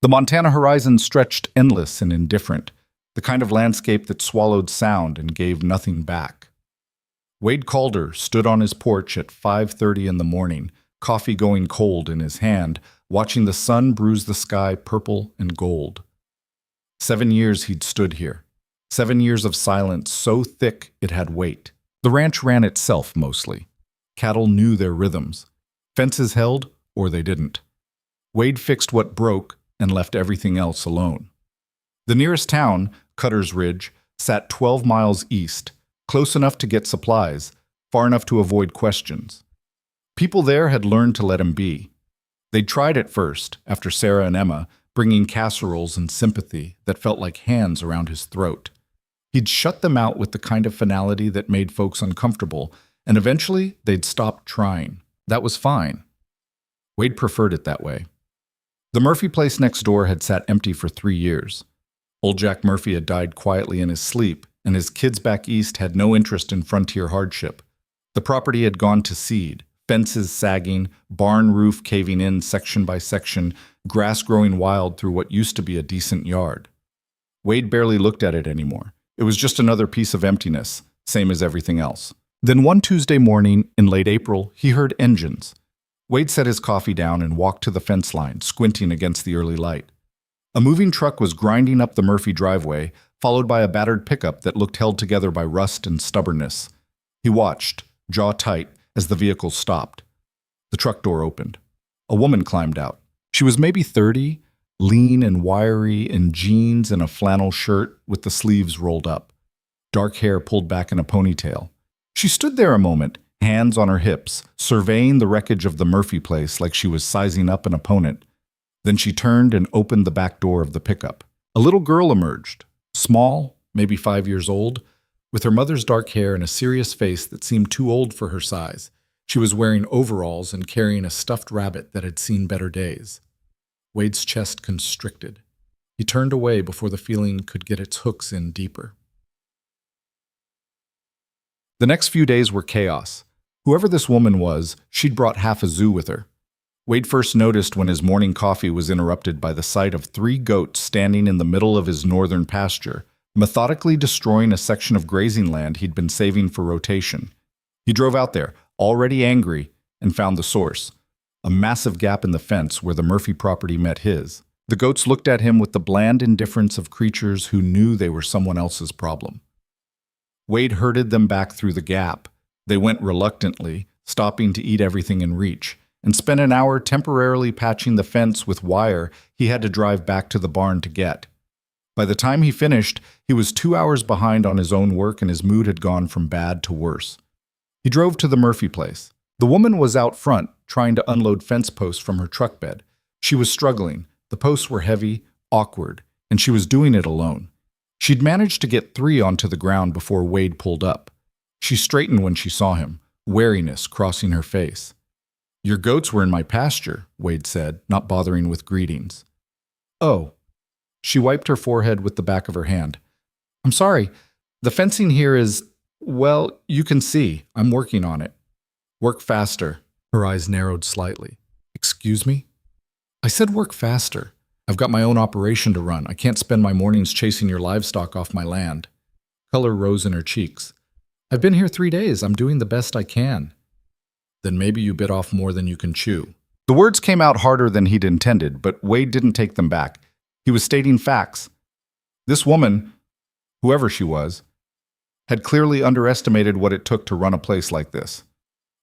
The Montana horizon stretched endless and indifferent, the kind of landscape that swallowed sound and gave nothing back. Wade Calder stood on his porch at 5:30 in the morning, coffee going cold in his hand, watching the sun bruise the sky purple and gold. 7 years he'd stood here. 7 years of silence so thick it had weight. The ranch ran itself mostly. Cattle knew their rhythms. Fences held, or they didn't. Wade fixed what broke and left everything else alone. The nearest town, Cutter's Ridge, sat 12 miles east, close enough to get supplies, far enough to avoid questions. People there had learned to let him be. They'd tried at first, after Sarah and Emma, bringing casseroles and sympathy that felt like hands around his throat. He'd shut them out with the kind of finality that made folks uncomfortable, and eventually they'd stopped trying. That was fine. Wade preferred it that way. The Murphy place next door had sat empty for 3 years. Old Jack Murphy had died quietly in his sleep, and his kids back east had no interest in frontier hardship. The property had gone to seed, fences sagging, barn roof caving in section by section, grass growing wild through what used to be a decent yard. Wade barely looked at it anymore. It was just another piece of emptiness, same as everything else. Then one Tuesday morning in late April, he heard engines. Wade set his coffee down and walked to the fence line, squinting against the early light. A moving truck was grinding up the Murphy driveway, followed by a battered pickup that looked held together by rust and stubbornness. He watched, jaw tight, as the vehicle stopped. The truck door opened. A woman climbed out. She was maybe 30, lean and wiry in jeans and a flannel shirt with the sleeves rolled up. Dark hair pulled back in a ponytail. She stood there a moment, hands on her hips, surveying the wreckage of the Murphy place like she was sizing up an opponent. Then she turned and opened the back door of the pickup. A little girl emerged, small, maybe 5 years old, with her mother's dark hair and a serious face that seemed too old for her size. She was wearing overalls and carrying a stuffed rabbit that had seen better days. Wade's chest constricted. He turned away before the feeling could get its hooks in deeper. The next few days were chaos. Whoever this woman was, she'd brought half a zoo with her. Wade first noticed when his morning coffee was interrupted by the sight of 3 goats standing in the middle of his northern pasture, methodically destroying a section of grazing land he'd been saving for rotation. He drove out there, already angry, and found the source, a massive gap in the fence where the Murphy property met his. The goats looked at him with the bland indifference of creatures who knew they were someone else's problem. Wade herded them back through the gap. They went reluctantly, stopping to eat everything in reach, and spent an hour temporarily patching the fence with wire he had to drive back to the barn to get. By the time he finished, he was 2 hours behind on his own work and his mood had gone from bad to worse. He drove to the Murphy place. The woman was out front, trying to unload fence posts from her truck bed. She was struggling. The posts were heavy, awkward, and she was doing it alone. She'd managed to get 3 onto the ground before Wade pulled up. She straightened when she saw him, wariness crossing her face. "Your goats were in my pasture," Wade said, not bothering with greetings. "Oh." She wiped her forehead with the back of her hand. "I'm sorry. The fencing here is, well, you can see. I'm working on it." "Work faster." Her eyes narrowed slightly. "Excuse me?" "I said work faster. I've got my own operation to run. I can't spend my mornings chasing your livestock off my land." Color rose in her cheeks. "I've been here 3 days. I'm doing the best I can." "Then maybe you bit off more than you can chew." The words came out harder than he'd intended, but Wade didn't take them back. He was stating facts. This woman, whoever she was, had clearly underestimated what it took to run a place like this.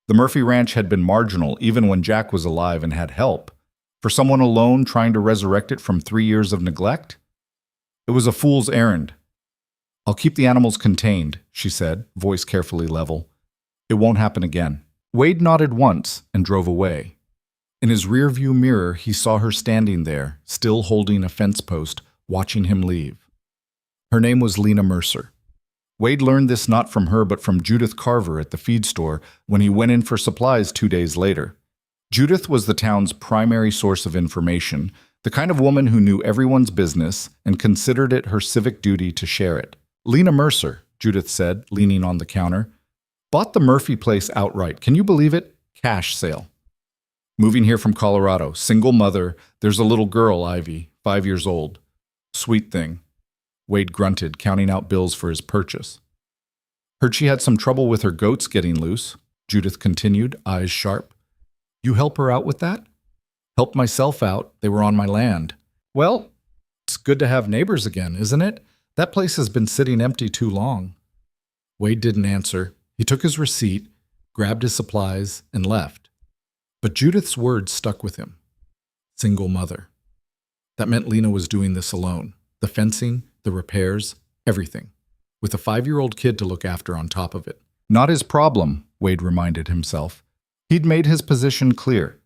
The Murphy Ranch had been marginal even when Jack was alive and had help. For someone alone trying to resurrect it from 3 years of neglect? It was a fool's errand. "I'll keep the animals contained," she said, voice carefully level. "It won't happen again." Wade nodded once and drove away. In his rearview mirror, he saw her standing there, still holding a fence post, watching him leave. Her name was Lena Mercer. Wade learned this not from her but from Judith Carver at the feed store when he went in for supplies 2 days later. Judith was the town's primary source of information, the kind of woman who knew everyone's business and considered it her civic duty to share it. "Lena Mercer," Judith said, leaning on the counter, "bought the Murphy place outright. Can you believe it? Cash sale." Moving here from Colorado, single mother, there's a little girl, Ivy, 5 years old. Sweet thing. Wade grunted, counting out bills for his purchase. Heard she had some trouble with her goats getting loose, Judith continued, eyes sharp. You help her out with that? Helped myself out. They were on my land. Well, it's good to have neighbors again, isn't it? That place has been sitting empty too long. Wade didn't answer. He took his receipt, grabbed his supplies, and left. But Judith's words stuck with him. Single mother. That meant Lena was doing this alone. The fencing, the repairs, everything. With a 5-year-old kid to look after on top of it. Not his problem, Wade reminded himself. He'd made his position clear.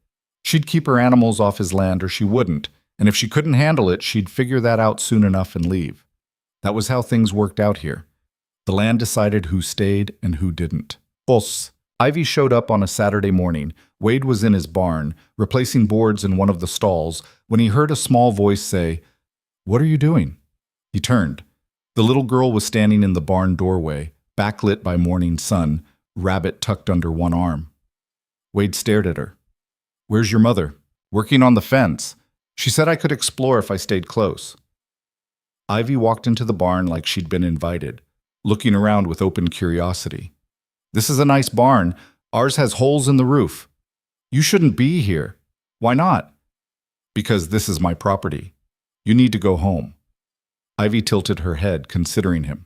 She'd keep her animals off his land or she wouldn't, and if she couldn't handle it, she'd figure that out soon enough and leave. That was how things worked out here. The land decided who stayed and who didn't. Boss. Ivy showed up on a Saturday morning. Wade was in his barn, replacing boards in one of the stalls, when he heard a small voice say, "What are you doing?" He turned. The little girl was standing in the barn doorway, backlit by morning sun, rabbit tucked under one arm. Wade stared at her. "Where's your mother?" "Working on the fence. She said I could explore if I stayed close." Ivy walked into the barn like she'd been invited, looking around with open curiosity. "This is a nice barn. Ours has holes in the roof. You shouldn't be here." "Why not?" "Because this is my property. You need to go home." Ivy tilted her head, considering him.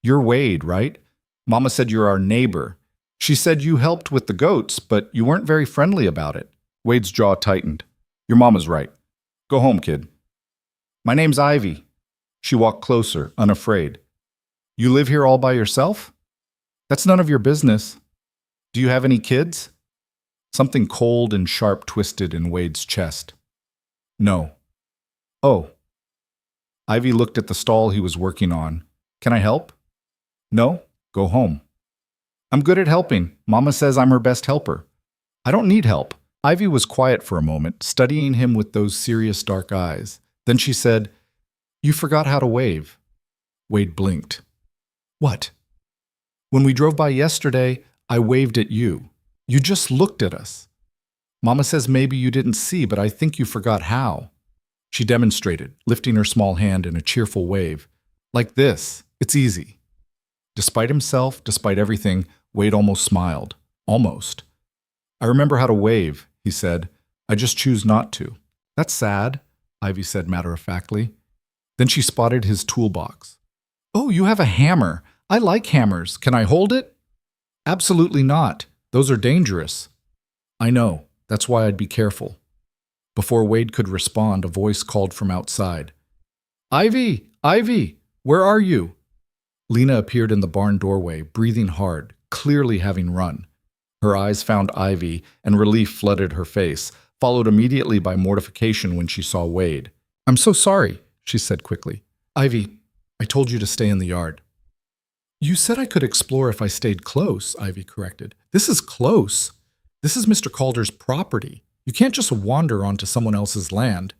"You're Wade, right? Mama said you're our neighbor. She said you helped with the goats, but you weren't very friendly about it." Wade's jaw tightened. "Your mama's right. Go home, kid." "My name's Ivy." She walked closer, unafraid. "You live here all by yourself?" "That's none of your business." "Do you have any kids?" Something cold and sharp twisted in Wade's chest. "No." "Oh." Ivy looked at the stall he was working on. "Can I help?" "No. Go home." "I'm good at helping. Mama says I'm her best helper." "I don't need help." Ivy was quiet for a moment, studying him with those serious dark eyes. Then she said, "You forgot how to wave." Wade blinked. "What?" "When we drove by yesterday, I waved at you. You just looked at us. Mama says maybe you didn't see, but I think you forgot how." She demonstrated, lifting her small hand in a cheerful wave. "Like this. It's easy." Despite himself, despite everything, Wade almost smiled. Almost. "I remember how to wave," he said. "I just choose not to." "That's sad," Ivy said matter-of-factly. Then she spotted his toolbox. "Oh, you have a hammer. I like hammers. Can I hold it?" "Absolutely not. Those are dangerous." "I know. That's why I'd be careful." Before Wade could respond, a voice called from outside. "Ivy! Ivy! Where are you?" Lena appeared in the barn doorway, breathing hard, clearly having run. Her eyes found Ivy, and relief flooded her face, followed immediately by mortification when she saw Wade. "I'm so sorry," she said quickly. "Ivy, I told you to stay in the yard." "You said I could explore if I stayed close," Ivy corrected. "This is close. This is Mr. Calder's property. You can't just wander onto someone else's land."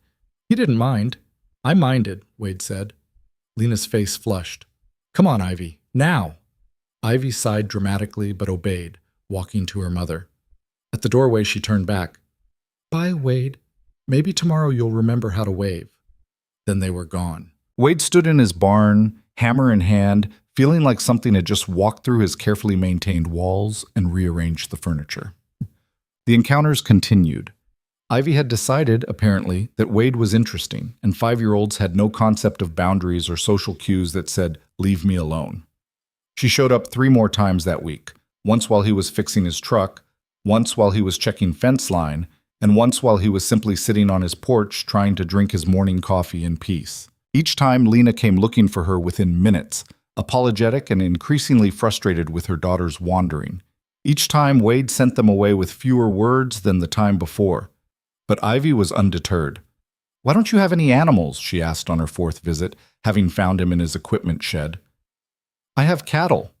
He didn't mind. "I minded," Wade said. Lena's face flushed. "Come on, Ivy. Now." Ivy sighed dramatically but obeyed, walking to her mother. At the doorway, she turned back. "Bye, Wade. Maybe tomorrow you'll remember how to wave." Then they were gone. Wade stood in his barn, hammer in hand, feeling like something had just walked through his carefully maintained walls and rearranged the furniture. The encounters continued. Ivy had decided, apparently, that Wade was interesting, and 5-year-olds had no concept of boundaries or social cues that said, "Leave me alone." She showed up 3 more times that week, once while he was fixing his truck, once while he was checking fence line, and once while he was simply sitting on his porch trying to drink his morning coffee in peace. Each time, Lena came looking for her within minutes, apologetic and increasingly frustrated with her daughter's wandering. Each time, Wade sent them away with fewer words than the time before. But Ivy was undeterred. "Why don't you have any animals?" she asked on her 4th visit, having found him in his equipment shed. "I have cattle.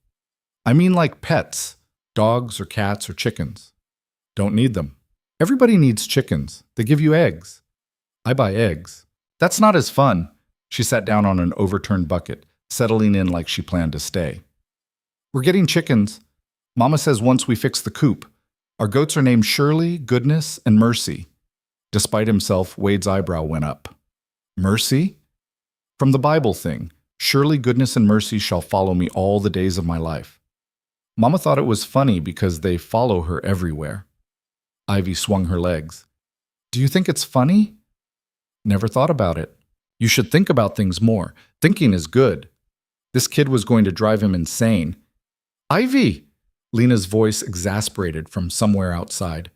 I mean like pets, dogs or cats or chickens." "Don't need them." "Everybody needs chickens. They give you eggs." "I buy eggs." "That's not as fun." She sat down on an overturned bucket, settling in like she planned to stay. "We're getting chickens. Mama says once we fix the coop. Our goats are named Shirley, Goodness, and Mercy. Despite himself, Wade's eyebrow went up. Mercy? From the Bible thing. Surely goodness and mercy shall follow me all the days of my life. Mama thought it was funny because they follow her everywhere. Ivy swung her legs. Do you think it's funny? Never thought about it. You should think about things more. Thinking is good. This kid was going to drive him insane. Ivy! Lena's voice exasperated from somewhere outside.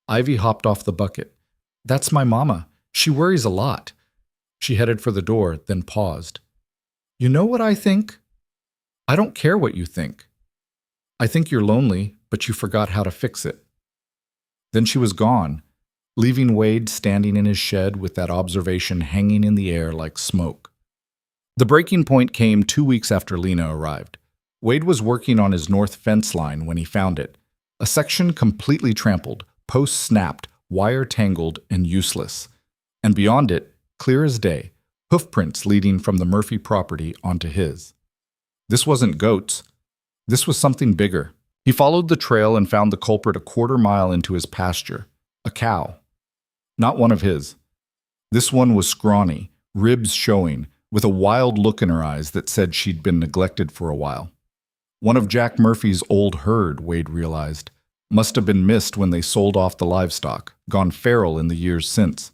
Ivy hopped off the bucket. That's my mama. She worries a lot. She headed for the door, then paused. You know what I think? I don't care what you think. I think you're lonely, but you forgot how to fix it. Then she was gone, leaving Wade standing in his shed with that observation hanging in the air like smoke. The breaking point came 2 weeks after Lena arrived. Wade was working on his north fence line when he found it. A section completely trampled, posts snapped, wire tangled, and useless. And beyond it, clear as day, hoofprints leading from the Murphy property onto his. This wasn't goats. This was something bigger. He followed the trail and found the culprit a quarter mile into his pasture. A cow. Not one of his. This one was scrawny, ribs showing, with a wild look in her eyes that said she'd been neglected for a while. One of Jack Murphy's old herd, Wade realized. Must have been missed when they sold off the livestock, gone feral in the years since.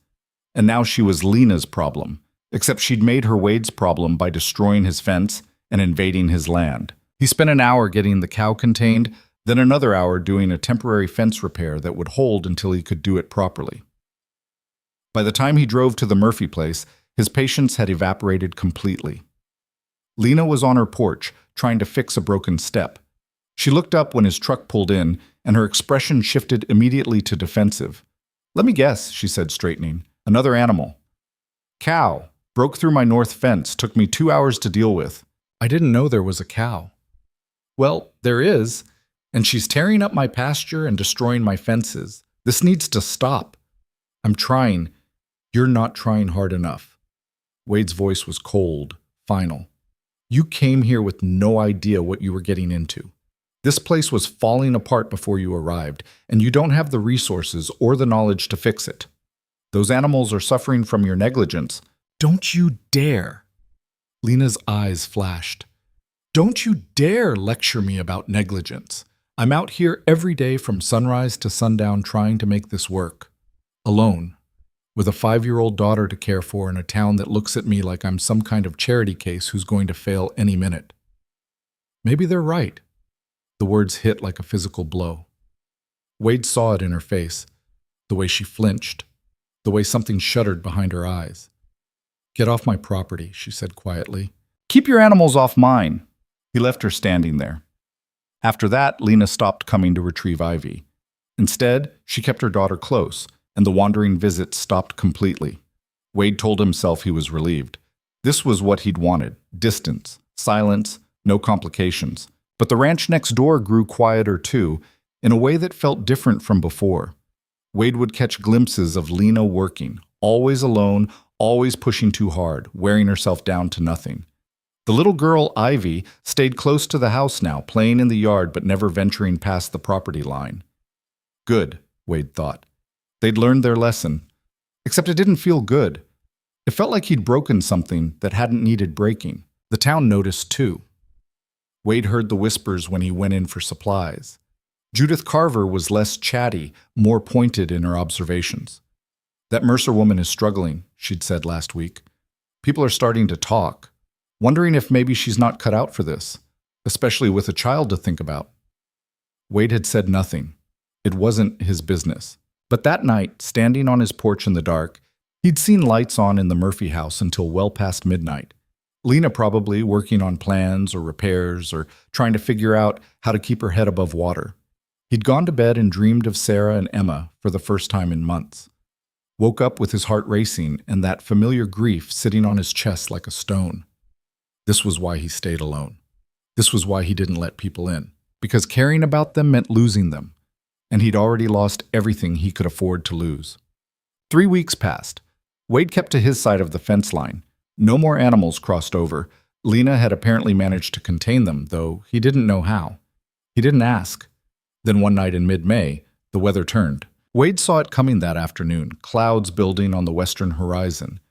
And now she was Lena's problem, except she'd made her Wade's problem by destroying his fence and invading his land. He spent an hour getting the cow contained, then another hour doing a temporary fence repair that would hold until he could do it properly. By the time he drove to the Murphy place, his patience had evaporated completely. Lena was on her porch, trying to fix a broken step. She looked up when his truck pulled in, and her expression shifted immediately to defensive. Let me guess, she said, straightening. Another animal. Cow. Broke through my north fence, took me 2 hours to deal with. I didn't know there was a cow. Well, there is, and she's tearing up my pasture and destroying my fences. This needs to stop. I'm trying. You're not trying hard enough. Wade's voice was cold, final. You came here with no idea what you were getting into. This place was falling apart before you arrived, and you don't have the resources or the knowledge to fix it. Those animals are suffering from your negligence. Don't you dare. Lena's eyes flashed. Don't you dare lecture me about negligence. I'm out here every day from sunrise to sundown trying to make this work. Alone. With a 5-year-old daughter to care for in a town that looks at me like I'm some kind of charity case who's going to fail any minute. Maybe they're right. The words hit like a physical blow. Wade saw it in her face, the way she flinched, the way something shuddered behind her eyes. Get off my property, she said quietly. Keep your animals off mine. He left her standing there. After that, Lena stopped coming to retrieve Ivy. Instead, she kept her daughter close, and the wandering visits stopped completely. Wade told himself he was relieved. This was what he'd wanted: distance, silence, no complications. But the ranch next door grew quieter too, in a way that felt different from before. Wade would catch glimpses of Lena working, always alone, always pushing too hard, wearing herself down to nothing. The little girl, Ivy, stayed close to the house now, playing in the yard but never venturing past the property line. Good, Wade thought. They'd learned their lesson. Except it didn't feel good. It felt like he'd broken something that hadn't needed breaking. The town noticed too. Wade heard the whispers when he went in for supplies. Judith Carver was less chatty, more pointed in her observations. That Mercer woman is struggling, she'd said last week. People are starting to talk, wondering if maybe she's not cut out for this, especially with a child to think about. Wade had said nothing. It wasn't his business. But that night, standing on his porch in the dark, he'd seen lights on in the Murphy house until well past midnight. Lena probably working on plans or repairs or trying to figure out how to keep her head above water. He'd gone to bed and dreamed of Sarah and Emma for the first time in months. Woke up with his heart racing and that familiar grief sitting on his chest like a stone. This was why he stayed alone. This was why he didn't let people in, because caring about them meant losing them, and he'd already lost everything he could afford to lose. 3 weeks passed. Wade kept to his side of the fence line. No more animals crossed over. Lena had apparently managed to contain them, though he didn't know how. He didn't ask. Then one night in mid-May, The weather turned. Wade saw it coming that afternoon, clouds building on the western horizon.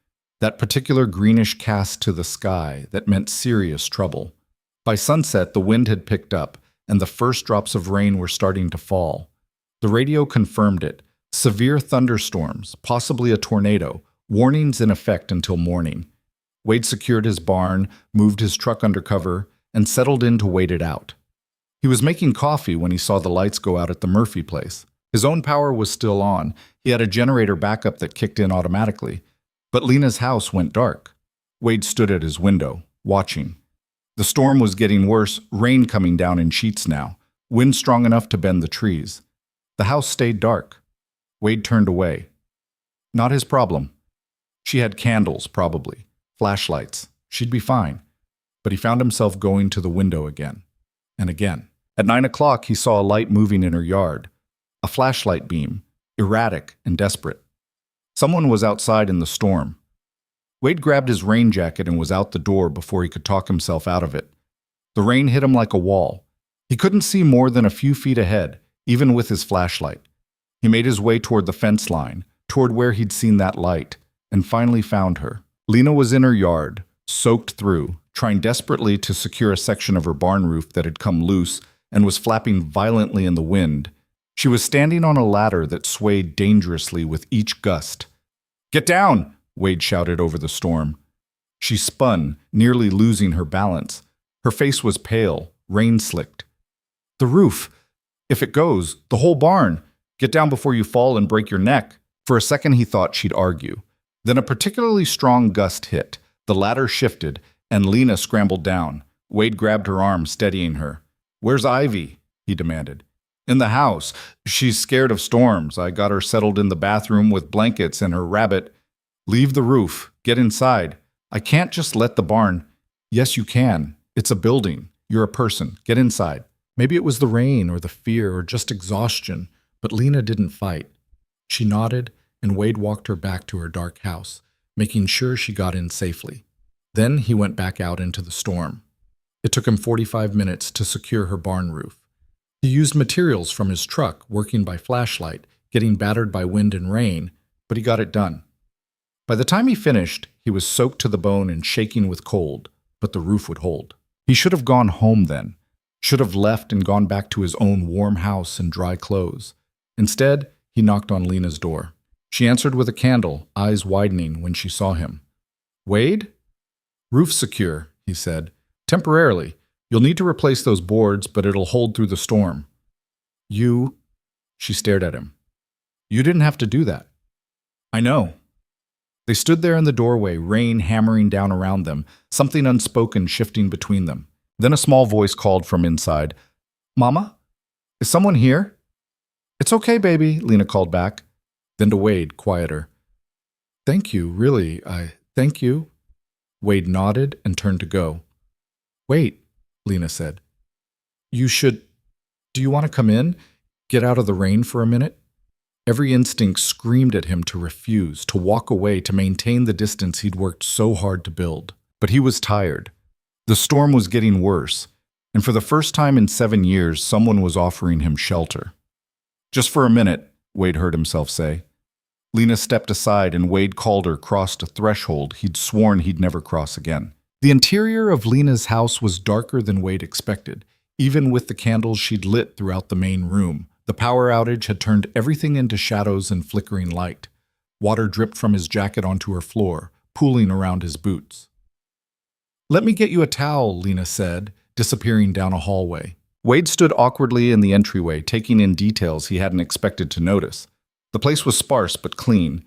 That particular greenish cast to the sky that meant serious trouble. By sunset, the wind had picked up, and the first drops of rain were starting to fall. The radio confirmed it. Severe thunderstorms, possibly a tornado, warnings in effect until morning. Wade secured his barn, moved his truck under cover, and settled in to wait it out. He was making coffee when he saw the lights go out at the Murphy place. His own power was still on. He had a generator backup that kicked in automatically. But Lena's house went dark. Wade stood at his window, watching. The storm was getting worse, rain coming down in sheets now, wind strong enough to bend the trees. The house stayed dark. Wade turned away. Not his problem. She had candles, probably. Flashlights. She'd be fine. But he found himself going to the window again. And again. At 9 o'clock, he saw a light moving in her yard. A flashlight beam, erratic and desperate. Someone was outside in the storm. Wade grabbed his rain jacket and was out the door before he could talk himself out of it. The rain hit him like a wall. He couldn't see more than a few feet ahead, even with his flashlight. He made his way toward the fence line, toward where he'd seen that light, and finally found her. Lena was in her yard, soaked through, trying desperately to secure a section of her barn roof that had come loose and was flapping violently in the wind. She was standing on a ladder that swayed dangerously with each gust. "Get down!" Wade shouted over the storm. She spun, nearly losing her balance. Her face was pale, rain-slicked. "The roof! If it goes, the whole barn! Get down before you fall and break your neck!" For a second he thought she'd argue. Then a particularly strong gust hit. The ladder shifted, and Lena scrambled down. Wade grabbed her arm, steadying her. "Where's Ivy?" he demanded. "In the house. She's scared of storms. I got her settled in the bathroom with blankets and her rabbit." "Leave the roof. Get inside. I can't just let the barn—" "Yes, you can. It's a building. You're a person. Get inside." Maybe it was the rain or the fear or just exhaustion, but Lena didn't fight. She nodded, and Wade walked her back to her dark house, making sure she got in safely. Then he went back out into the storm. It took him 45 minutes to secure her barn roof. He used materials from his truck, working by flashlight, getting battered by wind and rain, but he got it done. By the time he finished, he was soaked to the bone and shaking with cold, but the roof would hold. He should have gone home then, should have left and gone back to his own warm house and dry clothes. Instead, he knocked on Lena's door. She answered with a candle, eyes widening when she saw him. "Wade?" "Roof secure," he said. "Temporarily. You'll need to replace those boards, but it'll hold through the storm." "You—" She stared at him. "You didn't have to do that." "I know." They stood there in the doorway, rain hammering down around them, something unspoken shifting between them. Then a small voice called from inside. "Mama? Is someone here?" "It's okay, baby," Lena called back. Then to Wade, quieter. "Thank you, really, thank you." Wade nodded and turned to go. "Wait," Lena said. Do you want to come in? Get out of the rain for a minute?" Every instinct screamed at him to refuse, to walk away, to maintain the distance he'd worked so hard to build. But he was tired. The storm was getting worse, and for the first time in 7 years, someone was offering him shelter. "Just for a minute," Wade heard himself say. Lena stepped aside, and Wade Calder crossed a threshold he'd sworn he'd never cross again. The interior of Lena's house was darker than Wade expected, even with the candles she'd lit throughout the main room. The power outage had turned everything into shadows and flickering light. Water dripped from his jacket onto her floor, pooling around his boots. "Let me get you a towel," Lena said, disappearing down a hallway. Wade stood awkwardly in the entryway, taking in details he hadn't expected to notice. The place was sparse but clean.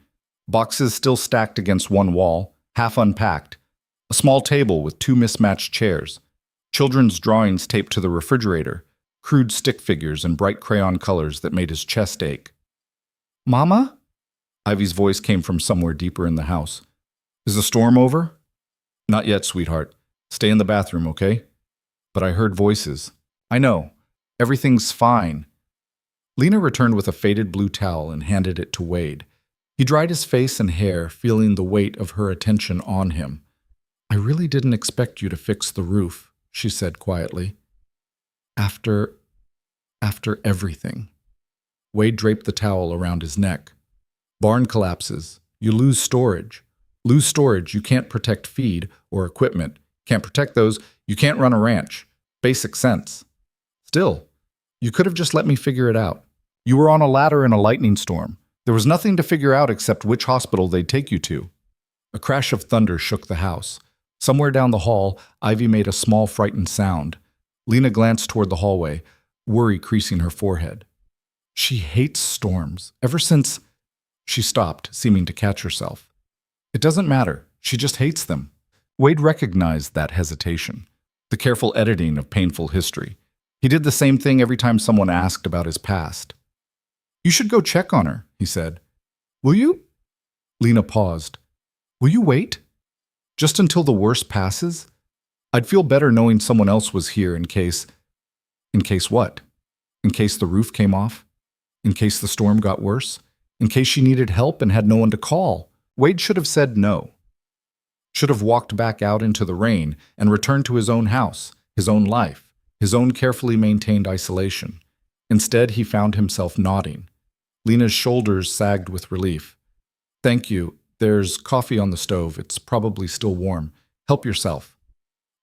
Boxes still stacked against one wall, half unpacked. A small table with 2 mismatched chairs. Children's drawings taped to the refrigerator. Crude stick figures and bright crayon colors that made his chest ache. "Mama?" Ivy's voice came from somewhere deeper in the house. "Is the storm over?" "Not yet, sweetheart. Stay in the bathroom, okay?" "But I heard voices." "I know. Everything's fine." Lena returned with a faded blue towel and handed it to Wade. He dried his face and hair, feeling the weight of her attention on him. "I really didn't expect you to fix the roof," she said quietly. After everything." Wade draped the towel around his neck. Barn collapses. You lose storage. Lose storage, you can't protect feed or equipment. Can't protect those, you can't run a ranch. Basic sense. Still, you could have just let me figure it out. You were on a ladder in a lightning storm. There was nothing to figure out except which hospital they'd take you to. A crash of thunder shook the house. Somewhere down the hall, Ivy made a small, frightened sound. Lena glanced toward the hallway, worry creasing her forehead. She hates storms. Ever since... She stopped, seeming to catch herself. It doesn't matter. She just hates them. Wade recognized that hesitation, the careful editing of painful history. He did the same thing every time someone asked about his past. You should go check on her, he said. Will you? Lena paused. Will you wait? Just until the worst passes? I'd feel better knowing someone else was here in case... In case what? In case the roof came off? In case the storm got worse? In case she needed help and had no one to call? Wade should have said no. Should have walked back out into the rain and returned to his own house, his own life, his own carefully maintained isolation. Instead, he found himself nodding. Lena's shoulders sagged with relief. Thank you. There's coffee on the stove. It's probably still warm. Help yourself.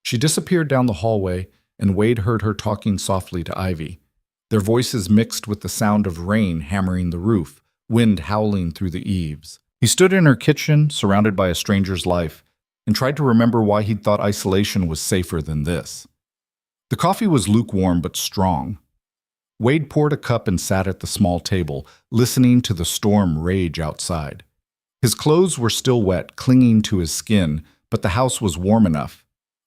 She disappeared down the hallway, and Wade heard her talking softly to Ivy. Their voices mixed with the sound of rain hammering the roof, wind howling through the eaves. He stood in her kitchen, surrounded by a stranger's life, and tried to remember why he'd thought isolation was safer than this. The coffee was lukewarm but strong. Wade poured a cup and sat at the small table, listening to the storm rage outside. His clothes were still wet, clinging to his skin, but the house was warm enough.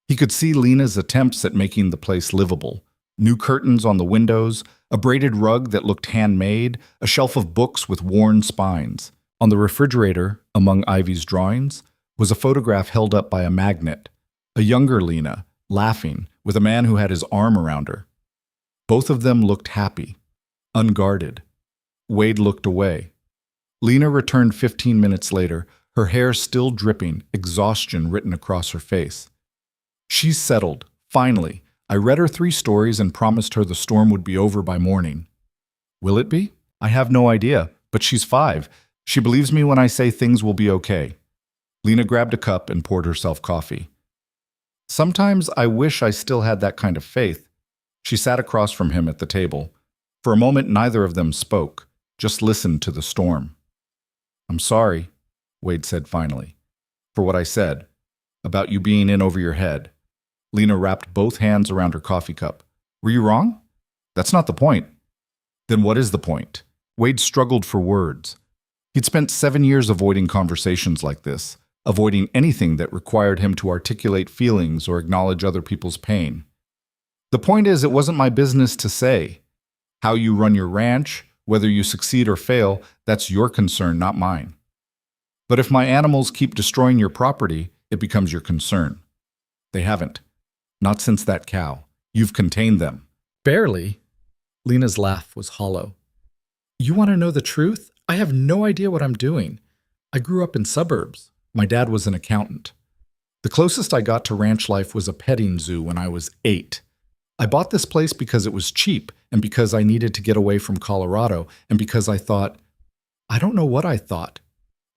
He could see Lena's attempts at making the place livable. New curtains on the windows, a braided rug that looked handmade, a shelf of books with worn spines. On the refrigerator, among Ivy's drawings, was a photograph held up by a magnet. A younger Lena, laughing, with a man who had his arm around her. Both of them looked happy, unguarded. Wade looked away. Lena returned 15 minutes later, her hair still dripping, exhaustion written across her face. She's settled, finally. I read her 3 stories and promised her the storm would be over by morning. Will it be? I have no idea, but she's 5. She believes me when I say things will be okay. Lena grabbed a cup and poured herself coffee. Sometimes I wish I still had that kind of faith. She sat across from him at the table. For a moment, neither of them spoke, just listened to the storm. I'm sorry, Wade said finally, for what I said, about you being in over your head. Lena wrapped both hands around her coffee cup. Were you wrong? That's not the point. Then what is the point? Wade struggled for words. He'd spent 7 years avoiding conversations like this, avoiding anything that required him to articulate feelings or acknowledge other people's pain. The point is, it wasn't my business to say. How you run your ranch, whether you succeed or fail, that's your concern, not mine. But if my animals keep destroying your property, it becomes your concern. They haven't. Not since that cow. You've contained them. Barely. Lena's laugh was hollow. You want to know the truth? I have no idea what I'm doing. I grew up in suburbs. My dad was an accountant. The closest I got to ranch life was a petting zoo when I was 8. I bought this place because it was cheap and because I needed to get away from Colorado and because I thought, I don't know what I thought,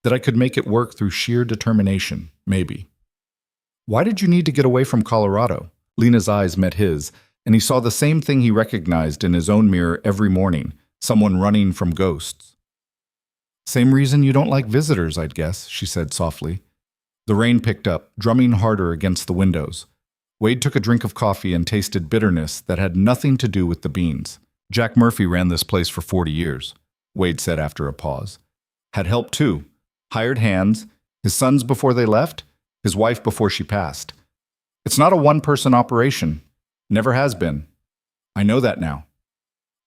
that I could make it work through sheer determination, maybe. Why did you need to get away from Colorado? Lena's eyes met his, and he saw the same thing he recognized in his own mirror every morning, someone running from ghosts. Same reason you don't like visitors, I'd guess, she said softly. The rain picked up, drumming harder against the windows. Wade took a drink of coffee and tasted bitterness that had nothing to do with the beans. Jack Murphy ran this place for 40 years, Wade said after a pause. Had help too. Hired hands, his sons before they left, his wife before she passed. It's not a one-person operation. Never has been. I know that now.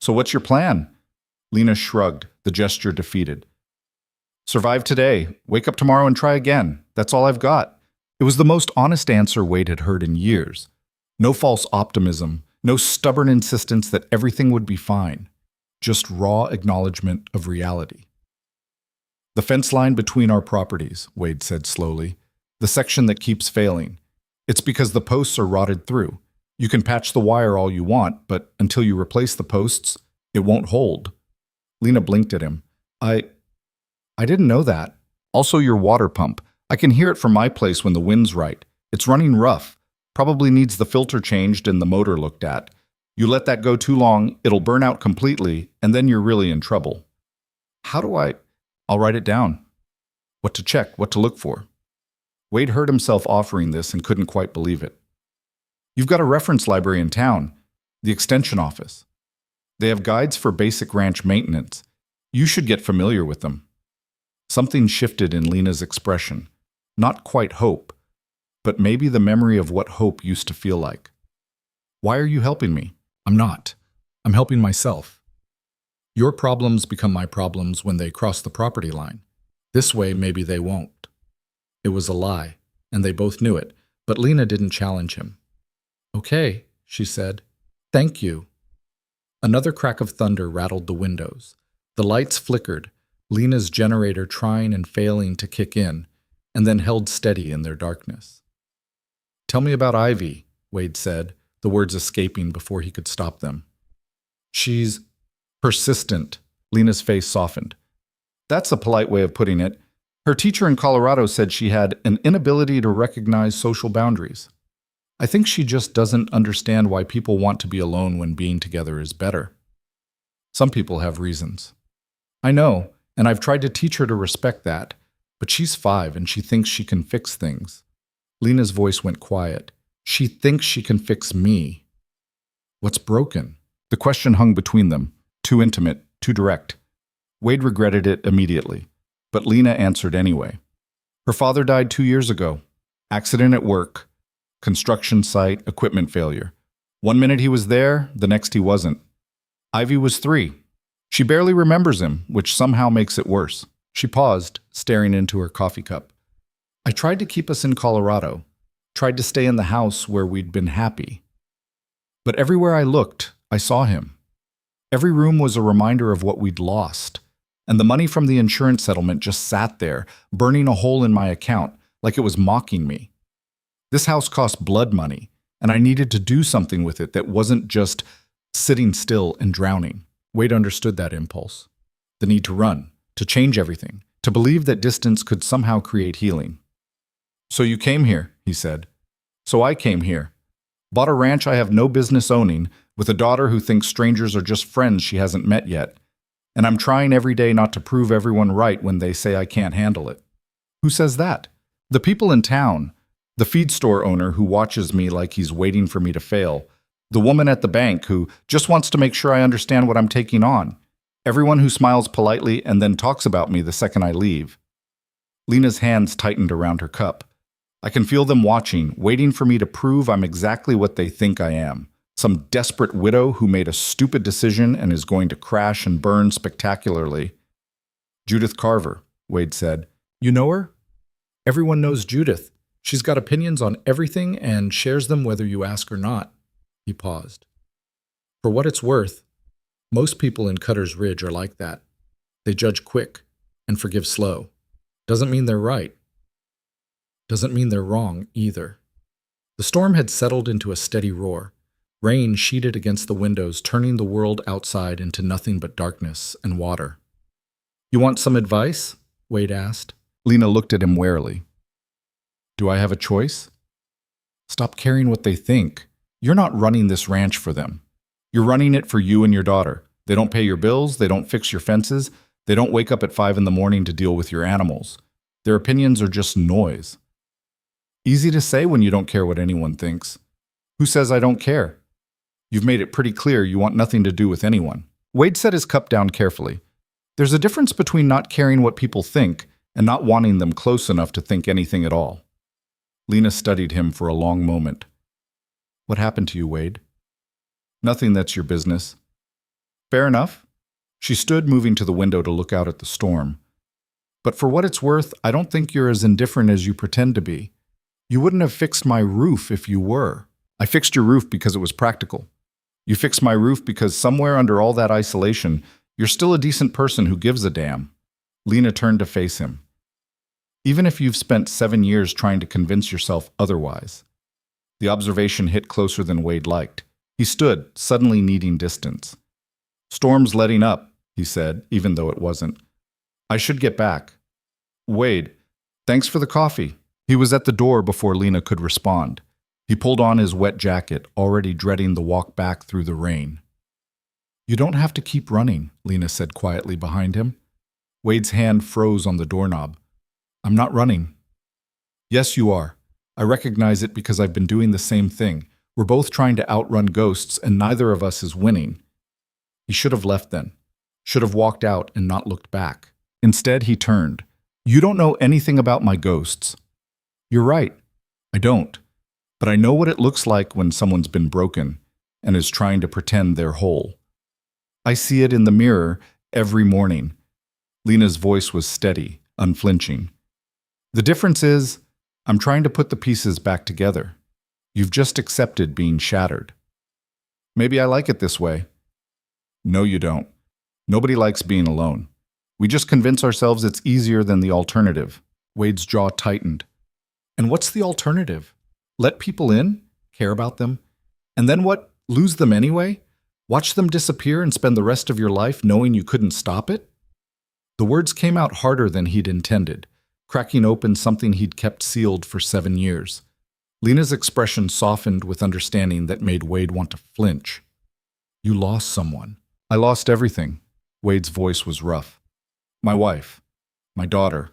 So what's your plan? Lena shrugged, the gesture defeated. Survive today. Wake up tomorrow and try again. That's all I've got. It was the most honest answer Wade had heard in years. No false optimism, no stubborn insistence that everything would be fine. Just raw acknowledgement of reality. The fence line between our properties, Wade said slowly. The section that keeps failing. It's because the posts are rotted through. You can patch the wire all you want, but until you replace the posts, it won't hold. Lena blinked at him. I didn't know that. Also your water pump. I can hear it from my place when the wind's right. It's running rough. Probably needs the filter changed and the motor looked at. You let that go too long, it'll burn out completely, and then you're really in trouble. How do I? I'll write it down. What to check, what to look for. Wade heard himself offering this and couldn't quite believe it. You've got a reference library in town, the extension office. They have guides for basic ranch maintenance. You should get familiar with them. Something shifted in Lena's expression. Not quite hope, but maybe the memory of what hope used to feel like. Why are you helping me? I'm not. I'm helping myself. Your problems become my problems when they cross the property line. This way, maybe they won't. It was a lie, and they both knew it, but Lena didn't challenge him. Okay, she said. Thank you. Another crack of thunder rattled the windows. The lights flickered, Lena's generator trying and failing to kick in, and then held steady in their darkness. Tell me about Ivy, Wade said, the words escaping before he could stop them. She's persistent. Lena's face softened. That's a polite way of putting it. Her teacher in Colorado said she had an inability to recognize social boundaries. I think she just doesn't understand why people want to be alone when being together is better. Some people have reasons. I know, and I've tried to teach her to respect that, but she's 5 and she thinks she can fix things. Lena's voice went quiet. She thinks she can fix me. What's broken? The question hung between them, too intimate, too direct. Wade regretted it immediately, but Lena answered anyway. Her father died 2 years ago. Accident at work. Construction site, equipment failure. One minute he was there, the next he wasn't. Ivy was 3. She barely remembers him, which somehow makes it worse. She paused, staring into her coffee cup. I tried to keep us in Colorado, tried to stay in the house where we'd been happy. But everywhere I looked, I saw him. Every room was a reminder of what we'd lost, and the money from the insurance settlement just sat there, burning a hole in my account, like it was mocking me. This house cost blood money, and I needed to do something with it that wasn't just sitting still and drowning. Wade understood that impulse. The need to run, to change everything, to believe that distance could somehow create healing. So you came here, he said. So I came here. Bought a ranch I have no business owning, with a daughter who thinks strangers are just friends she hasn't met yet. And I'm trying every day not to prove everyone right when they say I can't handle it. Who says that? The people in town. The feed store owner who watches me like he's waiting for me to fail. The woman at the bank who just wants to make sure I understand what I'm taking on. Everyone who smiles politely and then talks about me the second I leave. Lena's hands tightened around her cup. I can feel them watching, waiting for me to prove I'm exactly what they think I am. Some desperate widow who made a stupid decision and is going to crash and burn spectacularly. Judith Carver, Wade said. You know her? Everyone knows Judith. She's got opinions on everything and shares them whether you ask or not. He paused. For what it's worth, most people in Cutter's Ridge are like that. They judge quick and forgive slow. Doesn't mean they're right. Doesn't mean they're wrong either. The storm had settled into a steady roar. Rain sheeted against the windows, turning the world outside into nothing but darkness and water. You want some advice? Wade asked. Lena looked at him warily. Do I have a choice? Stop caring what they think. You're not running this ranch for them. You're running it for you and your daughter. They don't pay your bills, they don't fix your fences, they don't wake up at 5 in the morning to deal with your animals. Their opinions are just noise. Easy to say when you don't care what anyone thinks. Who says I don't care? You've made it pretty clear you want nothing to do with anyone. Wade set his cup down carefully. There's a difference between not caring what people think and not wanting them close enough to think anything at all. Lena studied him for a long moment. What happened to you, Wade? Nothing that's your business. Fair enough. She stood, moving to the window to look out at the storm. But for what it's worth, I don't think you're as indifferent as you pretend to be. You wouldn't have fixed my roof if you were. I fixed your roof because it was practical. You fixed my roof because somewhere under all that isolation, you're still a decent person who gives a damn. Lena turned to face him. Even if you've spent 7 years trying to convince yourself otherwise. The observation hit closer than Wade liked. He stood, suddenly needing distance. Storm's letting up, he said, even though it wasn't. I should get back. Wade, thanks for the coffee. He was at the door before Lena could respond. He pulled on his wet jacket, already dreading the walk back through the rain. You don't have to keep running, Lena said quietly behind him. Wade's hand froze on the doorknob. I'm not running. Yes, you are. I recognize it because I've been doing the same thing. We're both trying to outrun ghosts, and neither of us is winning. He should have left then. Should have walked out and not looked back. Instead, he turned. You don't know anything about my ghosts. You're right. I don't. But I know what it looks like when someone's been broken and is trying to pretend they're whole. I see it in the mirror every morning. Lena's voice was steady, unflinching. The difference is, I'm trying to put the pieces back together. You've just accepted being shattered. Maybe I like it this way. No, you don't. Nobody likes being alone. We just convince ourselves it's easier than the alternative. Wade's jaw tightened. And what's the alternative? Let people in? Care about them? And then what? Lose them anyway? Watch them disappear and spend the rest of your life knowing you couldn't stop it? The words came out harder than he'd intended, cracking open something he'd kept sealed for 7 years. Lena's expression softened with understanding that made Wade want to flinch. You lost someone. I lost everything. Wade's voice was rough. My wife. My daughter.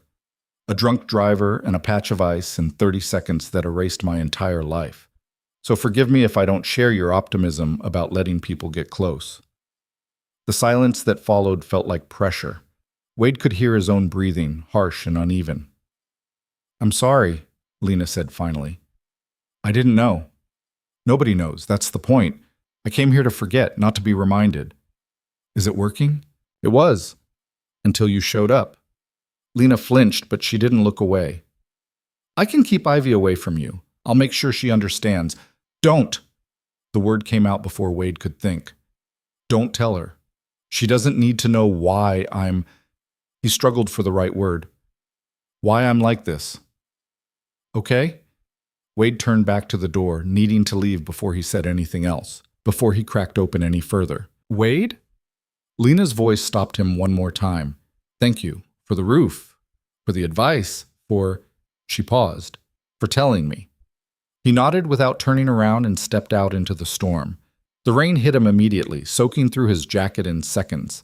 A drunk driver and a patch of ice in 30 seconds that erased my entire life. So forgive me if I don't share your optimism about letting people get close. The silence that followed felt like pressure. Wade could hear his own breathing, harsh and uneven. I'm sorry, Lena said finally. I didn't know. Nobody knows, that's the point. I came here to forget, not to be reminded. Is it working? It was. Until you showed up. Lena flinched, but she didn't look away. I can keep Ivy away from you. I'll make sure she understands. Don't! The word came out before Wade could think. Don't tell her. She doesn't need to know why I'm... He struggled for the right word. Why I'm like this. Okay? Wade turned back to the door, needing to leave before he said anything else, before he cracked open any further. Wade? Lena's voice stopped him one more time. Thank you. For the roof. For the advice. For... She paused. For telling me. He nodded without turning around and stepped out into the storm. The rain hit him immediately, soaking through his jacket in seconds.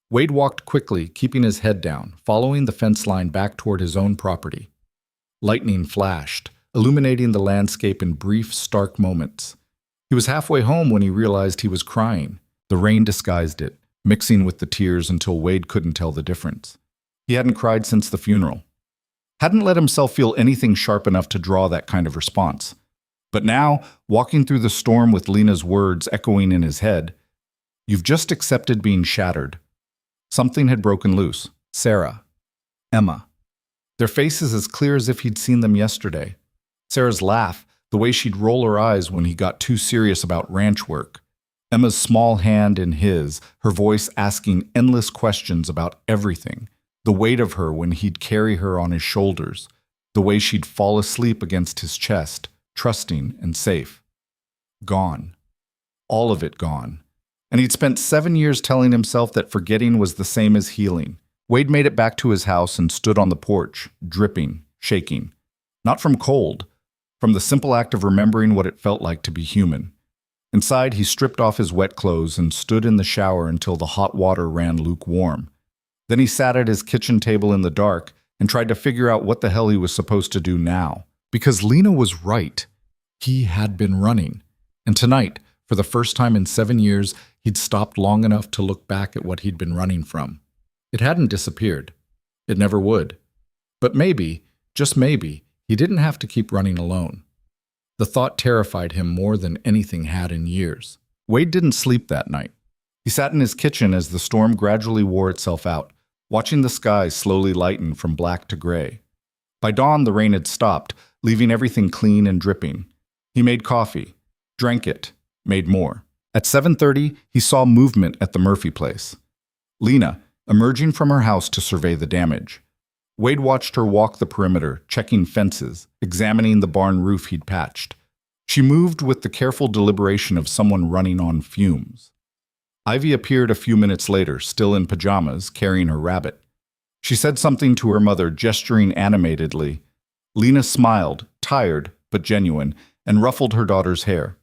Wade walked quickly, keeping his head down, following the fence line back toward his own property. Lightning flashed, illuminating the landscape in brief, stark moments. He was halfway home when he realized he was crying. The rain disguised it, mixing with the tears until Wade couldn't tell the difference. He hadn't cried since the funeral. Hadn't let himself feel anything sharp enough to draw that kind of response. But now, walking through the storm with Lena's words echoing in his head, you've just accepted being shattered. Something had broken loose. Sarah. Emma. Their faces as clear as if he'd seen them yesterday. Sarah's laugh, the way she'd roll her eyes when he got too serious about ranch work. Emma's small hand in his, her voice asking endless questions about everything. The weight of her when he'd carry her on his shoulders. The way she'd fall asleep against his chest, trusting and safe. Gone. All of it gone. And he'd spent 7 years telling himself that forgetting was the same as healing. Wade made it back to his house and stood on the porch, dripping, shaking. Not from cold, from the simple act of remembering what it felt like to be human. Inside, he stripped off his wet clothes and stood in the shower until the hot water ran lukewarm. Then he sat at his kitchen table in the dark and tried to figure out what the hell he was supposed to do now. Because Lena was right. He had been running. And tonight, for the first time in 7 years, he'd stopped long enough to look back at what he'd been running from. It hadn't disappeared. It never would. But maybe, just maybe, he didn't have to keep running alone. The thought terrified him more than anything had in years. Wade didn't sleep that night. He sat in his kitchen as the storm gradually wore itself out, watching the sky slowly lighten from black to gray. By dawn, the rain had stopped, leaving everything clean and dripping. He made coffee, drank it, made more. At 7:30, he saw movement at the Murphy place. Lena, emerging from her house to survey the damage. Wade watched her walk the perimeter, checking fences, examining the barn roof he'd patched. She moved with the careful deliberation of someone running on fumes. Ivy appeared a few minutes later, still in pajamas, carrying her rabbit. She said something to her mother, gesturing animatedly. Lena smiled, tired but genuine, and ruffled her daughter's hair.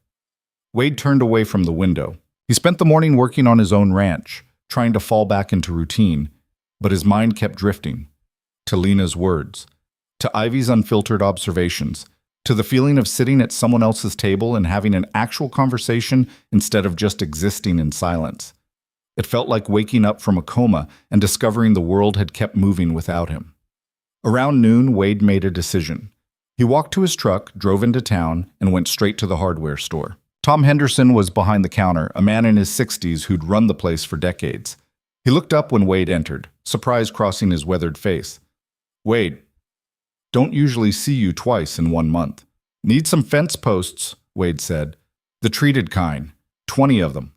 Wade turned away from the window. He spent the morning working on his own ranch, trying to fall back into routine, but his mind kept drifting. To Lena's words, to Ivy's unfiltered observations, to the feeling of sitting at someone else's table and having an actual conversation instead of just existing in silence. It felt like waking up from a coma and discovering the world had kept moving without him. Around noon, Wade made a decision. He walked to his truck, drove into town, and went straight to the hardware store. Tom Henderson was behind the counter, a man in his 60s who'd run the place for decades. He looked up when Wade entered, surprise crossing his weathered face. "Wade, don't usually see you twice in 1 month. Need some fence posts," Wade said. "The treated kind. 20 of them."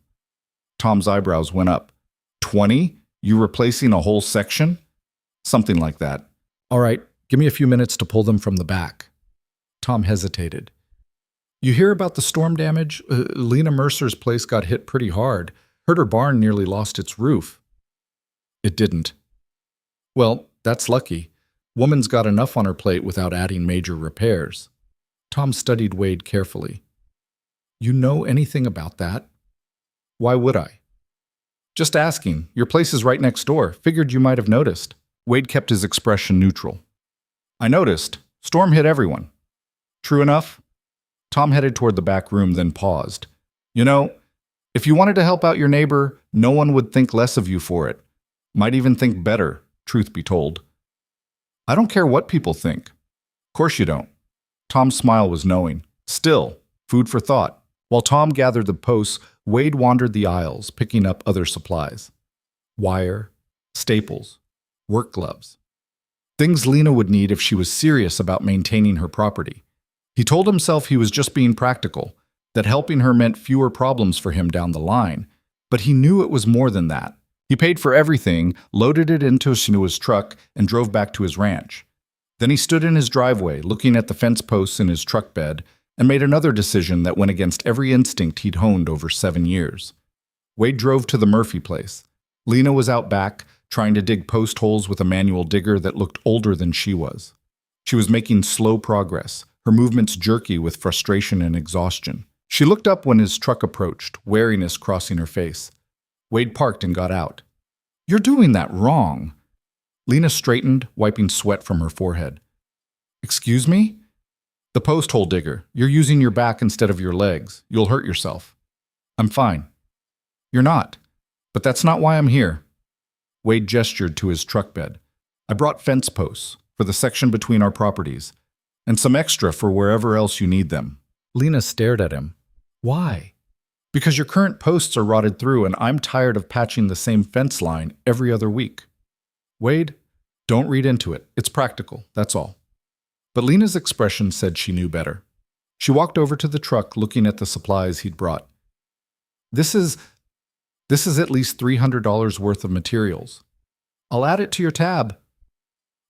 Tom's eyebrows went up. 20? You replacing a whole section? Something like that. "All right, give me a few minutes to pull them from the back." Tom hesitated. "You hear about the storm damage? Lena Mercer's place got hit pretty hard. Heard her barn nearly lost its roof." "It didn't." "Well, that's lucky. Woman's got enough on her plate without adding major repairs." Tom studied Wade carefully. "You know anything about that?" "Why would I?" "Just asking. Your place is right next door. Figured you might have noticed." Wade kept his expression neutral. "I noticed. Storm hit everyone." "True enough." Tom headed toward the back room, then paused. "You know, if you wanted to help out your neighbor, no one would think less of you for it. Might even think better, truth be told." "I don't care what people think." "Course you don't." Tom's smile was knowing. Still, food for thought. While Tom gathered the posts, Wade wandered the aisles, picking up other supplies. Wire, staples, work gloves. Things Lena would need if she was serious about maintaining her property. He told himself he was just being practical, that helping her meant fewer problems for him down the line. But he knew it was more than that. He paid for everything, loaded it into his truck, and drove back to his ranch. Then he stood in his driveway, looking at the fence posts in his truck bed, and made another decision that went against every instinct he'd honed over 7 years. Wade drove to the Murphy place. Lena was out back, trying to dig post holes with a manual digger that looked older than she was. She was making slow progress, her movements jerky with frustration and exhaustion. She looked up when his truck approached, wariness crossing her face. Wade parked and got out. "You're doing that wrong." Lena straightened, wiping sweat from her forehead. "Excuse me?" "The post hole digger. You're using your back instead of your legs. You'll hurt yourself." "I'm fine." "You're not. But that's not why I'm here." Wade gestured to his truck bed. "I brought fence posts for the section between our properties, and some extra for wherever else you need them." Lena stared at him. "Why?" "Because your current posts are rotted through and I'm tired of patching the same fence line every other week." "Wade, don't read into it. It's practical, that's all." But Lena's expression said she knew better. She walked over to the truck, looking at the supplies he'd brought. This is at least $300 worth of materials. I'll add it to your tab."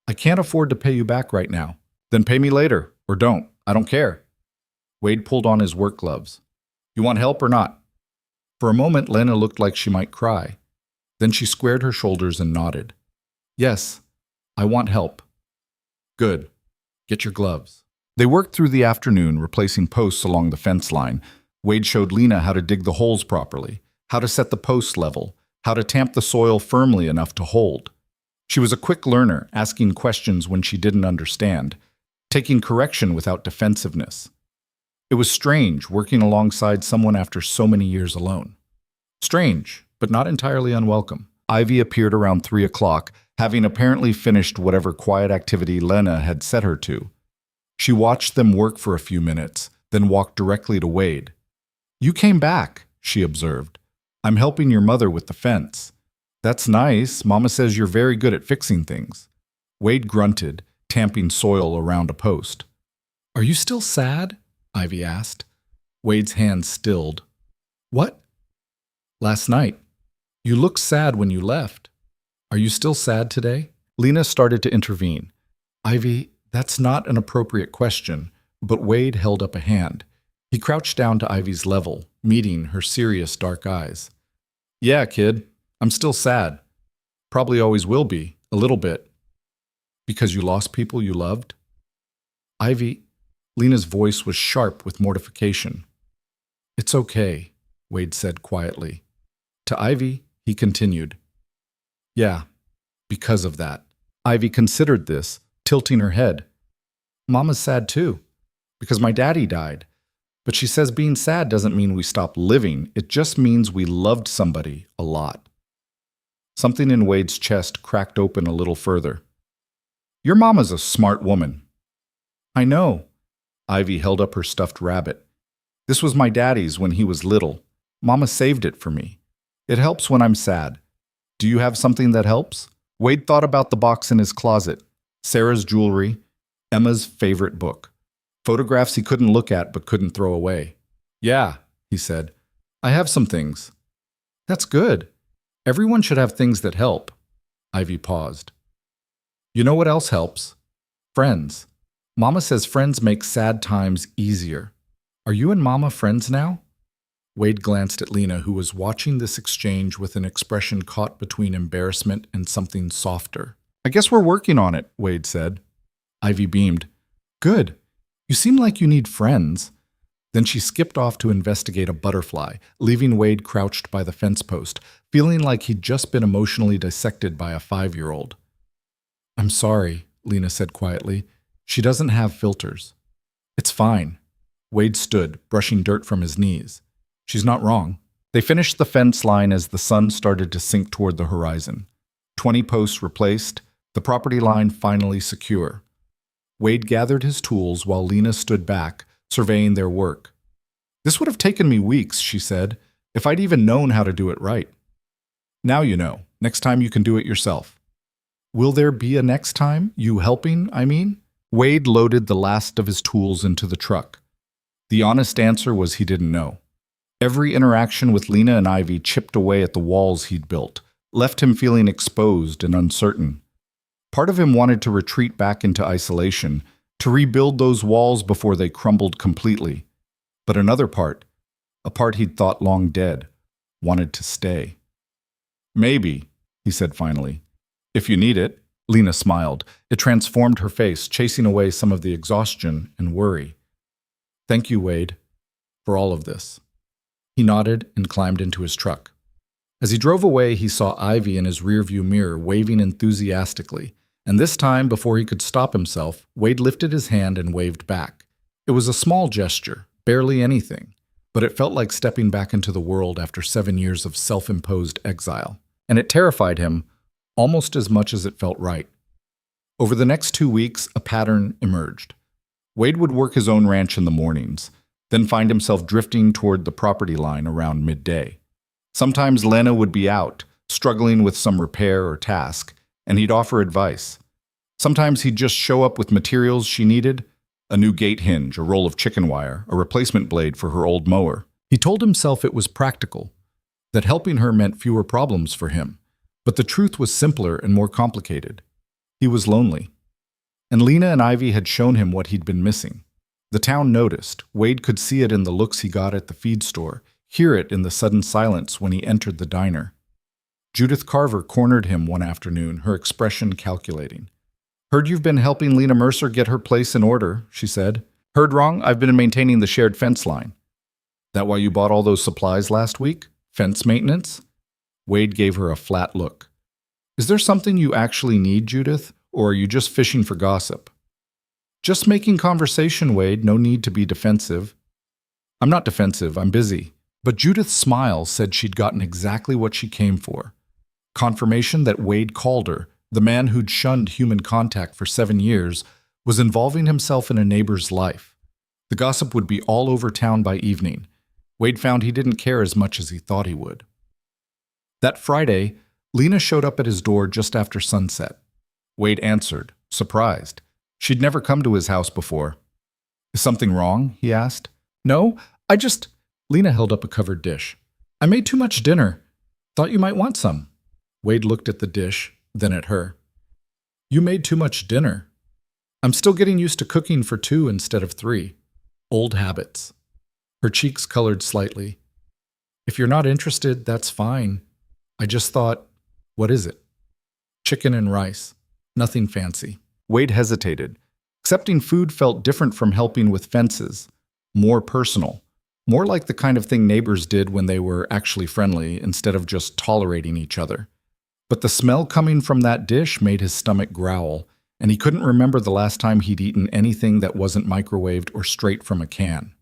"I can't afford to pay you back right now." "Then pay me later, or don't. I don't care." Wade pulled on his work gloves. "You want help or not?" For a moment, Lena looked like she might cry. Then she squared her shoulders and nodded. "Yes, I want help." "Good. Get your gloves." They worked through the afternoon, replacing posts along the fence line. Wade showed Lena how to dig the holes properly, how to set the posts level, how to tamp the soil firmly enough to hold. She was a quick learner, asking questions when she didn't understand, taking correction without defensiveness. It was strange working alongside someone after so many years alone. Strange, but not entirely unwelcome. Ivy appeared around 3 o'clock, having apparently finished whatever quiet activity Lena had set her to. She watched them work for a few minutes, then walked directly to Wade. "You came back," she observed. "I'm helping your mother with the fence." "That's nice. Mama says you're very good at fixing things." Wade grunted, tamping soil around a post. "Are you still sad?" Ivy asked. Wade's hands stilled. "What?" "Last night. You looked sad when you left. Are you still sad today?" Lena started to intervene. "Ivy, that's not an appropriate question," but Wade held up a hand. He crouched down to Ivy's level, meeting her serious dark eyes. Yeah, kid, I'm still sad. Probably always will be, a little bit. Because you lost people you loved? Ivy, Lena's voice was sharp with mortification. It's okay, Wade said quietly. To Ivy, he continued. Yeah, because of that. Ivy considered this, tilting her head. Mama's sad too, because my daddy died. But she says being sad doesn't mean we stop living. It just means we loved somebody a lot. Something in Wade's chest cracked open a little further. Your mama's a smart woman. I know. Ivy held up her stuffed rabbit. This was my daddy's when he was little. Mama saved it for me. It helps when I'm sad. Do you have something that helps? Wade thought about the box in his closet. Sarah's jewelry, Emma's favorite book. Photographs he couldn't look at but couldn't throw away. Yeah, he said. I have some things. That's good. Everyone should have things that help. Ivy paused. You know what else helps? Friends. Mama says friends make sad times easier. Are you and Mama friends now? Wade glanced at Lena, who was watching this exchange with an expression caught between embarrassment and something softer. I guess we're working on it, Wade said. Ivy beamed. Good. You seem like you need friends. Then she skipped off to investigate a butterfly, leaving Wade crouched by the fence post, feeling like he'd just been emotionally dissected by a 5-year-old. I'm sorry, Lena said quietly. She doesn't have filters. It's fine. Wade stood, brushing dirt from his knees. She's not wrong. They finished the fence line as the sun started to sink toward the horizon. 20 posts replaced, the property line finally secure. Wade gathered his tools while Lena stood back, surveying their work. This would have taken me weeks, she said, if I'd even known how to do it right. Now you know. Next time you can do it yourself. Will there be a next time? You helping, I mean? Wade loaded the last of his tools into the truck. The honest answer was he didn't know. Every interaction with Lena and Ivy chipped away at the walls he'd built, left him feeling exposed and uncertain. Part of him wanted to retreat back into isolation, to rebuild those walls before they crumbled completely. But another part, a part he'd thought long dead, wanted to stay. Maybe, he said finally. If you need it, Lena smiled. It transformed her face, chasing away some of the exhaustion and worry. Thank you, Wade, for all of this. He nodded and climbed into his truck. As he drove away, he saw Ivy in his rearview mirror waving enthusiastically, and this time, before he could stop himself, Wade lifted his hand and waved back. It was a small gesture, barely anything, but it felt like stepping back into the world after 7 years of self-imposed exile, and it terrified him almost as much as it felt right. Over the next 2 weeks, a pattern emerged. Wade would work his own ranch in the mornings, then find himself drifting toward the property line around midday. Sometimes Lena would be out, struggling with some repair or task, and he'd offer advice. Sometimes he'd just show up with materials she needed, a new gate hinge, a roll of chicken wire, a replacement blade for her old mower. He told himself it was practical, that helping her meant fewer problems for him, but the truth was simpler and more complicated. He was lonely. And Lena and Ivy had shown him what he'd been missing. The town noticed. Wade could see it in the looks he got at the feed store, hear it in the sudden silence when he entered the diner. Judith Carver cornered him one afternoon, her expression calculating. Heard you've been helping Lena Mercer get her place in order, she said. Heard wrong? I've been maintaining the shared fence line. That why you bought all those supplies last week? Fence maintenance? Wade gave her a flat look. Is there something you actually need, Judith, or are you just fishing for gossip? Just making conversation, Wade. No need to be defensive. I'm not defensive. I'm busy. But Judith's smile said she'd gotten exactly what she came for. Confirmation that Wade Calder, the man who'd shunned human contact for 7 years, was involving himself in a neighbor's life. The gossip would be all over town by evening. Wade found he didn't care as much as he thought he would. That Friday, Lena showed up at his door just after sunset. Wade answered, surprised. She'd never come to his house before. Is something wrong? He asked. No, Lena held up a covered dish. I made too much dinner. Thought you might want some. Wade looked at the dish, then at her. You made too much dinner. I'm still getting used to cooking for 2 instead of 3. Old habits. Her cheeks colored slightly. If you're not interested, that's fine. I just thought, what is it? Chicken and rice. Nothing fancy. Wade hesitated. Accepting food felt different from helping with fences. More personal. More like the kind of thing neighbors did when they were actually friendly instead of just tolerating each other. But the smell coming from that dish made his stomach growl, and he couldn't remember the last time he'd eaten anything that wasn't microwaved or straight from a can.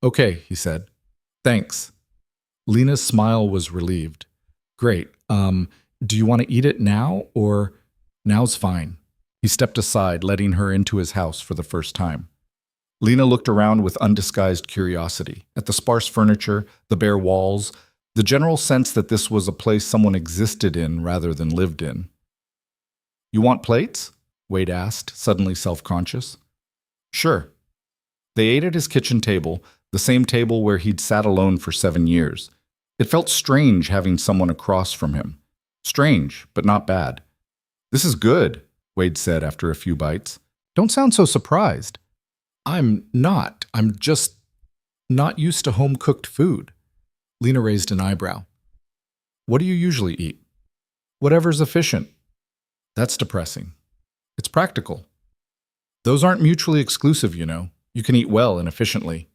Okay, he said. Thanks. Lena's smile was relieved. Great. Do you want to eat it now, or now's fine? He stepped aside, letting her into his house for the first time. Lena looked around with undisguised curiosity, at the sparse furniture, the bare walls, the general sense that this was a place someone existed in rather than lived in. You want plates? Wade asked, suddenly self-conscious. Sure. They ate at his kitchen table, the same table where he'd sat alone for 7 years. It felt strange having someone across from him. Strange, but not bad. This is good, Wade said after a few bites. Don't sound so surprised. I'm not. I'm just not used to home-cooked food. Lena raised an eyebrow. What do you usually eat? Whatever's efficient. That's depressing. It's practical. Those aren't mutually exclusive, you know. You can eat well and efficiently.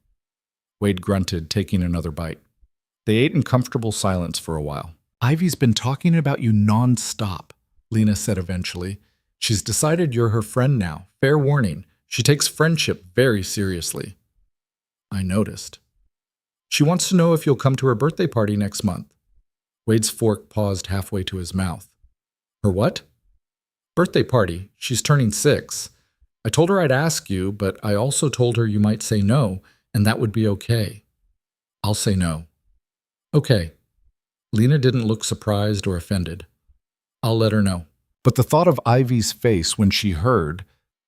Wade grunted, taking another bite. They ate in comfortable silence for a while. Ivy's been talking about you non-stop, Lena said eventually. She's decided you're her friend now. Fair warning. She takes friendship very seriously. I noticed. She wants to know if you'll come to her birthday party next month. Wade's fork paused halfway to his mouth. Her what? Birthday party. She's turning 6. I told her I'd ask you, but I also told her you might say no, and that would be okay. I'll say no. Okay. Lena didn't look surprised or offended. I'll let her know. But the thought of Ivy's face when she heard,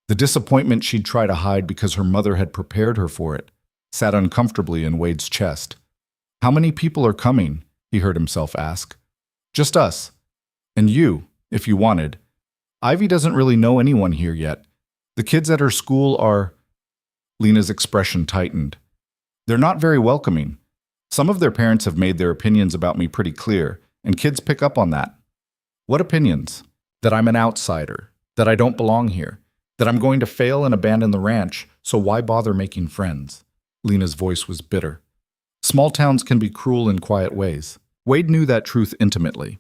the disappointment she'd try to hide because her mother had prepared her for it, sat uncomfortably in Wade's chest. How many people are coming? He heard himself ask. Just us. And you, if you wanted. Ivy doesn't really know anyone here yet. The kids at her school are… Lena's expression tightened. They're not very welcoming. Some of their parents have made their opinions about me pretty clear, and kids pick up on that. What opinions? That I'm an outsider, that I don't belong here, that I'm going to fail and abandon the ranch, so why bother making friends? Lena's voice was bitter. Small towns can be cruel in quiet ways. Wade knew that truth intimately.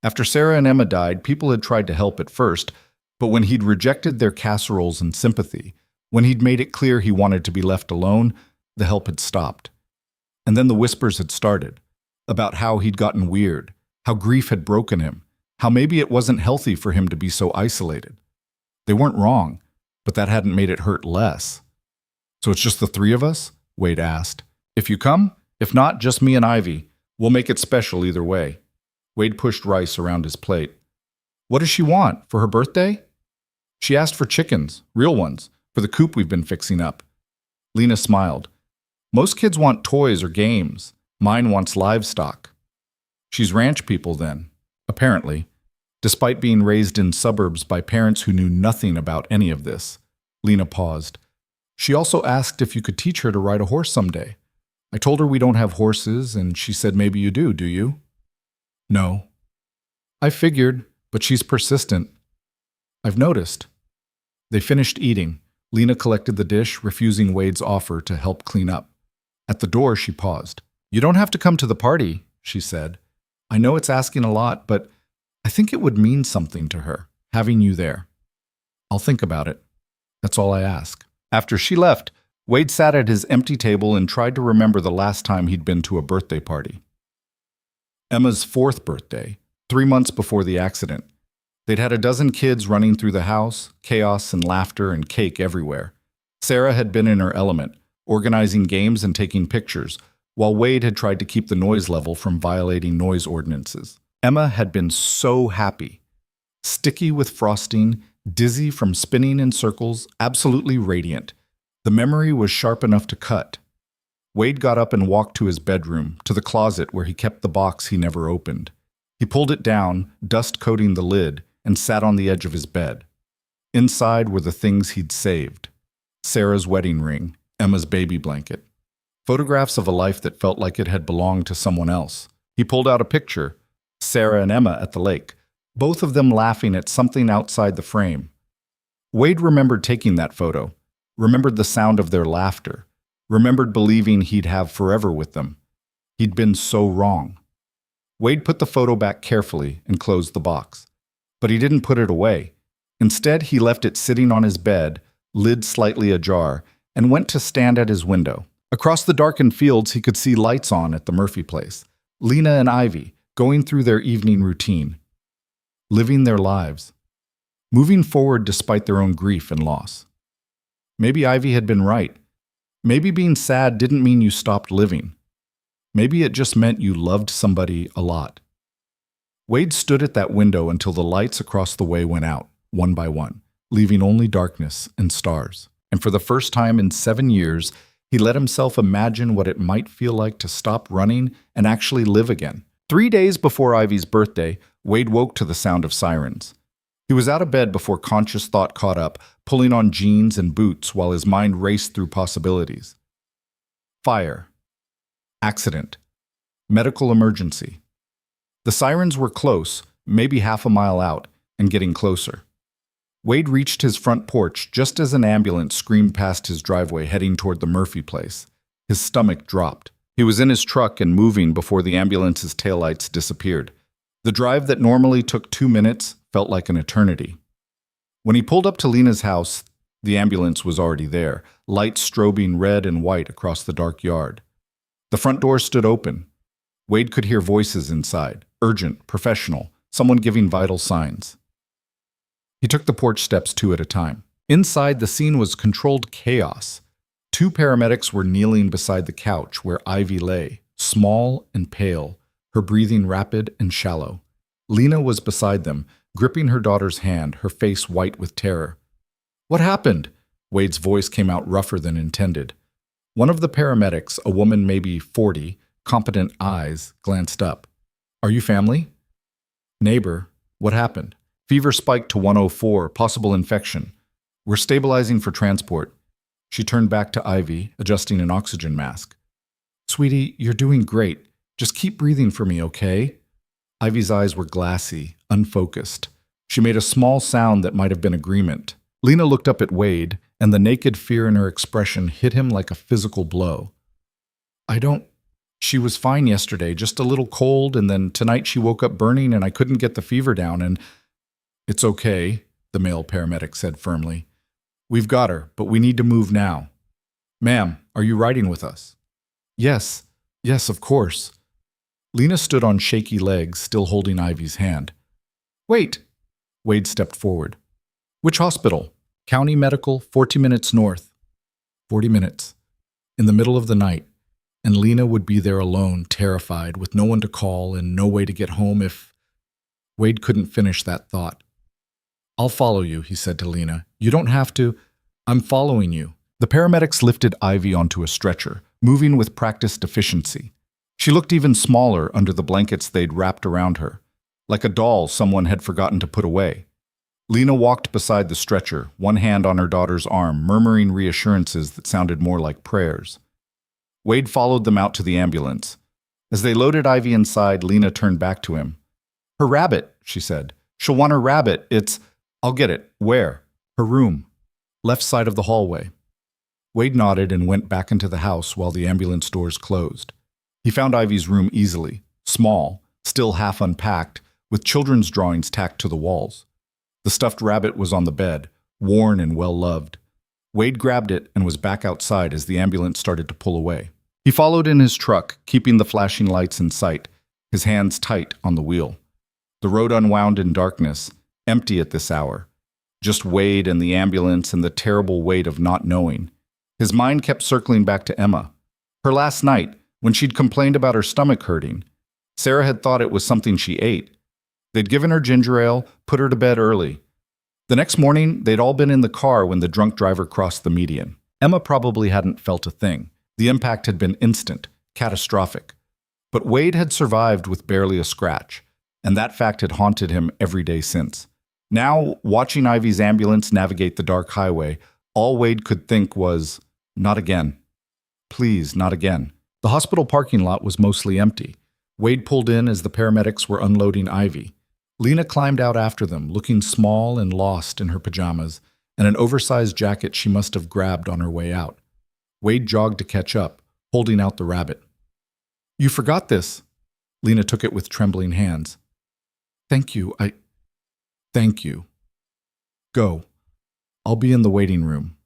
After Sarah and Emma died, people had tried to help at first, but when he'd rejected their casseroles and sympathy, when he'd made it clear he wanted to be left alone, the help had stopped. And then the whispers had started, about how he'd gotten weird, how grief had broken him, how maybe it wasn't healthy for him to be so isolated. They weren't wrong, but that hadn't made it hurt less. So it's just the 3 of us? Wade asked. If you come, if not, just me and Ivy. We'll make it special either way. Wade pushed rice around his plate. What does she want? For her birthday? She asked for chickens, real ones, for the coop we've been fixing up. Lena smiled. Most kids want toys or games. Mine wants livestock. She's ranch people then, apparently, despite being raised in suburbs by parents who knew nothing about any of this. Lena paused. She also asked if you could teach her to ride a horse someday. I told her we don't have horses, and she said maybe you do you? No. I figured, but she's persistent. I've noticed. They finished eating. Lena collected the dish, refusing Wade's offer to help clean up. At the door, she paused. You don't have to come to the party, she said. I know it's asking a lot, but I think it would mean something to her, having you there. I'll think about it. That's all I ask. After she left, Wade sat at his empty table and tried to remember the last time he'd been to a birthday party. Emma's 4th birthday, 3 months before the accident. They'd had a dozen kids running through the house, chaos and laughter and cake everywhere. Sarah had been in her element, organizing games and taking pictures, while Wade had tried to keep the noise level from violating noise ordinances. Emma had been so happy. Sticky with frosting, dizzy from spinning in circles, absolutely radiant. The memory was sharp enough to cut. Wade got up and walked to his bedroom, to the closet where he kept the box he never opened. He pulled it down, dust coating the lid, and sat on the edge of his bed. Inside were the things he'd saved. Sarah's wedding ring, Emma's baby blanket. Photographs of a life that felt like it had belonged to someone else. He pulled out a picture, Sarah and Emma at the lake, both of them laughing at something outside the frame. Wade remembered taking that photo, remembered the sound of their laughter, remembered believing he'd have forever with them. He'd been so wrong. Wade put the photo back carefully and closed the box. But he didn't put it away. Instead, he left it sitting on his bed, lid slightly ajar, and went to stand at his window. Across the darkened fields, he could see lights on at the Murphy place. Lena and Ivy, going through their evening routine. Living their lives. Moving forward despite their own grief and loss. Maybe Ivy had been right. Maybe being sad didn't mean you stopped living. Maybe it just meant you loved somebody a lot. Wade stood at that window until the lights across the way went out, one by one, leaving only darkness and stars. And for the first time in 7 years, he let himself imagine what it might feel like to stop running and actually live again. 3 days before Ivy's birthday, Wade woke to the sound of sirens. He was out of bed before conscious thought caught up, pulling on jeans and boots while his mind raced through possibilities. Fire. Accident. Medical emergency. The sirens were close, maybe half a mile out, and getting closer. Wade reached his front porch just as an ambulance screamed past his driveway heading toward the Murphy place. His stomach dropped. He was in his truck and moving before the ambulance's taillights disappeared. The drive that normally took 2 minutes felt like an eternity. When he pulled up to Lena's house, the ambulance was already there, lights strobing red and white across the dark yard. The front door stood open. Wade could hear voices inside, urgent, professional, someone giving vital signs. He took the porch steps 2 at a time. Inside, the scene was controlled chaos. 2 paramedics were kneeling beside the couch where Ivy lay, small and pale, her breathing rapid and shallow. Lena was beside them, gripping her daughter's hand, her face white with terror. "What happened?" Wade's voice came out rougher than intended. One of the paramedics, a woman maybe 40, competent eyes, glanced up. "Are you family?" "Neighbor, what happened?" "Fever spiked to 104, possible infection. We're stabilizing for transport." She turned back to Ivy, adjusting an oxygen mask. "Sweetie, you're doing great. Just keep breathing for me, okay?" Ivy's eyes were glassy, unfocused. She made a small sound that might have been agreement. Lena looked up at Wade, and the naked fear in her expression hit him like a physical blow. She was fine yesterday, just a little cold, and then tonight she woke up burning and I couldn't get the fever down, and—" "It's okay," the male paramedic said firmly. "We've got her, but we need to move now. Ma'am, are you riding with us?" Yes, of course." Lena stood on shaky legs, still holding Ivy's hand. "Wait!" Wade stepped forward. "Which hospital?" "County Medical, 40 minutes north." 40 minutes. In the middle of the night. And Lena would be there alone, terrified, with no one to call and no way to get home if— Wade couldn't finish that thought. "I'll follow you," he said to Lena. "You don't have to. I'm following you." The paramedics lifted Ivy onto a stretcher, moving with practiced efficiency. She looked even smaller under the blankets they'd wrapped around her, like a doll someone had forgotten to put away. Lena walked beside the stretcher, one hand on her daughter's arm, murmuring reassurances that sounded more like prayers. Wade followed them out to the ambulance. As they loaded Ivy inside, Lena turned back to him. "Her rabbit," she said. "She'll want her rabbit. I'll get it. Where?" "Her room. Left side of the hallway." Wade nodded and went back into the house while the ambulance doors closed. He found Ivy's room easily, small, still half unpacked, with children's drawings tacked to the walls. The stuffed rabbit was on the bed, worn and well-loved. Wade grabbed it and was back outside as the ambulance started to pull away. He followed in his truck, keeping the flashing lights in sight, his hands tight on the wheel. The road unwound in darkness, empty at this hour. Just Wade and the ambulance and the terrible weight of not knowing. His mind kept circling back to Emma. Her last night, when she'd complained about her stomach hurting. Sarah had thought it was something she ate. They'd given her ginger ale, put her to bed early. The next morning, they'd all been in the car when the drunk driver crossed the median. Emma probably hadn't felt a thing. The impact had been instant, catastrophic. But Wade had survived with barely a scratch, and that fact had haunted him every day since. Now, watching Ivy's ambulance navigate the dark highway, all Wade could think was, not again. Please, not again. The hospital parking lot was mostly empty. Wade pulled in as the paramedics were unloading Ivy. Lena climbed out after them, looking small and lost in her pajamas and an oversized jacket she must have grabbed on her way out. Wade jogged to catch up, holding out the rabbit. "You forgot this." Lena took it with trembling hands. Thank you. Thank you. Go. I'll be in the waiting room."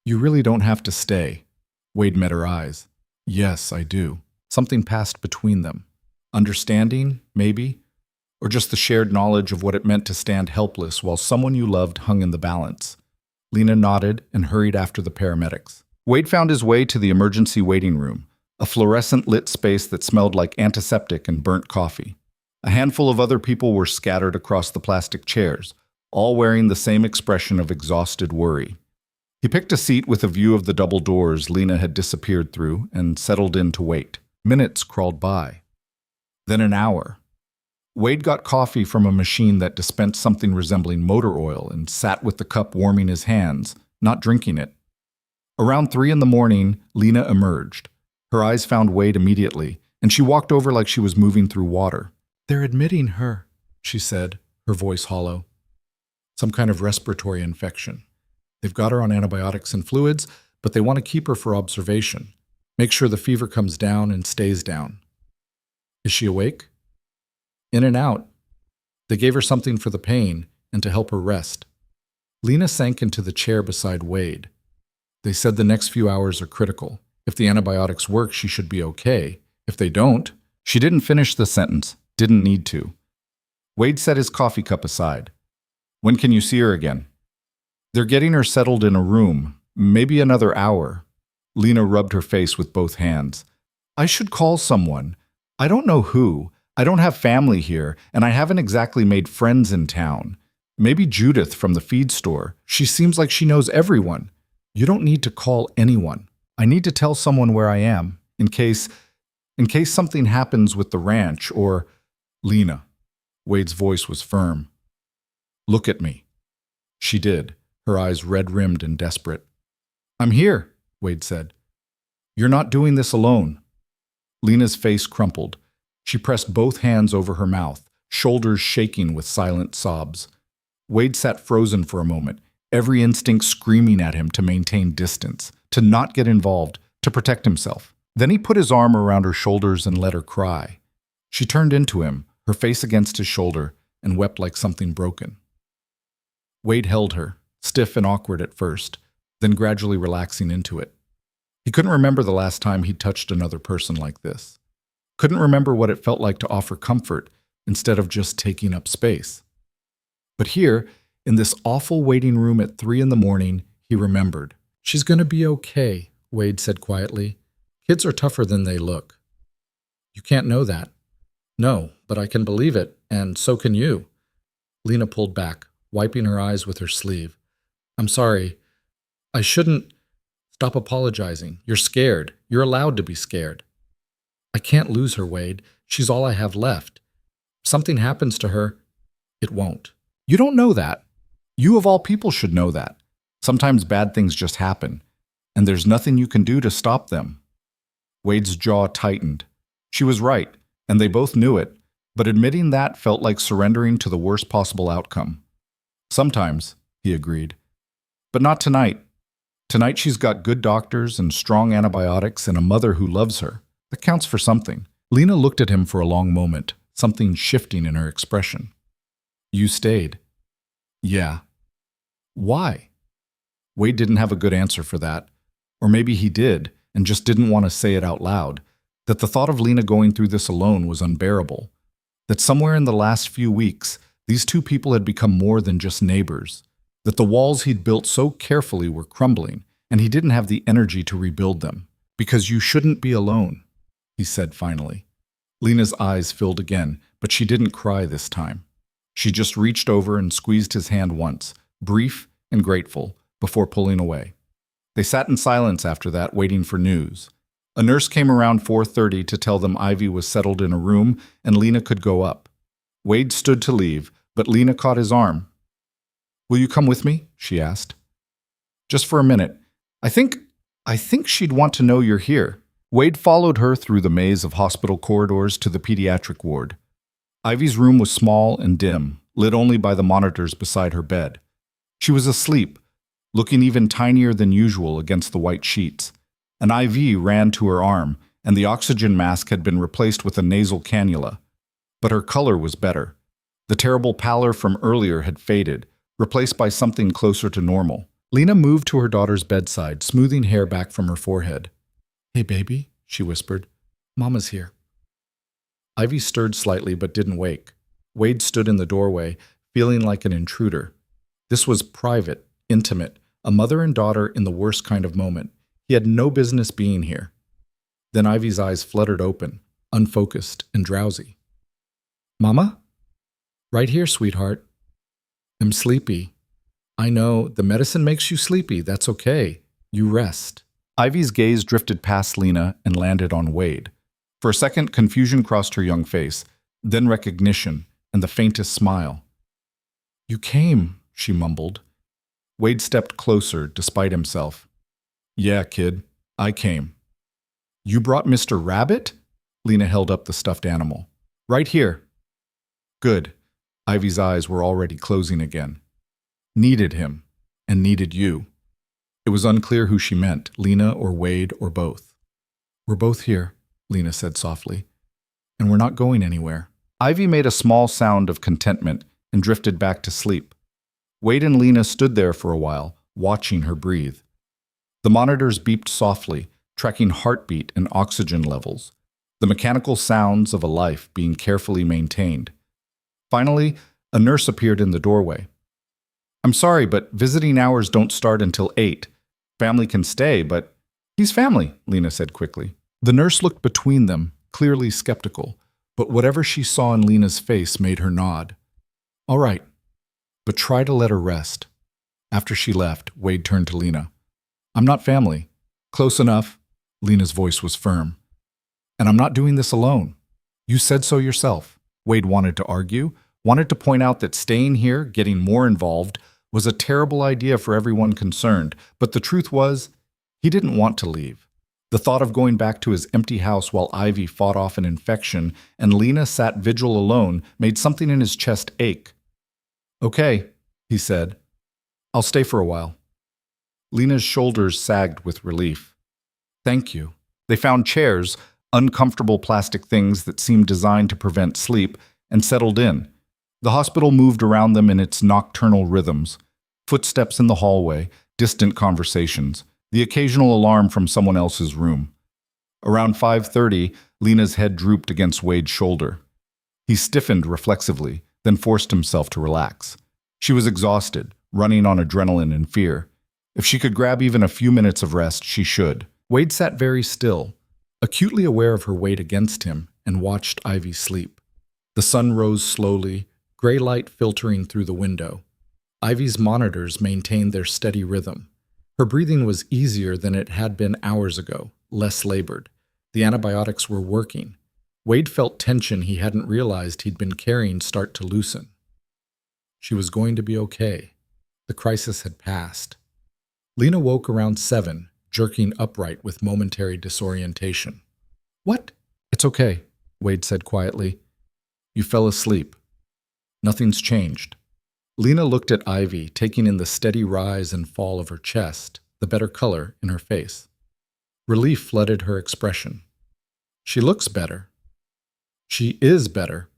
"You really don't have to stay." Wade met her eyes. "Yes, I do." Something passed between them. Understanding, maybe, or just the shared knowledge of what it meant to stand helpless while someone you loved hung in the balance. Lena nodded and hurried after the paramedics. Wade found his way to the emergency waiting room, a fluorescent-lit space that smelled like antiseptic and burnt coffee. A handful of other people were scattered across the plastic chairs, all wearing the same expression of exhausted worry. He picked a seat with a view of the double doors Lena had disappeared through and settled in to wait. Minutes crawled by. Then an hour. Wade got coffee from a machine that dispensed something resembling motor oil and sat with the cup warming his hands, not drinking it. Around 3 in the morning, Lena emerged. Her eyes found Wade immediately, and she walked over like she was moving through water. "They're admitting her," she said, her voice hollow. "Some kind of respiratory infection. They've got her on antibiotics and fluids, but they want to keep her for observation. Make sure the fever comes down and stays down." "Is she awake?" "In and out. They gave her something for the pain and to help her rest." Lena sank into the chair beside Wade. "They said the next few hours are critical. If the antibiotics work, she should be okay. If they don't..." She didn't finish the sentence. Didn't need to. Wade set his coffee cup aside. "When can you see her again?" "They're getting her settled in a room. Maybe another hour." Lena rubbed her face with both hands. "I should call someone. I don't know who. I don't have family here, and I haven't exactly made friends in town. Maybe Judith from the feed store. She seems like she knows everyone." "You don't need to call anyone. I need to tell someone where I am, in case something happens with the ranch or..." "Lena." Wade's voice was firm. "Look at me." She did, her eyes red-rimmed and desperate. "I'm here," Wade said. "You're not doing this alone." Lena's face crumpled. She pressed both hands over her mouth, shoulders shaking with silent sobs. Wade sat frozen for a moment, every instinct screaming at him to maintain distance, to not get involved, to protect himself. Then he put his arm around her shoulders and let her cry. She turned into him, her face against his shoulder, and wept like something broken. Wade held her, stiff and awkward at first, then gradually relaxing into it. He couldn't remember the last time he'd touched another person like this. Couldn't remember what it felt like to offer comfort instead of just taking up space. But here, in this awful waiting room at 3 in the morning, he remembered. "She's going to be okay," Wade said quietly. "Kids are tougher than they look." "You can't know that." "No, but I can believe it, and so can you." Lena pulled back, wiping her eyes with her sleeve. "I'm sorry. I shouldn't..." "Stop apologizing. You're scared. You're allowed to be scared." "I can't lose her, Wade. She's all I have left. If something happens to her..." "It won't." "You don't know that. You of all people should know that. Sometimes bad things just happen, and there's nothing you can do to stop them." Wade's jaw tightened. She was right, and they both knew it, but admitting that felt like surrendering to the worst possible outcome. "Sometimes," he agreed. "But not tonight. Tonight she's got good doctors and strong antibiotics and a mother who loves her. That counts for something." Lena looked at him for a long moment, something shifting in her expression. "You stayed." "Yeah." "Why?" Wade didn't have a good answer for that. Or maybe he did, and just didn't want to say it out loud. That the thought of Lena going through this alone was unbearable. That somewhere in the last few weeks, these two people had become more than just neighbors. That the walls he'd built so carefully were crumbling, and he didn't have the energy to rebuild them. "Because you shouldn't be alone," he said finally. Lena's eyes filled again, but she didn't cry this time. She just reached over and squeezed his hand once, brief and grateful, before pulling away. They sat in silence after that, waiting for news. A nurse came around 4:30 to tell them Ivy was settled in a room and Lena could go up. Wade stood to leave, but Lena caught his arm. "Will you come with me?" she asked. "Just for a minute. I think she'd want to know you're here. Wade followed her through the maze of hospital corridors to the pediatric ward. Ivy's room was small and dim, lit only by the monitors beside her bed. She was asleep, looking even tinier than usual against the white sheets. An IV ran to her arm, and the oxygen mask had been replaced with a nasal cannula. But her color was better. The terrible pallor from earlier had faded, replaced by something closer to normal. Lena moved to her daughter's bedside, smoothing hair back from her forehead. "Hey, baby," she whispered. "Mama's here." Ivy stirred slightly but didn't wake. Wade stood in the doorway, feeling like an intruder. This was private, intimate, a mother and daughter in the worst kind of moment. He had no business being here. Then Ivy's eyes fluttered open, unfocused and drowsy. "Mama?" "Right here, sweetheart." "I'm sleepy." "I know, the medicine makes you sleepy. That's okay. You rest." Ivy's gaze drifted past Lena and landed on Wade. For a second, confusion crossed her young face, then recognition and the faintest smile. "You came," she mumbled. Wade stepped closer, despite himself. "Yeah, kid, I came." "You brought Mr. Rabbit?" Lena held up the stuffed animal. "Right here." "Good." Ivy's eyes were already closing again. "Needed him, and needed you." It was unclear who she meant, Lena or Wade or both. "We're both here," Lena said softly. "And we're not going anywhere." Ivy made a small sound of contentment and drifted back to sleep. Wade and Lena stood there for a while, watching her breathe. The monitors beeped softly, tracking heartbeat and oxygen levels, the mechanical sounds of a life being carefully maintained. Finally, a nurse appeared in the doorway. "I'm sorry, but visiting hours don't start until 8. Family can stay, but..." "He's family," Lena said quickly. The nurse looked between them, clearly skeptical, but whatever she saw in Lena's face made her nod. "All right, but try to let her rest." After she left, Wade turned to Lena. "I'm not family." "Close enough." Lena's voice was firm. "And I'm not doing this alone. You said so yourself." Wade wanted to argue, wanted to point out that staying here, getting more involved, was a terrible idea for everyone concerned, but the truth was, he didn't want to leave. The thought of going back to his empty house while Ivy fought off an infection and Lena sat vigil alone made something in his chest ache. "Okay," he said. "I'll stay for a while." Lena's shoulders sagged with relief. "Thank you." They found chairs, uncomfortable plastic things that seemed designed to prevent sleep, and settled in. The hospital moved around them in its nocturnal rhythms. Footsteps in the hallway, distant conversations, the occasional alarm from someone else's room. Around 5:30, Lena's head drooped against Wade's shoulder. He stiffened reflexively, then forced himself to relax. She was exhausted, running on adrenaline and fear. If she could grab even a few minutes of rest, she should. Wade sat very still, acutely aware of her weight against him, and watched Ivy sleep. The sun rose slowly, gray light filtering through the window. Ivy's monitors maintained their steady rhythm. Her breathing was easier than it had been hours ago, less labored. The antibiotics were working. Wade felt tension he hadn't realized he'd been carrying start to loosen. She was going to be okay. The crisis had passed. Lena woke around 7, jerking upright with momentary disorientation. "What?" "It's okay," Wade said quietly. "You fell asleep. Nothing's changed." Lena looked at Ivy, taking in the steady rise and fall of her chest, the better color in her face. Relief flooded her expression. "She looks better." "She is better."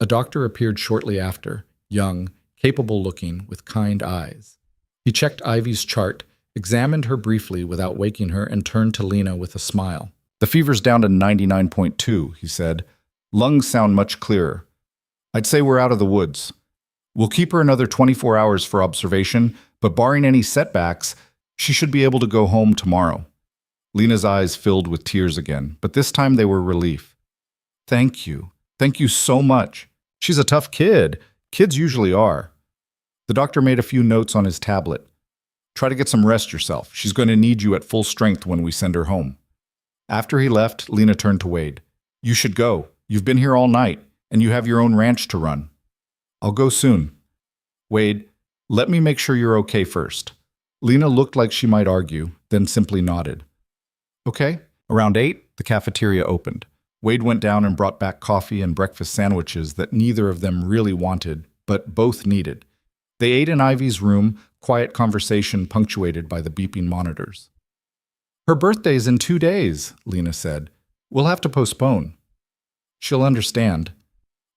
A doctor appeared shortly after, young, capable-looking, with kind eyes. He checked Ivy's chart, examined her briefly without waking her, and turned to Lena with a smile. "The fever's down to 99.2, he said. "Lungs sound much clearer. I'd say we're out of the woods. We'll keep her another 24 hours for observation, but barring any setbacks, she should be able to go home tomorrow." Lena's eyes filled with tears again, but this time they were relief. "Thank you. Thank you so much. She's a tough kid. Kids usually are." The doctor made a few notes on his tablet. "Try to get some rest yourself. She's going to need you at full strength when we send her home." After he left, Lena turned to Wade. "You should go. You've been here all night, and you have your own ranch to run." "I'll go soon." "Wade, let me make sure you're okay first." Lena looked like she might argue, then simply nodded. "Okay, Around 8, the cafeteria opened. Wade went down and brought back coffee and breakfast sandwiches that neither of them really wanted, but both needed. They ate in Ivy's room, quiet conversation punctuated by the beeping monitors. "Her birthday's in 2 days," Lena said. "We'll have to postpone." "She'll understand."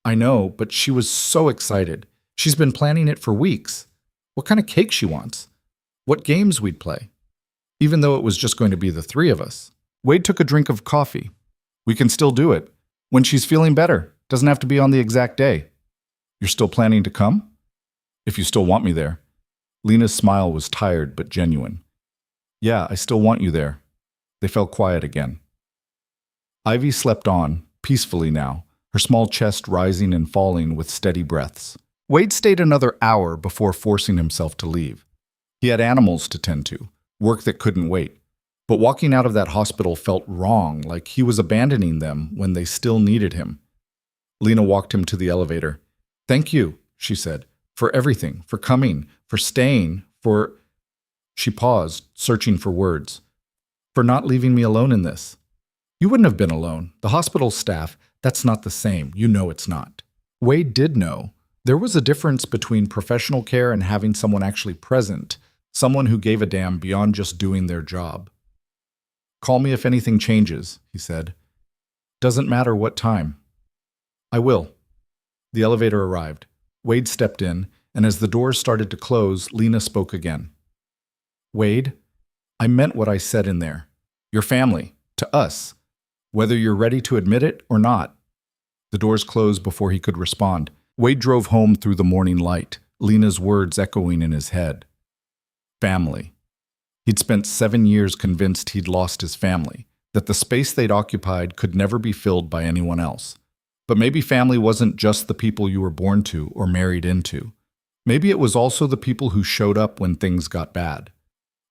"I know, but she was so excited. She's been planning it for weeks. What kind of cake she wants. What games we'd play. Even though it was just going to be the three of us." Wade took a drink of coffee. "We can still do it. When she's feeling better. Doesn't have to be on the exact day." "You're still planning to come?" "If you still want me there." Lena's smile was tired but genuine. "Yeah, I still want you there." They fell quiet again. Ivy slept on, peacefully now, her small chest rising and falling with steady breaths. Wade stayed another hour before forcing himself to leave. He had animals to tend to, work that couldn't wait. But walking out of that hospital felt wrong, like he was abandoning them when they still needed him. Lena walked him to the elevator. "Thank you," she said, "for everything, for coming, for staying, for—" She paused, searching for words. "For not leaving me alone in this." "You wouldn't have been alone. The hospital staff, that's not the same. You know it's not." Wade did know. There was a difference between professional care and having someone actually present, someone who gave a damn beyond just doing their job. "Call me if anything changes," he said. "Doesn't matter what time." "I will." The elevator arrived. Wade stepped in, and as the doors started to close, Lena spoke again. "Wade, I meant what I said in there. Your family, to us, whether you're ready to admit it or not." The doors closed before he could respond. Wade drove home through the morning light, Lena's words echoing in his head. Family. He'd spent 7 years convinced he'd lost his family, that the space they'd occupied could never be filled by anyone else. But maybe family wasn't just the people you were born to or married into. Maybe it was also the people who showed up when things got bad.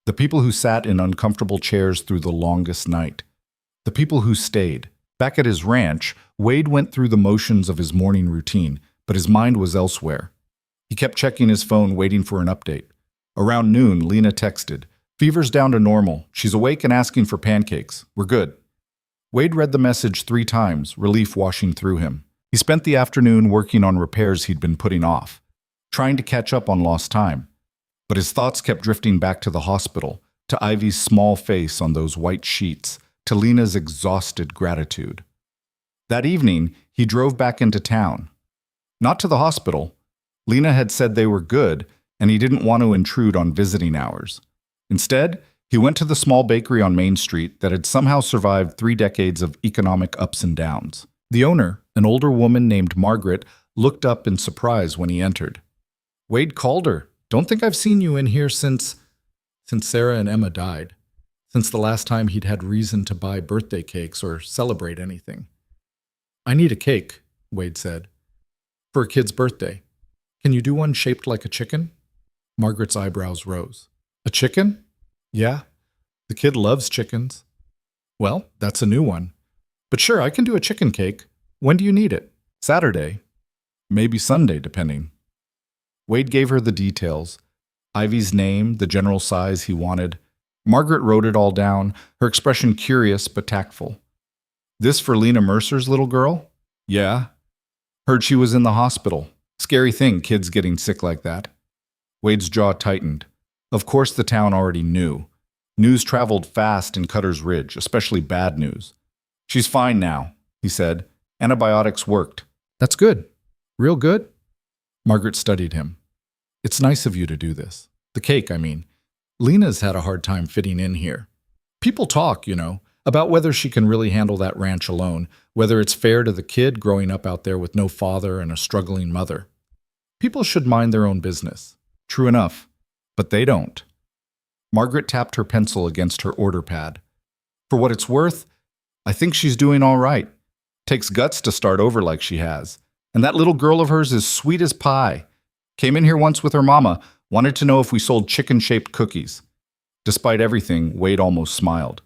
The people who sat in uncomfortable chairs through the longest night. The people who stayed. Back at his ranch, Wade went through the motions of his morning routine, but his mind was elsewhere. He kept checking his phone, waiting for an update. Around noon, Lena texted, "Fever's down to normal. She's awake and asking for pancakes. We're good." Wade read the message 3 times, relief washing through him. He spent the afternoon working on repairs he'd been putting off, trying to catch up on lost time. But his thoughts kept drifting back to the hospital, to Ivy's small face on those white sheets, to Lena's exhausted gratitude. That evening, he drove back into town. Not to the hospital. Lena had said they were good, and he didn't want to intrude on visiting hours. Instead, he went to the small bakery on Main Street that had somehow survived 3 decades of economic ups and downs. The owner, an older woman named Margaret, looked up in surprise when he entered. "Wade called her. Don't think I've seen you in here since Sarah and Emma died. Since the last time he'd had reason to buy birthday cakes or celebrate anything." "I need a cake," Wade said. "For a kid's birthday. Can you do one shaped like a chicken?" Margaret's eyebrows rose. "A chicken?" "Yeah. The kid loves chickens." "Well, that's a new one. But sure, I can do a chicken cake. When do you need it?" "Saturday. Maybe Sunday, depending." Wade gave her the details. Ivy's name, the general size he wanted. Margaret wrote it all down, her expression curious but tactful. "This for Lena Mercer's little girl?" "Yeah. Heard she was in the hospital. Scary thing, kids getting sick like that." Wade's jaw tightened. Of course the town already knew. News traveled fast in Cutter's Ridge, especially bad news. "She's fine now," he said. "Antibiotics worked." "That's good. Real good?" Margaret studied him. "It's nice of you to do this. The cake, I mean. Lena's had a hard time fitting in here. People talk, about whether she can really handle that ranch alone, whether it's fair to the kid growing up out there with no father and a struggling mother. People should mind their own business. True enough. But they don't." Margaret tapped her pencil against her order pad. "For what it's worth, I think she's doing all right. Takes guts to start over like she has. And that little girl of hers is sweet as pie. Came in here once with her mama, wanted to know if we sold chicken-shaped cookies." Despite everything, Wade almost smiled.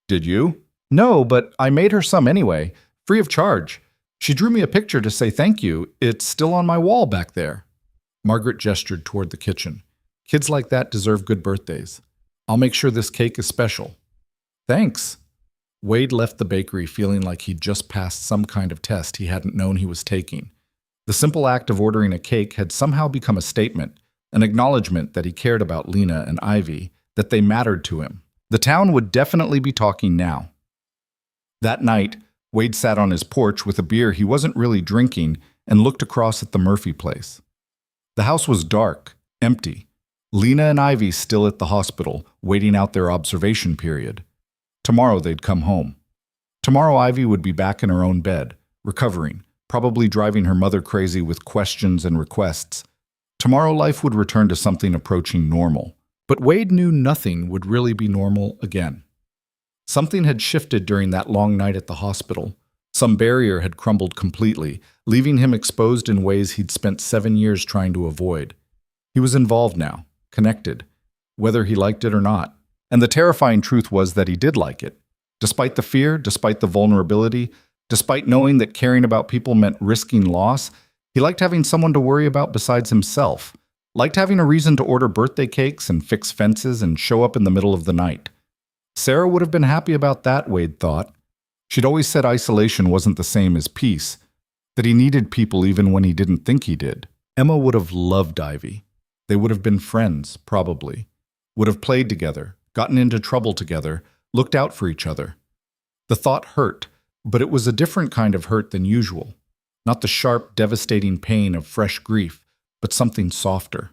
"Did you?" "No, but I made her some anyway, free of charge. She drew me a picture to say thank you. It's still on my wall back there." Margaret gestured toward the kitchen. "Kids like that deserve good birthdays. I'll make sure this cake is special." "Thanks." Wade left the bakery feeling like he'd just passed some kind of test he hadn't known he was taking. The simple act of ordering a cake had somehow become a statement, an acknowledgement that he cared about Lena and Ivy, that they mattered to him. The town would definitely be talking now. That night, Wade sat on his porch with a beer he wasn't really drinking and looked across at the Murphy place. The house was dark, empty. Lena and Ivy still at the hospital, waiting out their observation period. Tomorrow they'd come home. Tomorrow Ivy would be back in her own bed, recovering, probably driving her mother crazy with questions and requests. Tomorrow life would return to something approaching normal. But Wade knew nothing would really be normal again. Something had shifted during that long night at the hospital. Some barrier had crumbled completely, leaving him exposed in ways he'd spent 7 years trying to avoid. He was involved now, connected, whether he liked it or not. And the terrifying truth was that he did like it. Despite the fear, despite the vulnerability, despite knowing that caring about people meant risking loss, he liked having someone to worry about besides himself. Liked having a reason to order birthday cakes and fix fences and show up in the middle of the night. Sarah would have been happy about that, Wade thought. She'd always said isolation wasn't the same as peace, that he needed people even when he didn't think he did. Emma would have loved Ivy. They would have been friends, probably. Would have played together, gotten into trouble together, looked out for each other. The thought hurt, but it was a different kind of hurt than usual. Not the sharp, devastating pain of fresh grief, but something softer.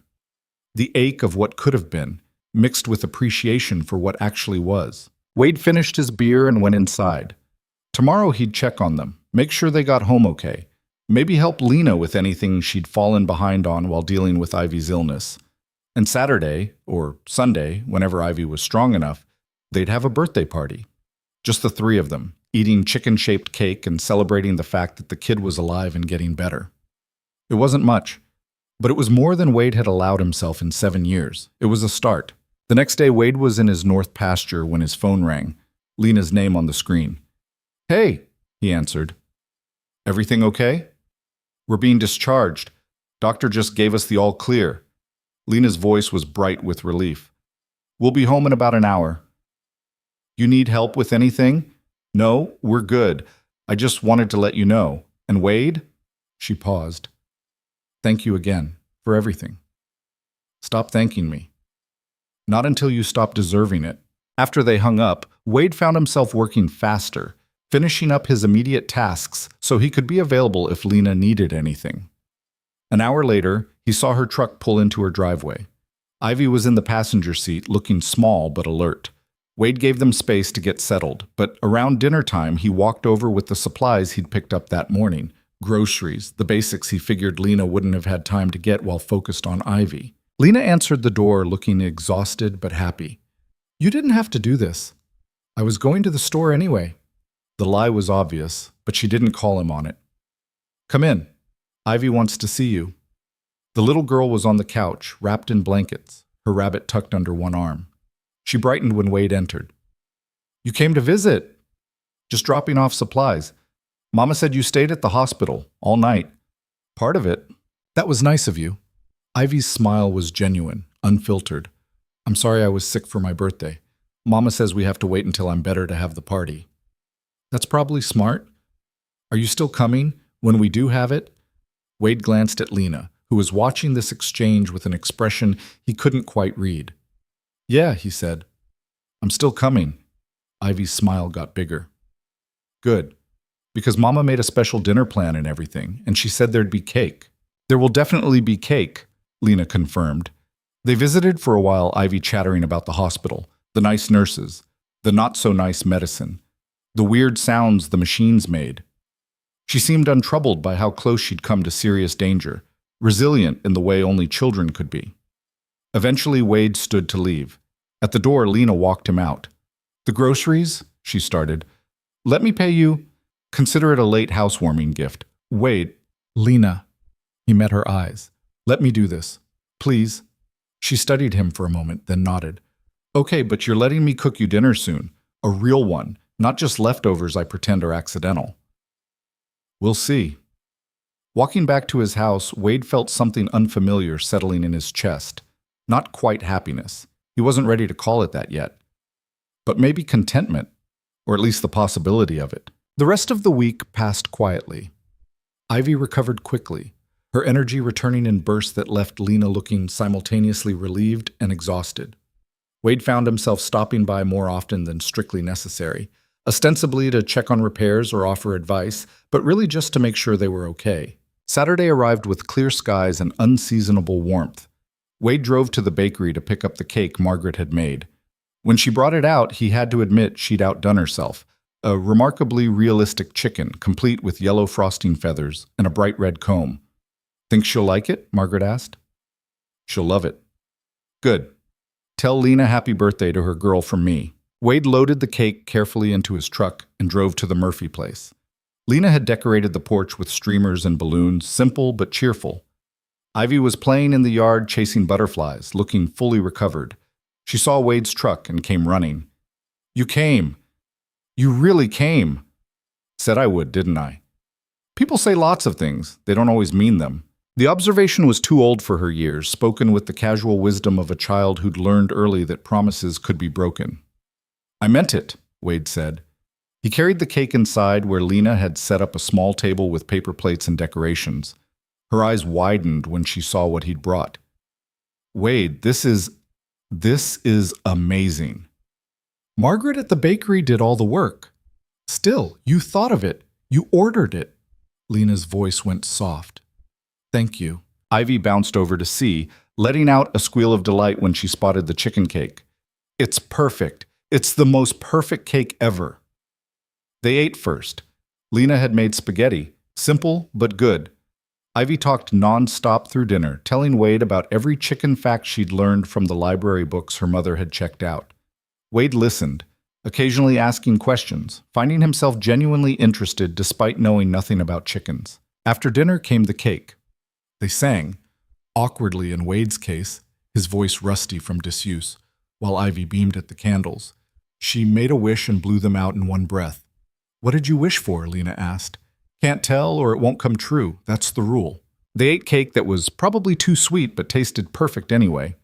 The ache of what could have been, mixed with appreciation for what actually was. Wade finished his beer and went inside. Tomorrow he'd check on them, make sure they got home okay. Maybe help Lena with anything she'd fallen behind on while dealing with Ivy's illness. And Saturday, or Sunday, whenever Ivy was strong enough, they'd have a birthday party. Just the three of them, eating chicken-shaped cake and celebrating the fact that the kid was alive and getting better. It wasn't much, but it was more than Wade had allowed himself in 7 years. It was a start. The next day, Wade was in his north pasture when his phone rang, Lena's name on the screen. "Hey," he answered. "Everything okay?" "We're being discharged. Doctor just gave us the all clear." Lena's voice was bright with relief. "We'll be home in about an hour." "You need help with anything?" "No, we're good. I just wanted to let you know. And Wade?" She paused. "Thank you again, for everything." "Stop thanking me." "Not until you stop deserving it." After they hung up, Wade found himself working faster, finishing up his immediate tasks so he could be available if Lena needed anything. An hour later, he saw her truck pull into her driveway. Ivy was in the passenger seat, looking small but alert. Wade gave them space to get settled, but around dinner time, he walked over with the supplies he'd picked up that morning. Groceries, the basics he figured Lena wouldn't have had time to get while focused on Ivy. Lena answered the door looking exhausted but happy. "You didn't have to do this. I was going to the store anyway." The lie was obvious, but she didn't call him on it. "Come in. Ivy wants to see you." The little girl was on the couch, wrapped in blankets, her rabbit tucked under one arm. She brightened when Wade entered. "You came to visit." "Just dropping off supplies. Mama said you stayed at the hospital all night." "Part of it." "That was nice of you." Ivy's smile was genuine, unfiltered. "I'm sorry I was sick for my birthday. Mama says we have to wait until I'm better to have the party." "That's probably smart. Are you still coming when we do have it?" Wade glanced at Lena, who was watching this exchange with an expression he couldn't quite read. "Yeah," he said. "I'm still coming." Ivy's smile got bigger. "Good. Because Mama made a special dinner plan and everything, and she said there'd be cake." "There will definitely be cake," Lena confirmed. They visited for a while, Ivy chattering about the hospital, the nice nurses, the not-so-nice medicine, the weird sounds the machines made. She seemed untroubled by how close she'd come to serious danger, resilient in the way only children could be. Eventually, Wade stood to leave. At the door, Lena walked him out. "The groceries?" she started. "Let me pay you. Consider it a late housewarming gift." "Wait." "Lena." He met her eyes. "Let me do this. Please." She studied him for a moment, then nodded. "Okay, but you're letting me cook you dinner soon. A real one, not just leftovers I pretend are accidental." "We'll see." Walking back to his house, Wade felt something unfamiliar settling in his chest. Not quite happiness. He wasn't ready to call it that yet. But maybe contentment. or at least the possibility of it. The rest of the week passed quietly. Ivy recovered quickly, her energy returning in bursts that left Lena looking simultaneously relieved and exhausted. Wade found himself stopping by more often than strictly necessary, ostensibly to check on repairs or offer advice, but really just to make sure they were okay. Saturday arrived with clear skies and unseasonable warmth. Wade drove to the bakery to pick up the cake Margaret had made. When she brought it out, he had to admit she'd outdone herself. A remarkably realistic chicken, complete with yellow frosting feathers and a bright red comb. "Think she'll like it?" Margaret asked. "She'll love it." "Good. Tell Lena happy birthday to her girl from me." Wade loaded the cake carefully into his truck and drove to the Murphy place. Lena had decorated the porch with streamers and balloons, simple but cheerful. Ivy was playing in the yard chasing butterflies, looking fully recovered. She saw Wade's truck and came running. "You came. You really came." "Said I would, didn't I?" People say lots of things. They don't always mean them. The observation was too old for her years, spoken with the casual wisdom of a child who'd learned early that promises could be broken. "I meant it," Wade said. He carried the cake inside where Lena had set up a small table with paper plates and decorations. Her eyes widened when she saw what he'd brought. "Wade, this is amazing." "Margaret at the bakery did all the work. Still, you thought of it. You ordered it." Lena's voice went soft. "Thank you." Ivy bounced over to see, letting out a squeal of delight when she spotted the chicken cake. "It's perfect. It's the most perfect cake ever." They ate first. Lena had made spaghetti, simple but good. Ivy talked non-stop through dinner, telling Wade about every chicken fact she'd learned from the library books her mother had checked out. Wade listened, occasionally asking questions, finding himself genuinely interested despite knowing nothing about chickens. After dinner came the cake. They sang, awkwardly in Wade's case, his voice rusty from disuse, while Ivy beamed at the candles. She made a wish and blew them out in one breath. "What did you wish for?" Lena asked. "Can't tell or it won't come true. That's the rule." They ate cake that was probably too sweet but tasted perfect anyway.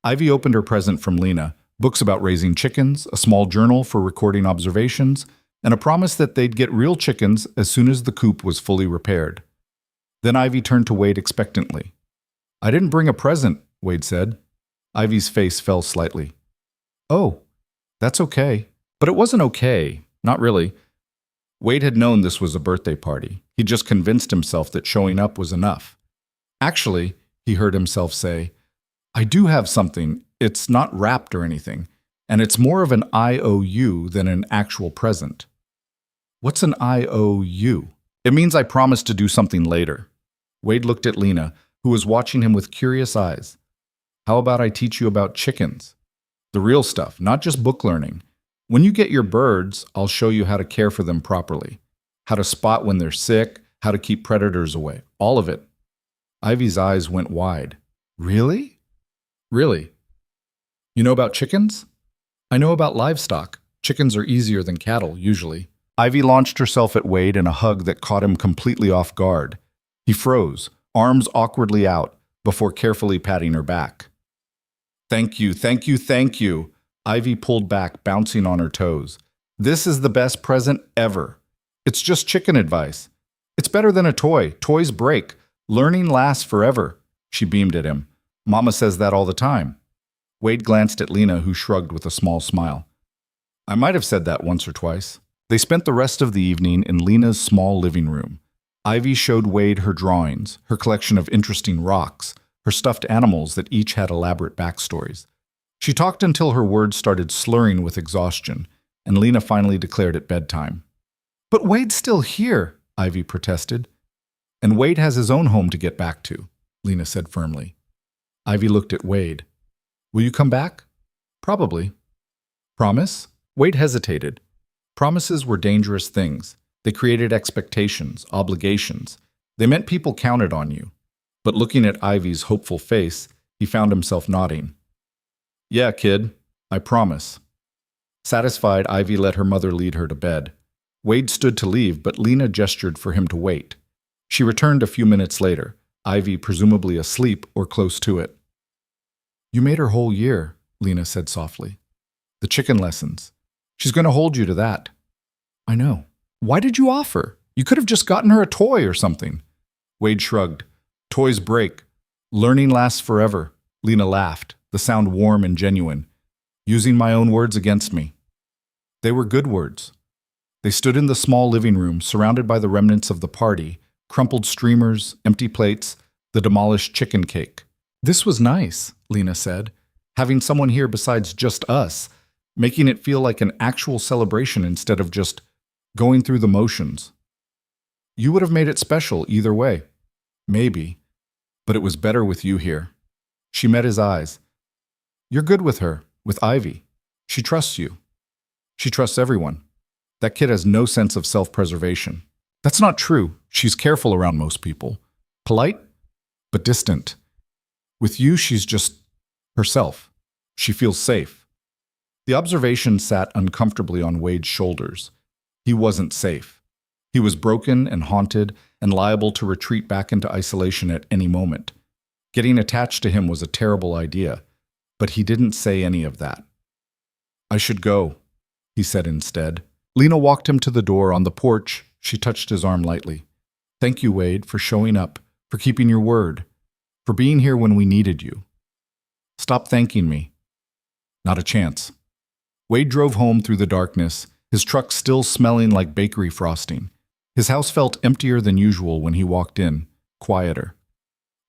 Ivy opened her present from Lena, books about raising chickens, a small journal for recording observations, and a promise that they'd get real chickens as soon as the coop was fully repaired. Then Ivy turned to Wade expectantly. "I didn't bring a present," Wade said. Ivy's face fell slightly. "Oh, that's okay." But it wasn't okay, not really. Wade had known this was a birthday party. He'd just convinced himself that showing up was enough. "Actually," he heard himself say, "I do have something. It's not wrapped or anything, and it's more of an IOU than an actual present." "What's an IOU?" "It means I promised to do something later." Wade looked at Lena, who was watching him with curious eyes. "How about I teach you about chickens? The real stuff, not just book learning. When you get your birds, I'll show you how to care for them properly. How to spot when they're sick, how to keep predators away. All of it." Ivy's eyes went wide. "Really?" "Really. You know about chickens?" "I know about livestock. Chickens are easier than cattle, usually." Ivy launched herself at Wade in a hug that caught him completely off guard. He froze, arms awkwardly out, before carefully patting her back. "Thank you, thank you, thank you." Ivy pulled back, bouncing on her toes. "This is the best present ever. It's just chicken advice. It's better than a toy. Toys break. Learning lasts forever." She beamed at him. "Mama says that all the time." Wade glanced at Lena, who shrugged with a small smile. "I might have said that once or twice." They spent the rest of the evening in Lena's small living room. Ivy showed Wade her drawings, her collection of interesting rocks, her stuffed animals that each had elaborate backstories. She talked until her words started slurring with exhaustion, and Lena finally declared it bedtime. "But Wade's still here," Ivy protested. "And Wade has his own home to get back to," Lena said firmly. Ivy looked at Wade. "Will you come back?" "Probably." "Promise?" Wade hesitated. Promises were dangerous things. They created expectations, obligations. They meant people counted on you. But looking at Ivy's hopeful face, he found himself nodding. "Yeah, kid, I promise." Satisfied, Ivy let her mother lead her to bed. Wade stood to leave, but Lena gestured for him to wait. She returned a few minutes later, Ivy presumably asleep or close to it. "You made her whole year," Lena said softly. "The chicken lessons. She's going to hold you to that." I know. Why did you offer? You could have just gotten her a toy or something. Wade shrugged. Toys break. Learning lasts forever. Lena laughed, the sound warm and genuine, using my own words against me. They were good words. They stood in the small living room, surrounded by the remnants of the party, crumpled streamers, empty plates, the demolished chicken cake. This was nice, Lena said, having someone here besides just us, making it feel like an actual celebration instead of just going through the motions. You would have made it special either way. Maybe. But it was better with you here. She met his eyes. You're good with her, with Ivy. She trusts you. She trusts everyone. That kid has no sense of self-preservation. That's not true. She's careful around most people. Polite, but distant. With you, she's just herself. She feels safe. The observation sat uncomfortably on Wade's shoulders. He wasn't safe. He was broken and haunted and liable to retreat back into isolation at any moment. Getting attached to him was a terrible idea, but he didn't say any of that. I should go, he said instead. Lena walked him to the door. On the porch, she touched his arm lightly. Thank you, Wade, for showing up, for keeping your word, for being here when we needed you. Stop thanking me. Not a chance. Wade drove home through the darkness, his truck still smelling like bakery frosting. His house felt emptier than usual when he walked in, quieter.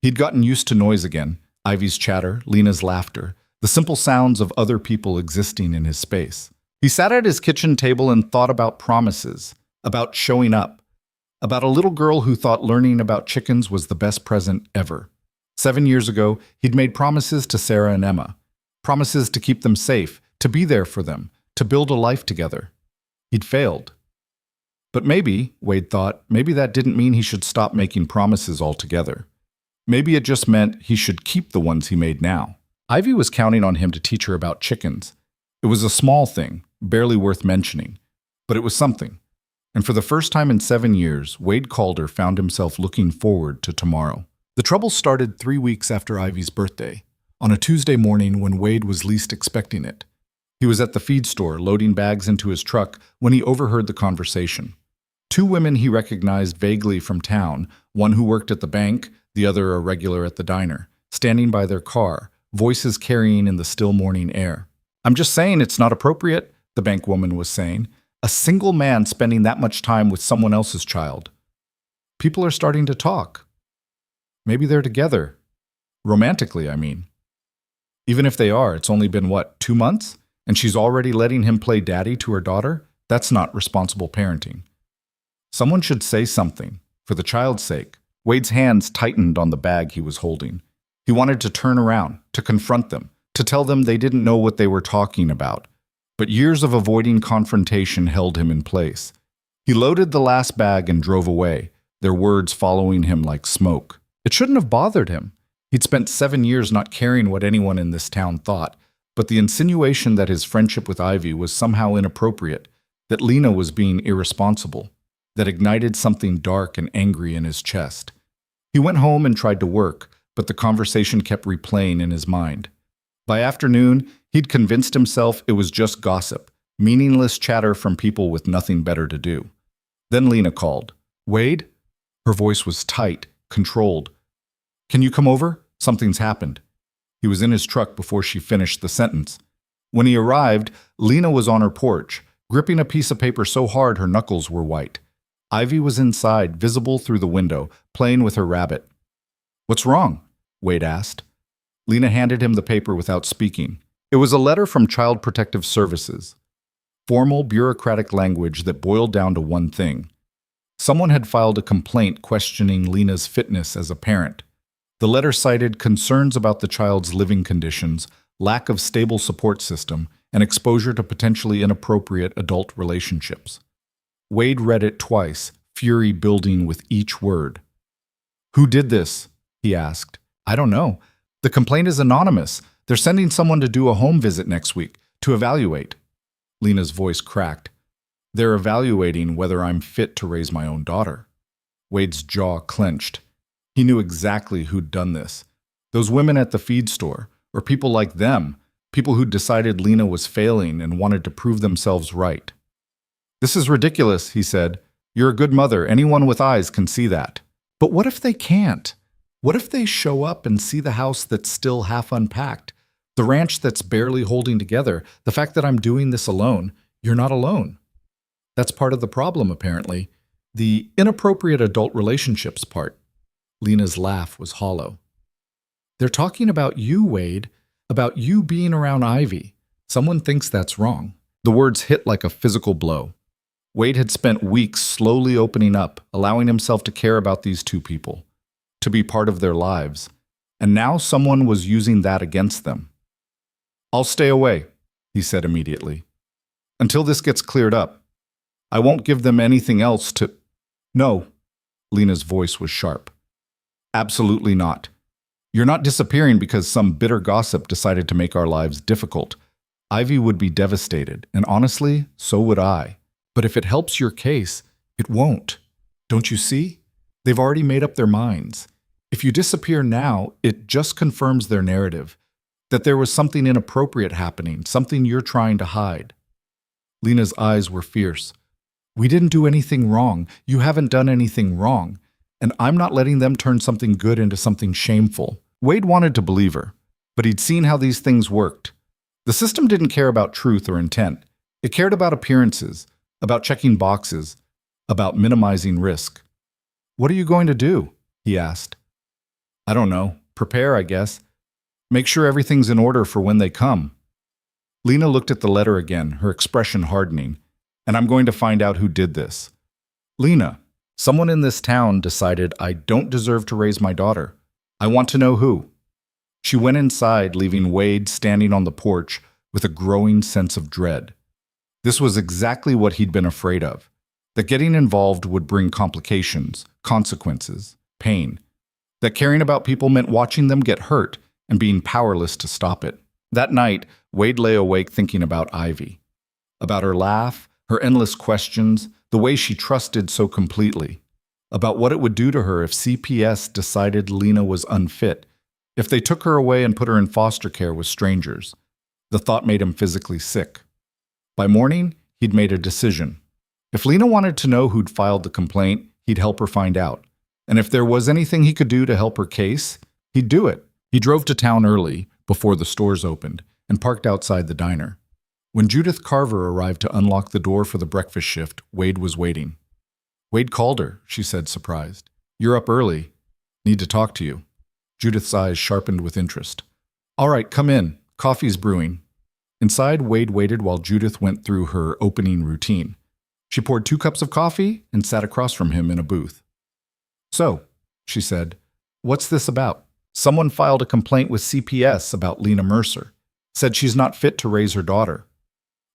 He'd gotten used to noise again, Ivy's chatter, Lena's laughter, the simple sounds of other people existing in his space. He sat at his kitchen table and thought about promises, about showing up, about a little girl who thought learning about chickens was the best present ever. 7 years ago, he'd made promises to Sarah and Emma, promises to keep them safe, to be there for them, to build a life together. He'd failed. But maybe, Wade thought, maybe that didn't mean he should stop making promises altogether. Maybe it just meant he should keep the ones he made now. Ivy was counting on him to teach her about chickens. It was a small thing, barely worth mentioning, but it was something. And for the first time in 7 years, Wade Calder found himself looking forward to tomorrow. The trouble started 3 weeks after Ivy's birthday, on a Tuesday morning when Wade was least expecting it. He was at the feed store, loading bags into his truck, when he overheard the conversation. 2 women he recognized vaguely from town, one who worked at the bank, the other a regular at the diner, standing by their car, voices carrying in the still morning air. I'm just saying it's not appropriate, the bank woman was saying. A single man spending that much time with someone else's child. People are starting to talk. Maybe they're together. Romantically, I mean. Even if they are, it's only been, 2 months? And she's already letting him play daddy to her daughter? That's not responsible parenting. Someone should say something, for the child's sake. Wade's hands tightened on the bag he was holding. He wanted to turn around, to confront them, to tell them they didn't know what they were talking about. But years of avoiding confrontation held him in place. He loaded the last bag and drove away, their words following him like smoke. It shouldn't have bothered him. He'd spent 7 years not caring what anyone in this town thought, but the insinuation that his friendship with Ivy was somehow inappropriate, that Lena was being irresponsible, that ignited something dark and angry in his chest. He went home and tried to work, but the conversation kept replaying in his mind. By afternoon, he'd convinced himself it was just gossip, meaningless chatter from people with nothing better to do. Then Lena called. Wade? Her voice was tight, controlled. Can you come over? Something's happened. He was in his truck before she finished the sentence. When he arrived, Lena was on her porch, gripping a piece of paper so hard her knuckles were white. Ivy was inside, visible through the window, playing with her rabbit. What's wrong? Wade asked. Lena handed him the paper without speaking. It was a letter from Child Protective Services. Formal, bureaucratic language that boiled down to one thing. Someone had filed a complaint questioning Lena's fitness as a parent. The letter cited concerns about the child's living conditions, lack of stable support system, and exposure to potentially inappropriate adult relationships. Wade read it twice, fury building with each word. Who did this? He asked. I don't know. The complaint is anonymous. They're sending someone to do a home visit next week, to evaluate. Lena's voice cracked. They're evaluating whether I'm fit to raise my own daughter. Wade's jaw clenched. He knew exactly who'd done this. Those women at the feed store, or people like them, people who'd decided Lena was failing and wanted to prove themselves right. This is ridiculous, he said. You're a good mother. Anyone with eyes can see that. But what if they can't? What if they show up and see the house that's still half unpacked? The ranch that's barely holding together? The fact that I'm doing this alone? You're not alone. That's part of the problem, apparently. The inappropriate adult relationships part. Lena's laugh was hollow. They're talking about you, Wade. About you being around Ivy. Someone thinks that's wrong. The words hit like a physical blow. Wade had spent weeks slowly opening up, allowing himself to care about these two people, to be part of their lives, and now someone was using that against them. I'll stay away, he said immediately, until this gets cleared up. I won't give them anything else to... No, Lena's voice was sharp. Absolutely not. You're not disappearing because some bitter gossip decided to make our lives difficult. Ivy would be devastated, and honestly, so would I. But if it helps your case, it won't. Don't you see? They've already made up their minds. If you disappear now, it just confirms their narrative, that there was something inappropriate happening, something you're trying to hide. Lena's eyes were fierce. We didn't do anything wrong. You haven't done anything wrong. And I'm not letting them turn something good into something shameful. Wade wanted to believe her, but he'd seen how these things worked. The system didn't care about truth or intent. It cared about appearances, about checking boxes, about minimizing risk. What are you going to do? He asked. I don't know. Prepare, I guess. Make sure everything's in order for when they come. Lena looked at the letter again, her expression hardening. And I'm going to find out who did this. Lena, someone in this town decided I don't deserve to raise my daughter. I want to know who. She went inside, leaving Wade standing on the porch with a growing sense of dread. This was exactly what he'd been afraid of, that getting involved would bring complications, consequences, pain, that caring about people meant watching them get hurt and being powerless to stop it. That night, Wade lay awake thinking about Ivy, about her laugh, her endless questions, the way she trusted so completely, about what it would do to her if CPS decided Lena was unfit, if they took her away and put her in foster care with strangers. The thought made him physically sick. By morning, he'd made a decision. If Lena wanted to know who'd filed the complaint, he'd help her find out. And if there was anything he could do to help her case, he'd do it. He drove to town early, before the stores opened, and parked outside the diner. When Judith Carver arrived to unlock the door for the breakfast shift, Wade was waiting. Wade called her, she said, surprised. You're up early. Need to talk to you. Judith's eyes sharpened with interest. All right, come in. Coffee's brewing. Inside, Wade waited while Judith went through her opening routine. She poured 2 cups of coffee and sat across from him in a booth. So, she said, what's this about? Someone filed a complaint with CPS about Lena Mercer. Said she's not fit to raise her daughter.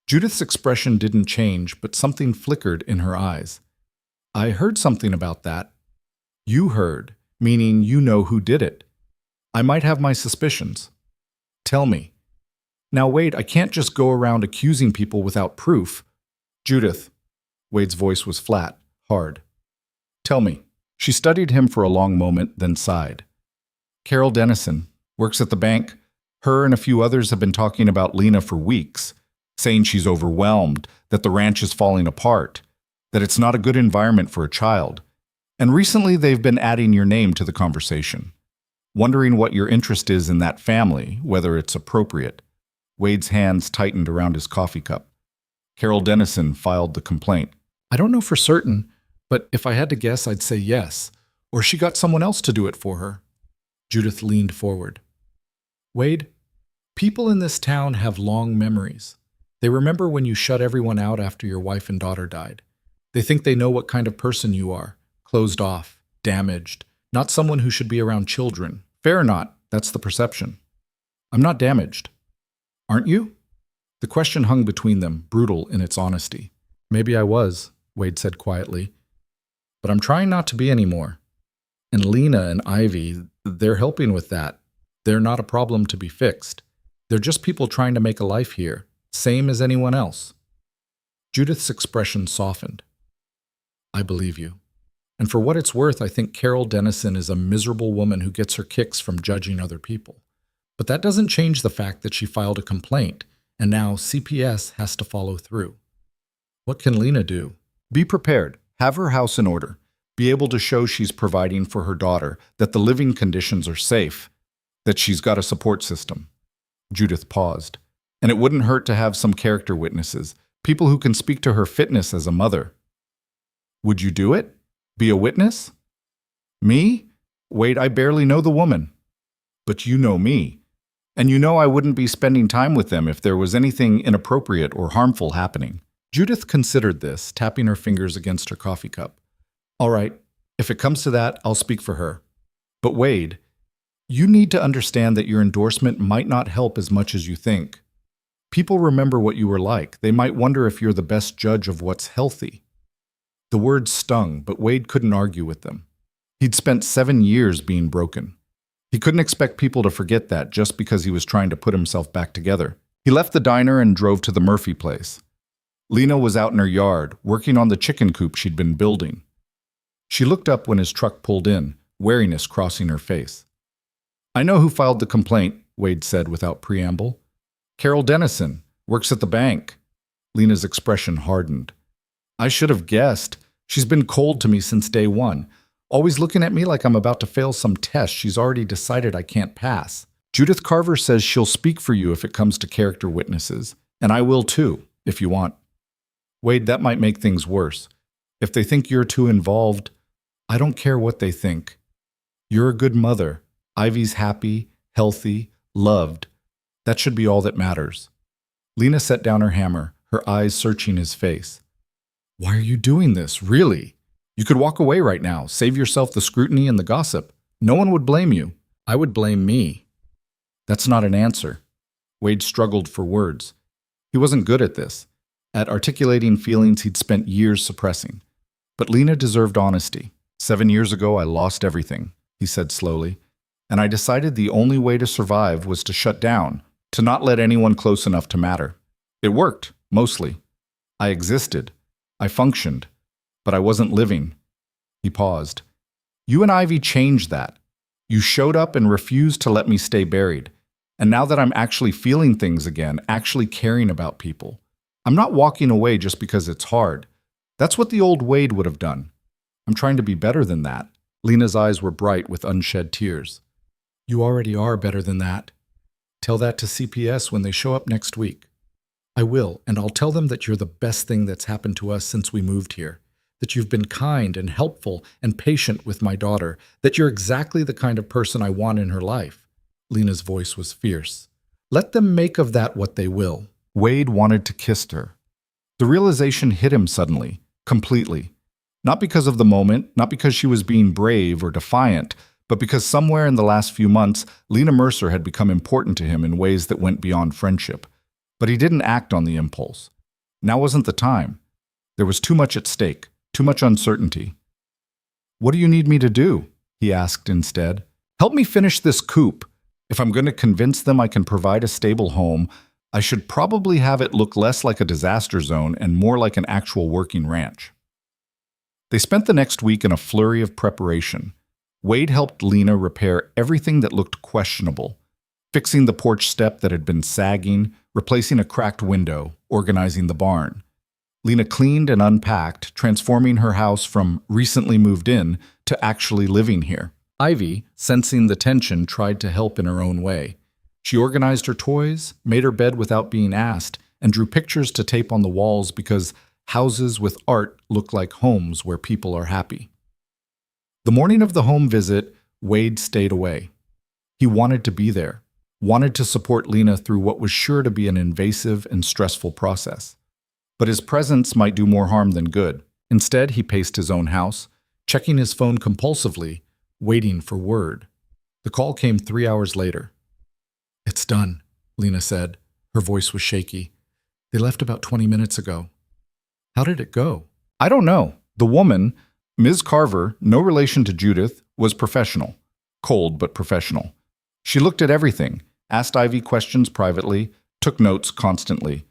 Judith's expression didn't change, but something flickered in her eyes. I heard something about that. You heard, meaning you know who did it. I might have my suspicions. Tell me. Now, Wade, I can't just go around accusing people without proof. Judith. Wade's voice was flat, hard. Tell me. She studied him for a long moment, then sighed. Carol Dennison, works at the bank. Her and a few others have been talking about Lena for weeks, saying she's overwhelmed, that the ranch is falling apart, that it's not a good environment for a child. And recently they've been adding your name to the conversation, wondering what your interest is in that family, whether it's appropriate. Wade's hands tightened around his coffee cup. Carol Dennison filed the complaint. I don't know for certain, but if I had to guess, I'd say yes. Or she got someone else to do it for her. Judith leaned forward. Wade, people in this town have long memories. They remember when you shut everyone out after your wife and daughter died. They think they know what kind of person you are. Closed off, damaged, not someone who should be around children. Fair or not, that's the perception. I'm not damaged. Aren't you? The question hung between them, brutal in its honesty. Maybe I was, Wade said quietly. But I'm trying not to be anymore. And Lena and Ivy, they're helping with that. They're not a problem to be fixed. They're just people trying to make a life here, same as anyone else. Judith's expression softened. I believe you. And for what it's worth, I think Carol Dennison is a miserable woman who gets her kicks from judging other people. But that doesn't change the fact that she filed a complaint, and now CPS has to follow through. What can Lena do? Be prepared. Have her house in order. Be able to show she's providing for her daughter, that the living conditions are safe, that she's got a support system. Judith paused. And it wouldn't hurt to have some character witnesses, people who can speak to her fitness as a mother. Would you do it? Be a witness? Me? Wait, I barely know the woman. But you know me. And you know I wouldn't be spending time with them if there was anything inappropriate or harmful happening. Judith considered this, tapping her fingers against her coffee cup. All right, if it comes to that, I'll speak for her. But Wade, you need to understand that your endorsement might not help as much as you think. People remember what you were like. They might wonder if you're the best judge of what's healthy. The words stung, but Wade couldn't argue with them. He'd spent 7 years being broken. He couldn't expect people to forget that just because he was trying to put himself back together. He left the diner and drove to the Murphy place. Lena was out in her yard, working on the chicken coop she'd been building. She looked up when his truck pulled in, wariness crossing her face. I know who filed the complaint, Wade said without preamble. Carol Dennison, works at the bank. Lena's expression hardened. I should have guessed. She's been cold to me since day one, always looking at me like I'm about to fail some test she's already decided I can't pass. Judith Carver says she'll speak for you if it comes to character witnesses, and I will too, if you want. Wade, that might make things worse. If they think you're too involved, I don't care what they think. You're a good mother. Ivy's happy, healthy, loved. That should be all that matters. Lena set down her hammer, her eyes searching his face. Why are you doing this, really? You could walk away right now, save yourself the scrutiny and the gossip. No one would blame you. I would blame me. That's not an answer. Wade struggled for words. He wasn't good at this, at articulating feelings he'd spent years suppressing. But Lena deserved honesty. 7 years ago, I lost everything, he said slowly, and I decided the only way to survive was to shut down, to not let anyone close enough to matter. It worked, mostly. I existed. I functioned. But I wasn't living. He paused. You and Ivy changed that. You showed up and refused to let me stay buried. And now that I'm actually feeling things again, actually caring about people, I'm not walking away just because it's hard. That's what the old Wade would have done. I'm trying to be better than that. Lena's eyes were bright with unshed tears. You already are better than that. Tell that to CPS when they show up next week. I will, and I'll tell them that you're the best thing that's happened to us since we moved here, that you've been kind and helpful and patient with my daughter, that you're exactly the kind of person I want in her life. Lena's voice was fierce. Let them make of that what they will. Wade wanted to kiss her. The realization hit him suddenly, completely. Not because of the moment, not because she was being brave or defiant, but because somewhere in the last few months, Lena Mercer had become important to him in ways that went beyond friendship. But he didn't act on the impulse. Now wasn't the time. There was too much at stake, too much uncertainty. What do you need me to do? He asked instead. Help me finish this coop. If I'm going to convince them I can provide a stable home, I should probably have it look less like a disaster zone and more like an actual working ranch. They spent the next week in a flurry of preparation. Wade helped Lena repair everything that looked questionable, fixing the porch step that had been sagging, replacing a cracked window, organizing the barn. Lena cleaned and unpacked, transforming her house from recently moved in to actually living here. Ivy, sensing the tension, tried to help in her own way. She organized her toys, made her bed without being asked, and drew pictures to tape on the walls because houses with art look like homes where people are happy. The morning of the home visit, Wade stayed away. He wanted to be there, wanted to support Lena through what was sure to be an invasive and stressful process. But his presence might do more harm than good. Instead, he paced his own house, checking his phone compulsively, waiting for word. The call came 3 hours later. It's done, Lena said. Her voice was shaky. They left about 20 minutes ago. How did it go? I don't know. The woman, Ms. Carver, no relation to Judith, was professional. Cold, but professional. She looked at everything, asked Ivy questions privately, took notes constantly.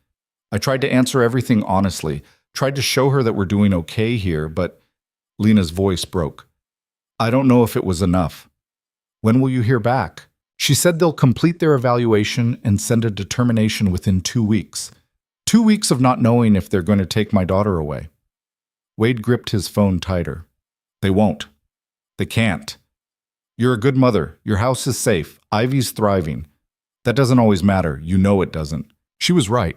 I tried to answer everything honestly, tried to show her that we're doing okay here, but Lena's voice broke. I don't know if it was enough. When will you hear back? She said they'll complete their evaluation and send a determination within 2 weeks. 2 weeks of not knowing if they're going to take my daughter away. Wade gripped his phone tighter. They won't. They can't. You're a good mother. Your house is safe. Ivy's thriving. That doesn't always matter. You know it doesn't. She was right.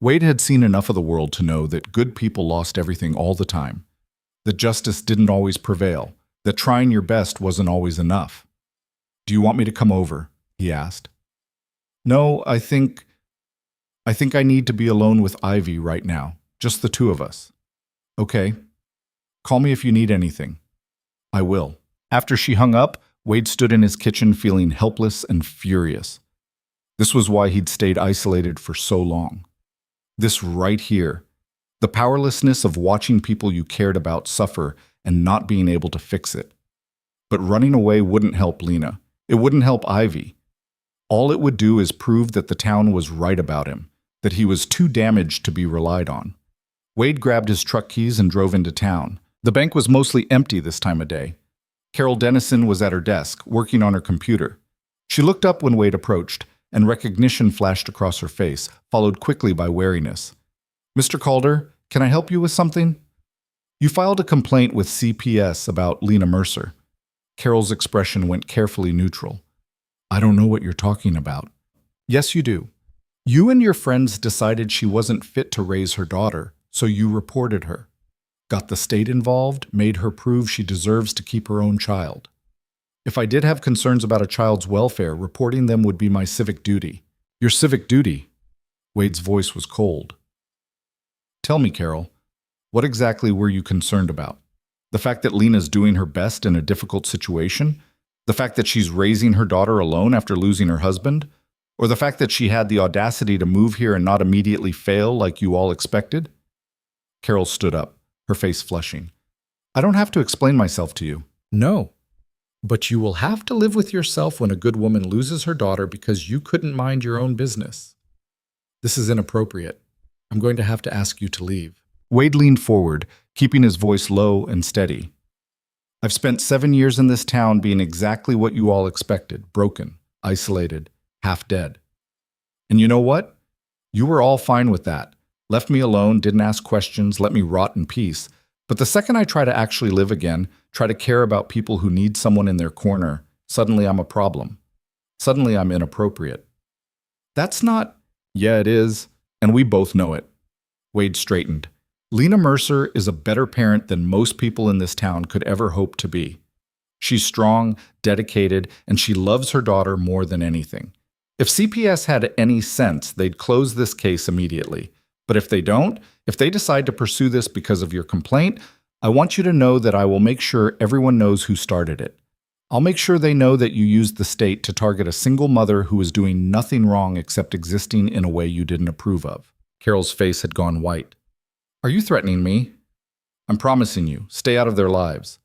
Wade had seen enough of the world to know that good people lost everything all the time, that justice didn't always prevail, that trying your best wasn't always enough. Do you want me to come over? He asked. No, I think I need to be alone with Ivy right now, just the two of us. Okay. Call me if you need anything. I will. After she hung up, Wade stood in his kitchen feeling helpless and furious. This was why he'd stayed isolated for so long. This right here, the powerlessness of watching people you cared about suffer and not being able to fix it. But running away wouldn't help Lena. It wouldn't help Ivy. All it would do is prove that the town was right about him, that he was too damaged to be relied on. Wade grabbed his truck keys and drove into town. The bank was mostly empty this time of day. Carol Dennison was at her desk, working on her computer. She looked up when Wade approached, and recognition flashed across her face, followed quickly by wariness. Mr. Calder, can I help you with something? You filed a complaint with CPS about Lena Mercer. Carol's expression went carefully neutral. I don't know what you're talking about. Yes, you do. You and your friends decided she wasn't fit to raise her daughter, so you reported her. Got the state involved, made her prove she deserves to keep her own child. If I did have concerns about a child's welfare, reporting them would be my civic duty. Your civic duty? Wade's voice was cold. Tell me, Carol, what exactly were you concerned about? The fact that Lena's doing her best in a difficult situation? The fact that she's raising her daughter alone after losing her husband? Or the fact that she had the audacity to move here and not immediately fail like you all expected? Carol stood up, her face flushing. I don't have to explain myself to you. No. But you will have to live with yourself when a good woman loses her daughter because you couldn't mind your own business. This is inappropriate. I'm going to have to ask you to leave. Wade leaned forward, keeping his voice low and steady. I've spent 7 years in this town being exactly what you all expected, broken, isolated, half dead. And you know what? You were all fine with that. Left me alone, didn't ask questions, let me rot in peace. But the second I try to actually live again, try to care about people who need someone in their corner, suddenly I'm a problem. Suddenly I'm inappropriate. That's not... Yeah, it is, and we both know it. Wade straightened. Lena Mercer is a better parent than most people in this town could ever hope to be. She's strong, dedicated, and she loves her daughter more than anything. If CPS had any sense, they'd close this case immediately. But if they don't, if they decide to pursue this because of your complaint, I want you to know that I will make sure everyone knows who started it. I'll make sure they know that you used the state to target a single mother who was doing nothing wrong except existing in a way you didn't approve of. Carol's face had gone white. Are you threatening me? I'm promising you, stay out of their lives.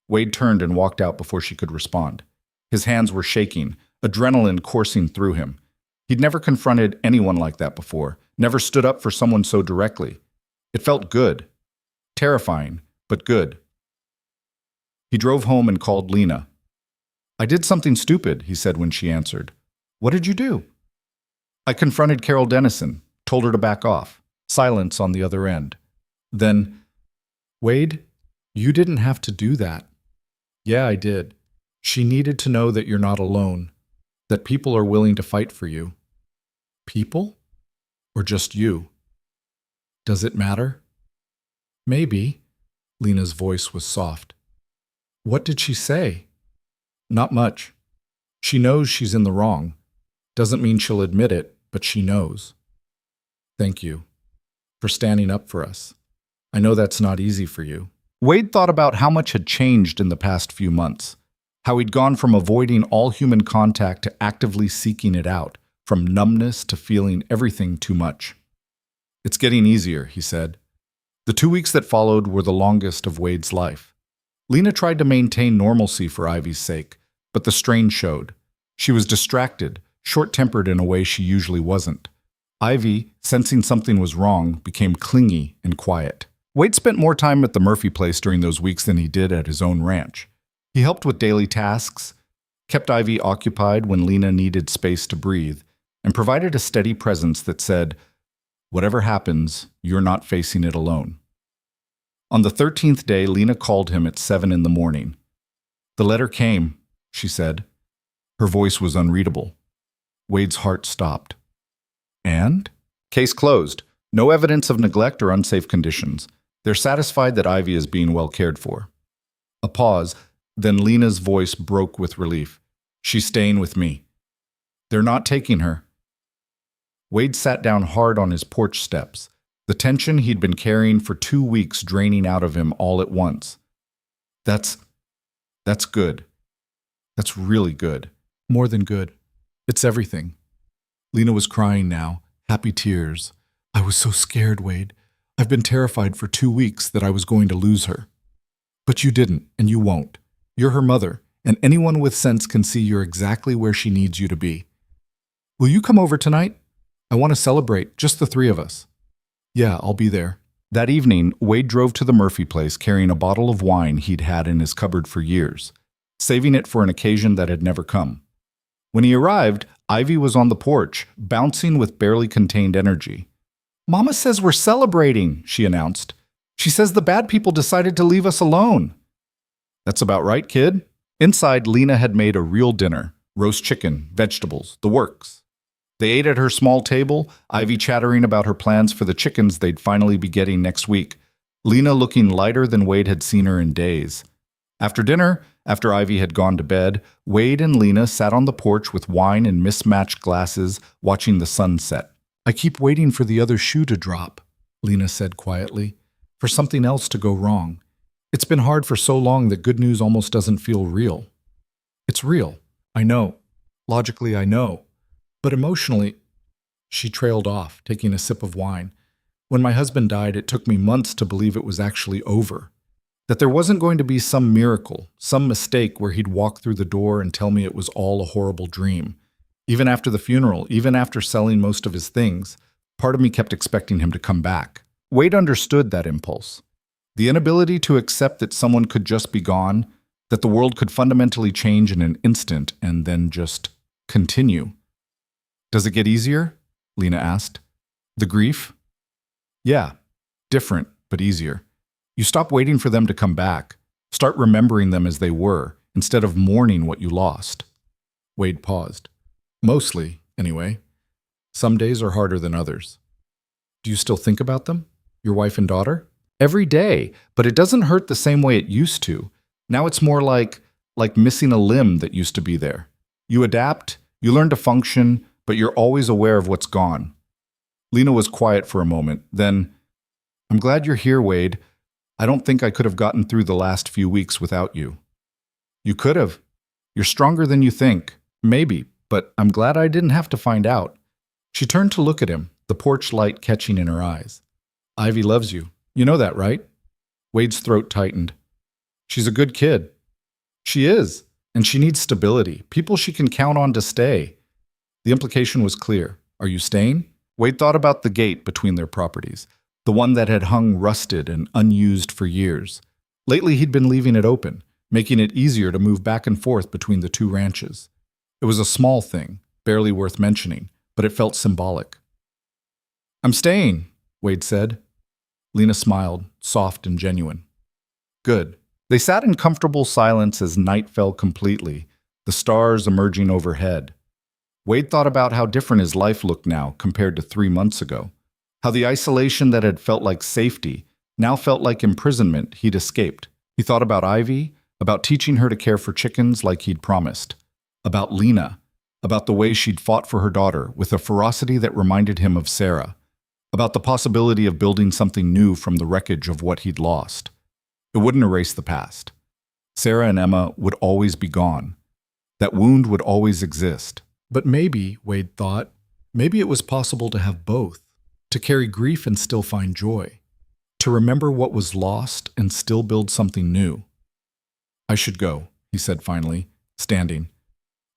Wade turned and walked out before she could respond. His hands were shaking, adrenaline coursing through him. He'd never confronted anyone like that before, never stood up for someone so directly. It felt good. Terrifying, but good. He drove home and called Lena. I did something stupid, he said when she answered. What did you do? I confronted Carol Dennison, told her to back off. Silence on the other end. Then, Wade, you didn't have to do that. Yeah, I did. She needed to know that you're not alone, that people are willing to fight for you. People? Or just you? Does it matter? Maybe. Lena's voice was soft. What did she say? Not much. She knows she's in the wrong. Doesn't mean she'll admit it, but she knows. Thank you for standing up for us. I know that's not easy for you. Wade thought about how much had changed in the past few months, how he'd gone from avoiding all human contact to actively seeking it out, from numbness to feeling everything too much. It's getting easier, he said. The 2 weeks that followed were the longest of Wade's life. Lena tried to maintain normalcy for Ivy's sake, but the strain showed. She was distracted, short-tempered in a way she usually wasn't. Ivy, sensing something was wrong, became clingy and quiet. Wade spent more time at the Murphy place during those weeks than he did at his own ranch. He helped with daily tasks, kept Ivy occupied when Lena needed space to breathe, and provided a steady presence that said, Whatever happens, you're not facing it alone. On the 13th day, Lena called him at 7 in the morning. The letter came, she said. Her voice was unreadable. Wade's heart stopped. And? Case closed. No evidence of neglect or unsafe conditions. They're satisfied that Ivy is being well cared for. A pause, then Lena's voice broke with relief. She's staying with me. They're not taking her. Wade sat down hard on his porch steps, the tension he'd been carrying for 2 weeks draining out of him all at once. That's good. That's really good. More than good. It's everything. Lena was crying now, happy tears. I was so scared, Wade. I've been terrified for 2 weeks that I was going to lose her. But you didn't, and you won't. You're her mother, and anyone with sense can see you're exactly where she needs you to be. Will you come over tonight? I want to celebrate, just the 3 of us. Yeah, I'll be there. That evening, Wade drove to the Murphy place carrying a bottle of wine he'd had in his cupboard for years, saving it for an occasion that had never come. When he arrived, Ivy was on the porch, bouncing with barely contained energy. Mama says we're celebrating, she announced. She says the bad people decided to leave us alone. That's about right, kid. Inside, Lena had made a real dinner. Roast chicken, vegetables, the works. They ate at her small table, Ivy chattering about her plans for the chickens they'd finally be getting next week, Lena looking lighter than Wade had seen her in days. After dinner, after Ivy had gone to bed, Wade and Lena sat on the porch with wine in mismatched glasses, watching the sun set. I keep waiting for the other shoe to drop, Lena said quietly, for something else to go wrong. It's been hard for so long that good news almost doesn't feel real. It's real, I know. Logically, I know. But emotionally, she trailed off, taking a sip of wine. When my husband died, it took me months to believe it was actually over. That there wasn't going to be some miracle, some mistake where he'd walk through the door and tell me it was all a horrible dream. Even after the funeral, even after selling most of his things, part of me kept expecting him to come back. Wade understood that impulse. The inability to accept that someone could just be gone, that the world could fundamentally change in an instant and then just continue. Does it get easier? Lena asked. The grief? Yeah, different, but easier. You stop waiting for them to come back. Start remembering them as they were, instead of mourning what you lost. Wade paused. Mostly, anyway. Some days are harder than others. Do you still think about them? Your wife and daughter? Every day, but it doesn't hurt the same way it used to. Now it's more like missing a limb that used to be there. You adapt, you learn to function, but you're always aware of what's gone. Lena was quiet for a moment. Then, I'm glad you're here, Wade. I don't think I could have gotten through the last few weeks without you. You could have. You're stronger than you think. Maybe, but I'm glad I didn't have to find out. She turned to look at him, the porch light catching in her eyes. Ivy loves you. You know that, right? Wade's throat tightened. She's a good kid. She is, and she needs stability, people she can count on to stay. The implication was clear. Are you staying? Wade thought about the gate between their properties, the one that had hung rusted and unused for years. Lately, he'd been leaving it open, making it easier to move back and forth between the 2 ranches. It was a small thing, barely worth mentioning, but it felt symbolic. I'm staying, Wade said. Lena smiled, soft and genuine. Good. They sat in comfortable silence as night fell completely, the stars emerging overhead. Wade thought about how different his life looked now compared to 3 months ago, how the isolation that had felt like safety now felt like imprisonment he'd escaped. He thought about Ivy, about teaching her to care for chickens like he'd promised, about Lena, about the way she'd fought for her daughter with a ferocity that reminded him of Sarah, about the possibility of building something new from the wreckage of what he'd lost. It wouldn't erase the past. Sarah and Emma would always be gone. That wound would always exist. But maybe, Wade thought, maybe it was possible to have both, to carry grief and still find joy, to remember what was lost and still build something new. I should go, he said finally, standing.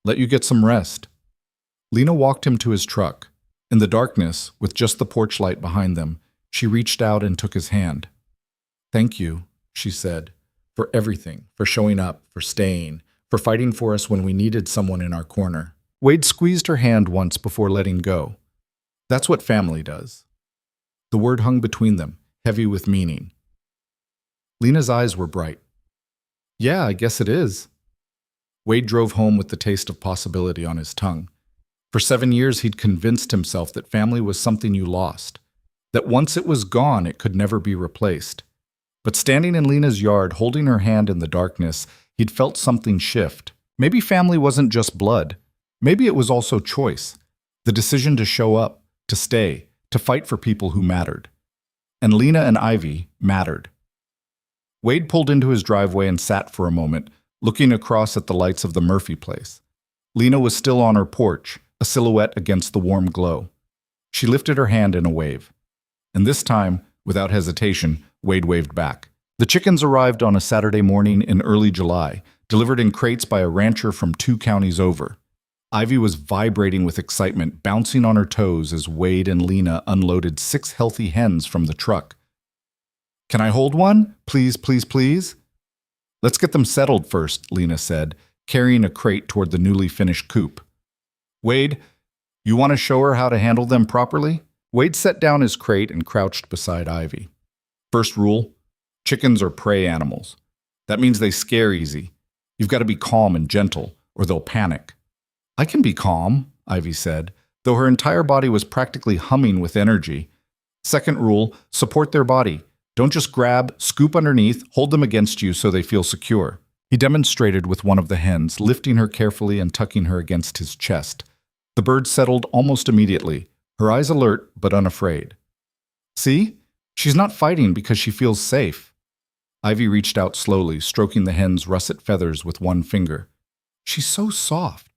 Let you get some rest. Lena walked him to his truck. In the darkness, with just the porch light behind them, she reached out and took his hand. Thank you, she said, for everything, for showing up, for staying, for fighting for us when we needed someone in our corner. Wade squeezed her hand once before letting go. That's what family does. The word hung between them, heavy with meaning. Lena's eyes were bright. Yeah, I guess it is. Wade drove home with the taste of possibility on his tongue. For 7 years, he'd convinced himself that family was something you lost, that once it was gone, it could never be replaced. But standing in Lena's yard, holding her hand in the darkness, he'd felt something shift. Maybe family wasn't just blood. Maybe it was also choice. The decision to show up, to stay, to fight for people who mattered. And Lena and Ivy mattered. Wade pulled into his driveway and sat for a moment, looking across at the lights of the Murphy place. Lena was still on her porch, a silhouette against the warm glow. She lifted her hand in a wave. And this time, without hesitation, Wade waved back. The chickens arrived on a Saturday morning in early July, delivered in crates by a rancher from 2 counties over. Ivy was vibrating with excitement, bouncing on her toes as Wade and Lena unloaded 6 healthy hens from the truck. Can I hold one? Please, please, please? Let's get them settled first, Lena said, carrying a crate toward the newly finished coop. Wade, you want to show her how to handle them properly? Wade set down his crate and crouched beside Ivy. First rule, chickens are prey animals. That means they scare easy. You've got to be calm and gentle, or they'll panic. I can be calm, Ivy said, though her entire body was practically humming with energy. Second rule, support their body. Don't just grab, scoop underneath, hold them against you so they feel secure. He demonstrated with one of the hens, lifting her carefully and tucking her against his chest. The bird settled almost immediately, her eyes alert but unafraid. See? She's not fighting because she feels safe. Ivy reached out slowly, stroking the hen's russet feathers with one finger. She's so soft.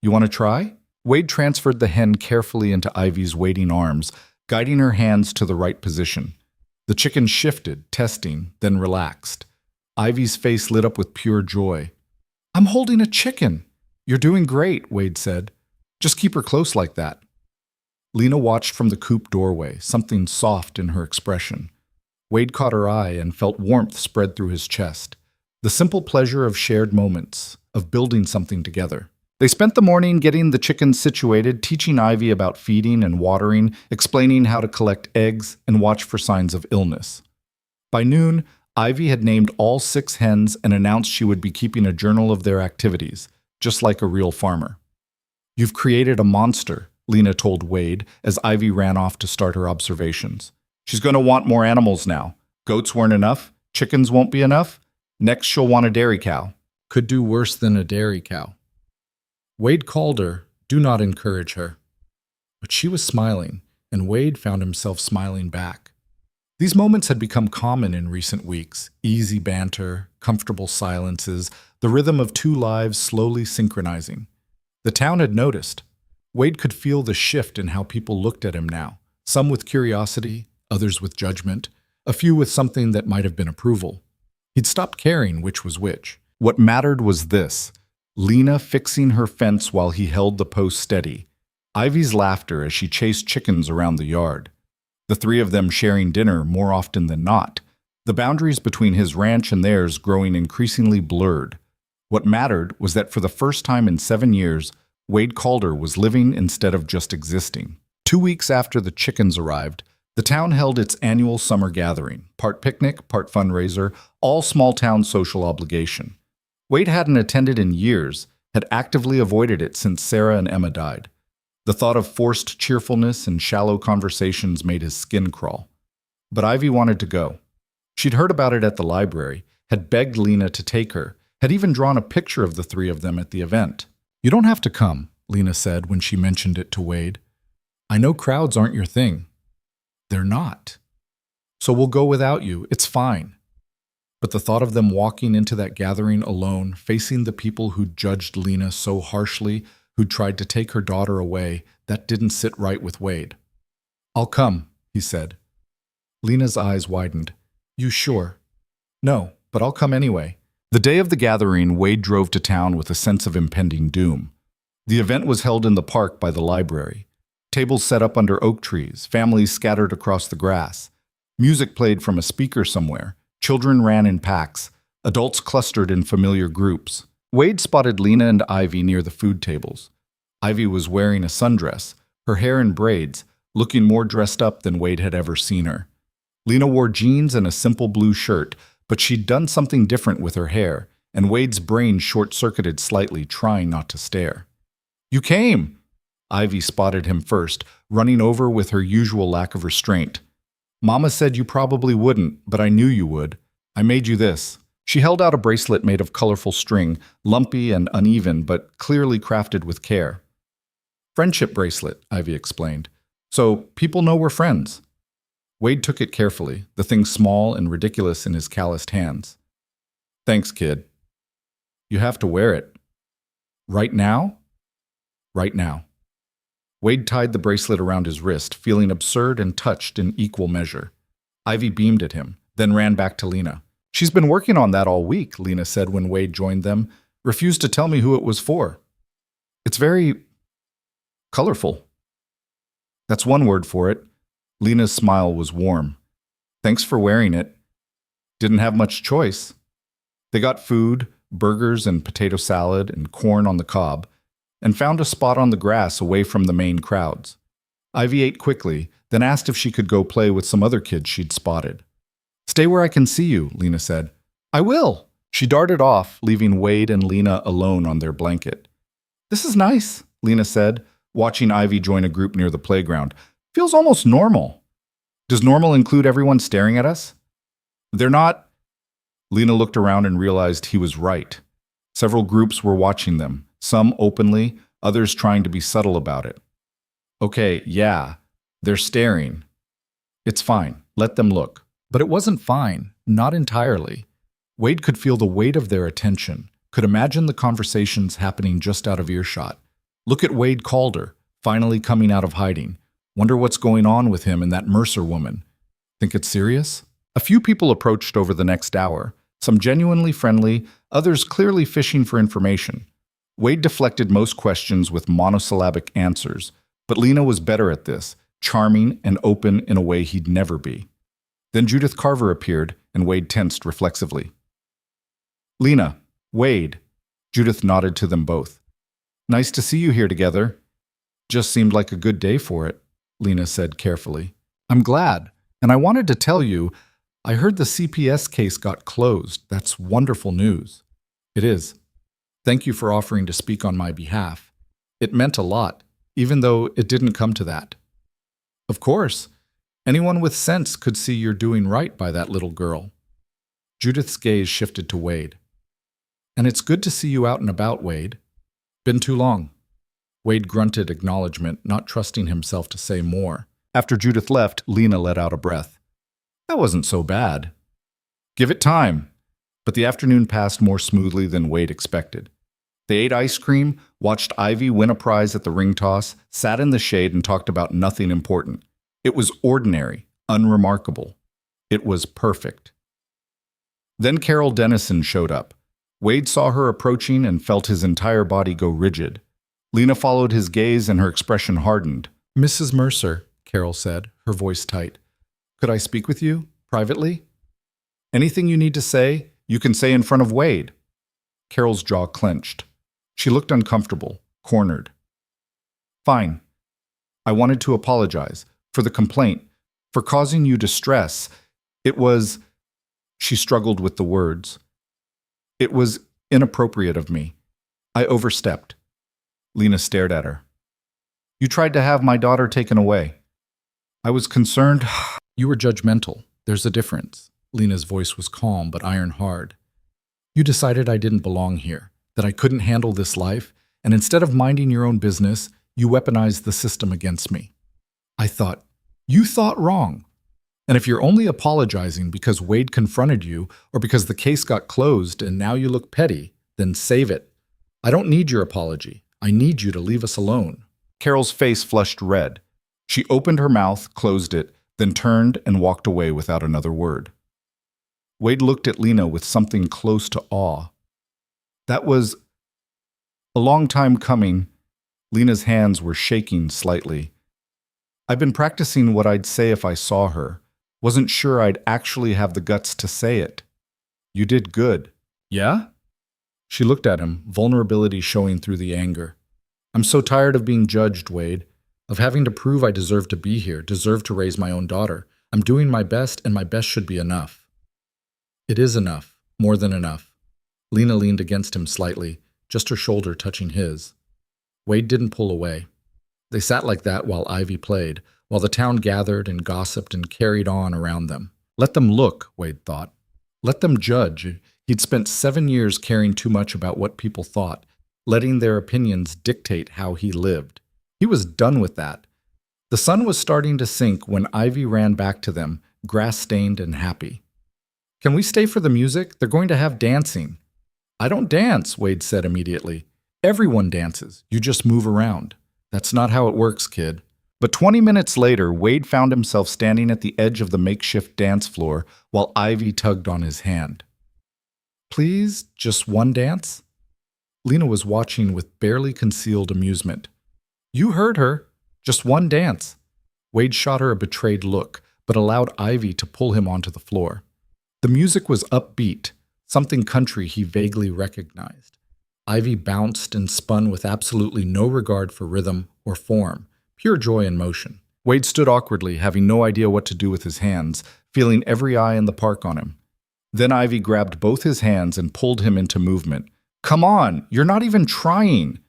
You want to try? Wade transferred the hen carefully into Ivy's waiting arms, guiding her hands to the right position. The chicken shifted, testing, then relaxed. Ivy's face lit up with pure joy. I'm holding a chicken. You're doing great, Wade said. Just keep her close like that. Lena watched from the coop doorway, something soft in her expression. Wade caught her eye and felt warmth spread through his chest. The simple pleasure of shared moments, of building something together. They spent the morning getting the chickens situated, teaching Ivy about feeding and watering, explaining how to collect eggs and watch for signs of illness. By noon, Ivy had named all 6 hens and announced she would be keeping a journal of their activities, just like a real farmer. You've created a monster, Lena told Wade as Ivy ran off to start her observations. She's going to want more animals now. Goats weren't enough. Chickens won't be enough. Next, she'll want a dairy cow. Could do worse than a dairy cow. Wade called her, do not encourage her. But she was smiling, and Wade found himself smiling back. These moments had become common in recent weeks, easy banter, comfortable silences, the rhythm of 2 lives slowly synchronizing. The town had noticed. Wade could feel the shift in how people looked at him now, some with curiosity, others with judgment, a few with something that might have been approval. He'd stopped caring which was which. What mattered was this: Lena fixing her fence while he held the post steady, Ivy's laughter as she chased chickens around the yard, the 3 of them sharing dinner more often than not, the boundaries between his ranch and theirs growing increasingly blurred. What mattered was that for the first time in 7 years, Wade Calder was living instead of just existing. 2 weeks after the chickens arrived, the town held its annual summer gathering, part picnic, part fundraiser, all small-town social obligation. Wade hadn't attended in years, had actively avoided it since Sarah and Emma died. The thought of forced cheerfulness and shallow conversations made his skin crawl. But Ivy wanted to go. She'd heard about it at the library, had begged Lena to take her, had even drawn a picture of the 3 of them at the event. You don't have to come, Lena said when she mentioned it to Wade. I know crowds aren't your thing. They're not. So we'll go without you. It's fine. But the thought of them walking into that gathering alone, facing the people who'd judged Lena so harshly, who'd tried to take her daughter away, that didn't sit right with Wade. I'll come, he said. Lena's eyes widened. You sure? No, but I'll come anyway. The day of the gathering, Wade drove to town with a sense of impending doom. The event was held in the park by the library. Tables set up under oak trees, families scattered across the grass. Music played from a speaker somewhere. Children ran in packs. Adults clustered in familiar groups. Wade spotted Lena and Ivy near the food tables. Ivy was wearing a sundress, her hair in braids, looking more dressed up than Wade had ever seen her. Lena wore jeans and a simple blue shirt, but she'd done something different with her hair, and Wade's brain short-circuited slightly, trying not to stare. "You came!" Ivy spotted him first, running over with her usual lack of restraint. "Mama said you probably wouldn't, but I knew you would. I made you this." She held out a bracelet made of colorful string, lumpy and uneven, but clearly crafted with care. "Friendship bracelet," Ivy explained. "So people know we're friends." Wade took it carefully, the thing small and ridiculous in his calloused hands. "Thanks, kid." "You have to wear it." "Right now?" "Right now." Wade tied the bracelet around his wrist, feeling absurd and touched in equal measure. Ivy beamed at him, then ran back to Lena. "She's been working on that all week," Lena said when Wade joined them. "Refused to tell me who it was for." "It's very colorful." "That's one word for it." Lena's smile was warm. "Thanks for wearing it." "Didn't have much choice." They got food, burgers and potato salad and corn on the cob, and found a spot on the grass away from the main crowds. Ivy ate quickly, then asked if she could go play with some other kids she'd spotted. "Stay where I can see you," Lena said. "I will." She darted off, leaving Wade and Lena alone on their blanket. "This is nice," Lena said, watching Ivy join a group near the playground. "Feels almost normal." "Does normal include everyone staring at us?" "They're not." Lena looked around and realized he was right. Several groups were watching them, some openly, others trying to be subtle about it. "Okay, yeah, they're staring. It's fine, let them look." But it wasn't fine, not entirely. Wade could feel the weight of their attention, could imagine the conversations happening just out of earshot. Look at Wade Calder, finally coming out of hiding. Wonder what's going on with him and that Mercer woman. Think it's serious? A few people approached over the next hour, some genuinely friendly, others clearly fishing for information. Wade deflected most questions with monosyllabic answers, but Lena was better at this, charming and open in a way he'd never be. Then Judith Carver appeared, and Wade tensed reflexively. "Lena, Wade." Judith nodded to them both. "Nice to see you here together." "Just seemed like a good day for it," Lena said carefully. "I'm glad, and I wanted to tell you, I heard the CPS case got closed. That's wonderful news." "It is. Thank you for offering to speak on my behalf. It meant a lot, even though it didn't come to that." "Of course. Anyone with sense could see you're doing right by that little girl." Judith's gaze shifted to Wade. "And it's good to see you out and about, Wade. Been too long." Wade grunted acknowledgement, not trusting himself to say more. After Judith left, Lena let out a breath. "That wasn't so bad." "Give it time." But the afternoon passed more smoothly than Wade expected. They ate ice cream, watched Ivy win a prize at the ring toss, sat in the shade and talked about nothing important. It was ordinary, unremarkable. It was perfect. Then Carol Dennison showed up. Wade saw her approaching and felt his entire body go rigid. Lena followed his gaze and her expression hardened. "Mrs. Mercer," Carol said, her voice tight. "Could I speak with you, privately?" "Anything you need to say, you can say in front of Wade." Carol's jaw clenched. She looked uncomfortable, cornered. "Fine. I wanted to apologize for the complaint, for causing you distress. It was..." She struggled with the words. "It was inappropriate of me. I overstepped." Lena stared at her. "You tried to have my daughter taken away. I was concerned..." "You were judgmental. There's a difference." Lena's voice was calm but iron hard. "You decided I didn't belong here, that I couldn't handle this life, and instead of minding your own business, you weaponized the system against me. I thought, you thought wrong. And if you're only apologizing because Wade confronted you or because the case got closed and now you look petty, then save it. I don't need your apology. I need you to leave us alone." Carol's face flushed red. She opened her mouth, closed it, then turned and walked away without another word. Wade looked at Lena with something close to awe. That was a long time coming. Lena's hands were shaking slightly. "I've been practicing what I'd say if I saw her. Wasn't sure I'd actually have the guts to say it." "You did good." "Yeah?" She looked at him, vulnerability showing through the anger. "I'm so tired of being judged, Wade. of having to prove I deserve to be here, deserve to raise my own daughter. I'm doing my best, and my best should be enough. It is enough, more than enough. Lena leaned against him slightly, just her shoulder touching his. Wade didn't pull away. They sat like that while Ivy played, while the town gathered and gossiped and carried on around them. Let them look, Wade thought. Let them judge. He'd spent 7 years caring too much about what people thought, letting their opinions dictate how he lived. He was done with that. The sun was starting to sink when Ivy ran back to them, grass-stained and happy. Can we stay for the music? They're going to have dancing. I don't dance, Wade said immediately. Everyone dances. You just move around. That's not how it works, kid. But 20 minutes later, Wade found himself standing at the edge of the makeshift dance floor while Ivy tugged on his hand. Please, just one dance? Lena was watching with barely concealed amusement. You heard her. Just one dance. Wade shot her a betrayed look, but allowed Ivy to pull him onto the floor. The music was upbeat, something country he vaguely recognized. Ivy bounced and spun with absolutely no regard for rhythm or form, pure joy in motion. Wade stood awkwardly, having no idea what to do with his hands, feeling every eye in the park on him. Then Ivy grabbed both his hands and pulled him into movement. Come on, you're not even trying.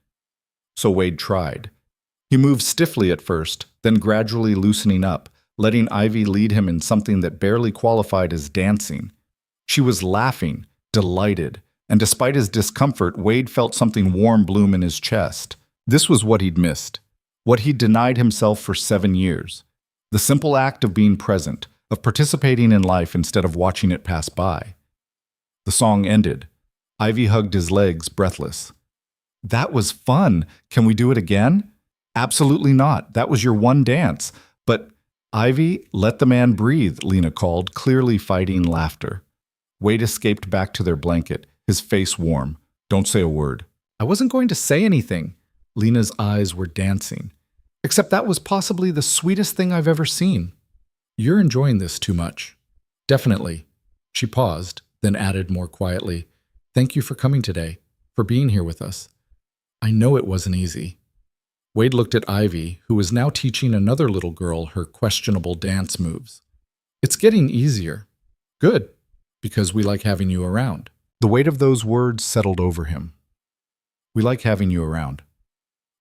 So Wade tried. He moved stiffly at first, then gradually loosening up, letting Ivy lead him in something that barely qualified as dancing. She was laughing, delighted, and despite his discomfort, Wade felt something warm bloom in his chest. This was what he'd missed, what he'd denied himself for 7 years. The simple act of being present, of participating in life instead of watching it pass by. The song ended. Ivy hugged his legs, breathless. That was fun. Can we do it again? Absolutely not. That was your one dance. But, Ivy, let the man breathe, Lena called, clearly fighting laughter. Wade escaped back to their blanket, his face warm. Don't say a word. I wasn't going to say anything. Lena's eyes were dancing. Except that was possibly the sweetest thing I've ever seen. You're enjoying this too much. Definitely. She paused, then added more quietly, Thank you for coming today, for being here with us. I know it wasn't easy. Wade looked at Ivy, who was now teaching another little girl her questionable dance moves. It's getting easier. Good, because we like having you around. The weight of those words settled over him. We like having you around.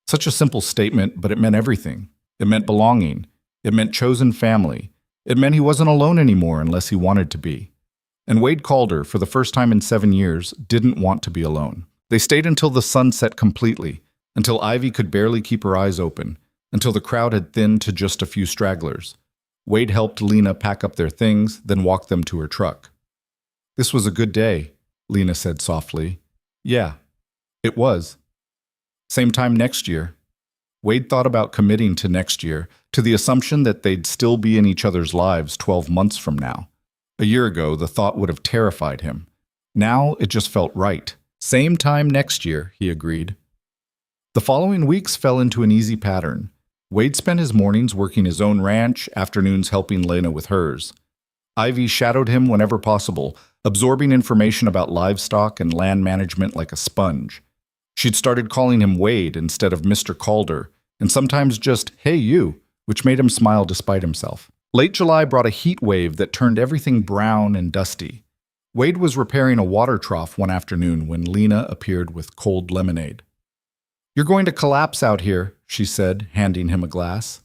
Such a simple statement, but it meant everything. It meant belonging. It meant chosen family. It meant he wasn't alone anymore unless he wanted to be. And Wade Calder, for the first time in 7 years, didn't want to be alone. They stayed until the sun set completely, until Ivy could barely keep her eyes open, until the crowd had thinned to just a few stragglers. Wade helped Lena pack up their things, then walked them to her truck. This was a good day, Lena said softly. Yeah, it was. Same time next year. Wade thought about committing to next year, to the assumption that they'd still be in each other's lives 12 months from now. A year ago, the thought would have terrified him. Now, it just felt right. Same time next year, he agreed. The following weeks fell into an easy pattern. Wade spent his mornings working his own ranch, afternoons helping Lena with hers. Ivy shadowed him whenever possible, absorbing information about livestock and land management like a sponge. She'd started calling him Wade instead of Mr. Calder, and sometimes just, hey you, which made him smile despite himself. Late July brought a heat wave that turned everything brown and dusty. Wade was repairing a water trough one afternoon when Lena appeared with cold lemonade. You're going to collapse out here, she said, handing him a glass.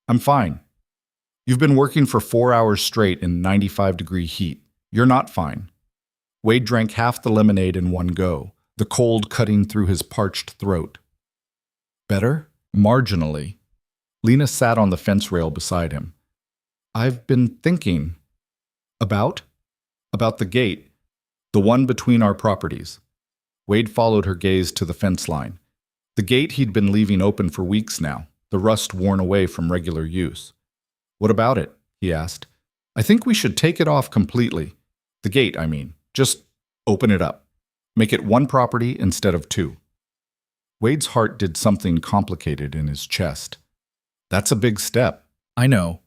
I'm fine. You've been working for 4 hours straight in 95-degree heat. You're not fine. Wade drank half the lemonade in one go, the cold cutting through his parched throat. Better? Marginally. Lena sat on the fence rail beside him. I've been thinking. About the gate, the one between our properties. Wade followed her gaze to the fence line. The gate he'd been leaving open for weeks now, the rust worn away from regular use. What about it? He asked. I think we should take it off completely. The gate, I mean. Just open it up. Make it one property instead of two. Wade's heart did something complicated in his chest. That's a big step. I know.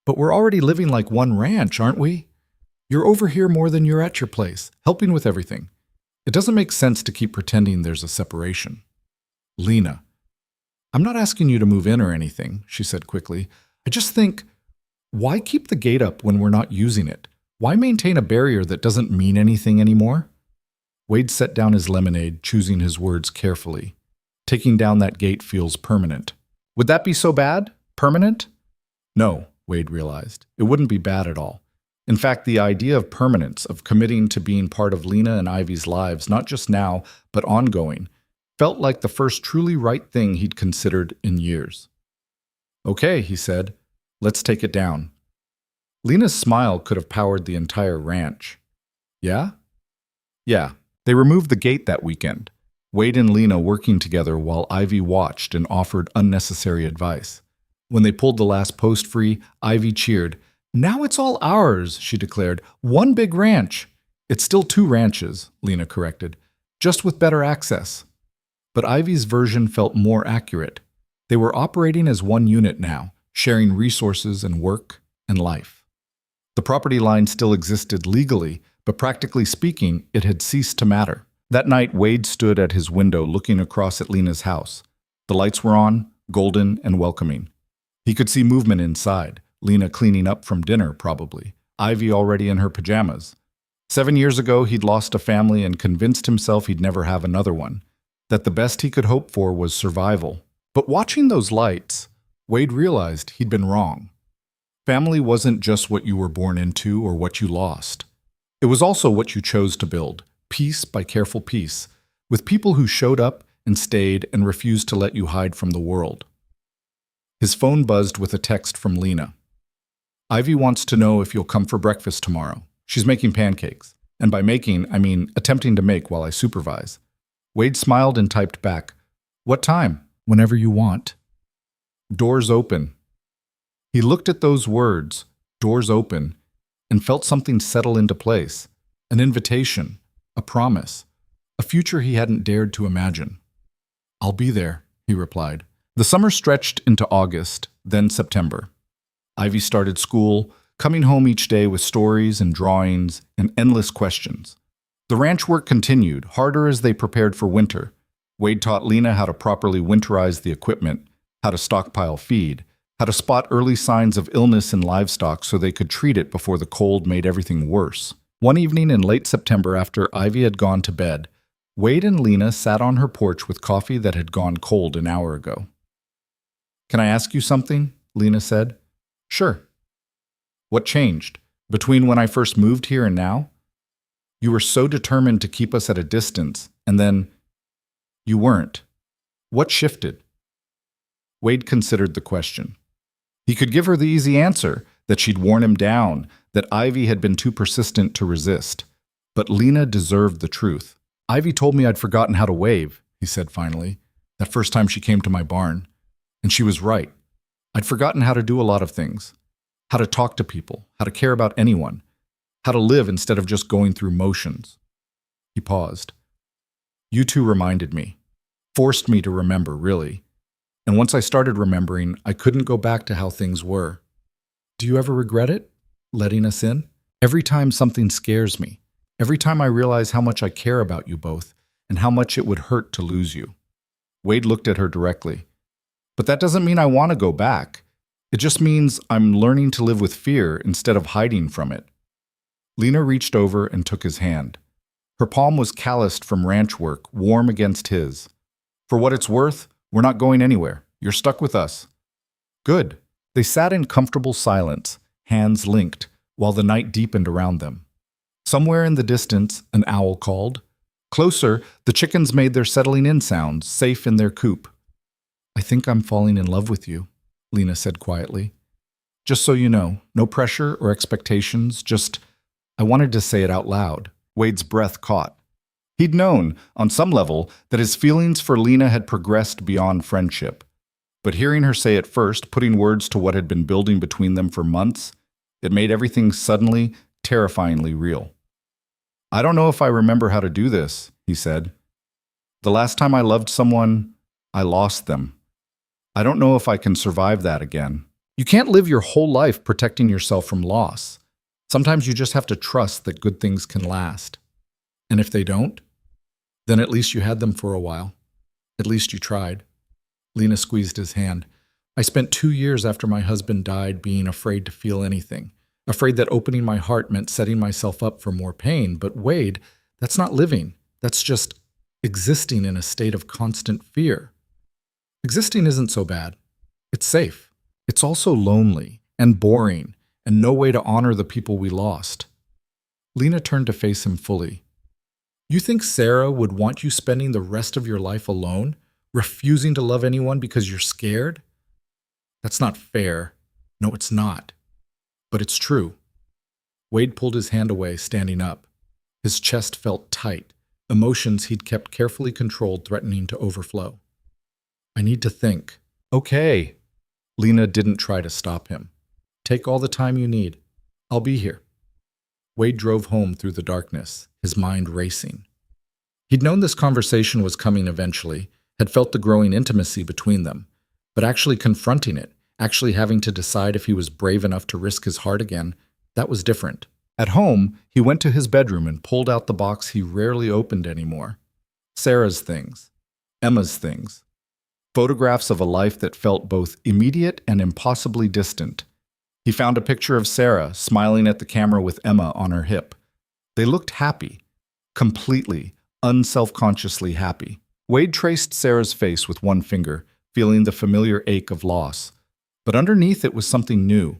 But we're already living like one ranch, aren't we? You're over here more than you're at your place, helping with everything. It doesn't make sense to keep pretending there's a separation. Lena. I'm not asking you to move in or anything, she said quickly. I just think, why keep the gate up when we're not using it? Why maintain a barrier that doesn't mean anything anymore? Wade set down his lemonade, choosing his words carefully. Taking down that gate feels permanent. Would that be so bad? Permanent? No, Wade realized. It wouldn't be bad at all. In fact, the idea of permanence, of committing to being part of Lena and Ivy's lives, not just now, but ongoing, felt like the first truly right thing he'd considered in years. Okay, he said, let's take it down. Lena's smile could have powered the entire ranch. Yeah? Yeah. They removed the gate that weekend, Wade and Lena working together while Ivy watched and offered unnecessary advice. When they pulled the last post free, Ivy cheered. Now it's all ours, she declared. One big ranch. It's still 2 ranches, Lena corrected, just with better access. But Ivy's version felt more accurate. They were operating as one unit now, sharing resources and work and life. The property line still existed legally, but practically speaking, it had ceased to matter. That night, Wade stood at his window looking across at Lena's house. The lights were on, golden and welcoming. He could see movement inside, Lena cleaning up from dinner, probably, Ivy already in her pajamas. 7 years ago, he'd lost a family and convinced himself he'd never have another one, that the best he could hope for was survival. But watching those lights, Wade realized he'd been wrong. Family wasn't just what you were born into or what you lost. It was also what you chose to build, piece by careful piece, with people who showed up and stayed and refused to let you hide from the world. His phone buzzed with a text from Lena. Ivy wants to know if you'll come for breakfast tomorrow. She's making pancakes. And by making, I mean attempting to make while I supervise. Wade smiled and typed back, "What time? Whenever you want." Doors open. He looked at those words, doors open, and felt something settle into place. An invitation, a promise, a future he hadn't dared to imagine. "I'll be there," he replied. The summer stretched into August, then September. Ivy started school, coming home each day with stories and drawings and endless questions. The ranch work continued, harder as they prepared for winter. Wade taught Lena how to properly winterize the equipment, how to stockpile feed, how to spot early signs of illness in livestock so they could treat it before the cold made everything worse. One evening in late September, after Ivy had gone to bed, Wade and Lena sat on her porch with coffee that had gone cold an hour ago. "Can I ask you something?" Lena said. "Sure." "What changed? Between when I first moved here and now? You were so determined to keep us at a distance, and then you weren't. What shifted?" Wade considered the question. He could give her the easy answer, that she'd worn him down, that Ivy had been too persistent to resist. But Lena deserved the truth. "Ivy told me I'd forgotten how to wave," he said finally, "that first time she came to my barn. And she was right. I'd forgotten how to do a lot of things. How to talk to people, how to care about anyone, how to live instead of just going through motions." He paused. "You two reminded me. Forced me to remember, really. And once I started remembering, I couldn't go back to how things were. Do you ever regret it? Letting us in? Every time something scares me. Every time I realize how much I care about you both, and how much it would hurt to lose you." Wade looked at her directly. "But that doesn't mean I want to go back. It just means I'm learning to live with fear instead of hiding from it." Lena reached over and took his hand. Her palm was calloused from ranch work, warm against his. "For what it's worth, we're not going anywhere. You're stuck with us." "Good." They sat in comfortable silence, hands linked, while the night deepened around them. Somewhere in the distance, an owl called. Closer, the chickens made their settling-in sounds, safe in their coop. "I think I'm falling in love with you," Lena said quietly. "Just so you know, no pressure or expectations, just, I wanted to say it out loud." Wade's breath caught. He'd known, on some level, that his feelings for Lena had progressed beyond friendship. But hearing her say it first, putting words to what had been building between them for months, it made everything suddenly, terrifyingly real. "I don't know if I remember how to do this," he said. "The last time I loved someone, I lost them. I don't know if I can survive that again." You can't live your whole life protecting yourself from loss. Sometimes you just have to trust that good things can last. And if they don't, then at least you had them for a while. At least you tried. Lena squeezed his hand. I spent 2 years after my husband died being afraid to feel anything, afraid that opening my heart meant setting myself up for more pain. But Wade, that's not living. That's just existing in a state of constant fear. Existing isn't so bad. It's safe. It's also lonely and boring and no way to honor the people we lost. Lena turned to face him fully. You think Sarah would want you spending the rest of your life alone, refusing to love anyone because you're scared? That's not fair. No, it's not. But it's true. Wade pulled his hand away, standing up. His chest felt tight, emotions he'd kept carefully controlled threatening to overflow. I need to think. Okay. Lena didn't try to stop him. Take all the time you need. I'll be here. Wade drove home through the darkness, his mind racing. He'd known this conversation was coming eventually, had felt the growing intimacy between them, but actually confronting it, actually having to decide if he was brave enough to risk his heart again, that was different. At home, he went to his bedroom and pulled out the box he rarely opened anymore. Sarah's things. Emma's things. Photographs of a life that felt both immediate and impossibly distant. He found a picture of Sarah smiling at the camera with Emma on her hip. They looked happy. Completely, unselfconsciously happy. Wade traced Sarah's face with one finger, feeling the familiar ache of loss. But underneath it was something new.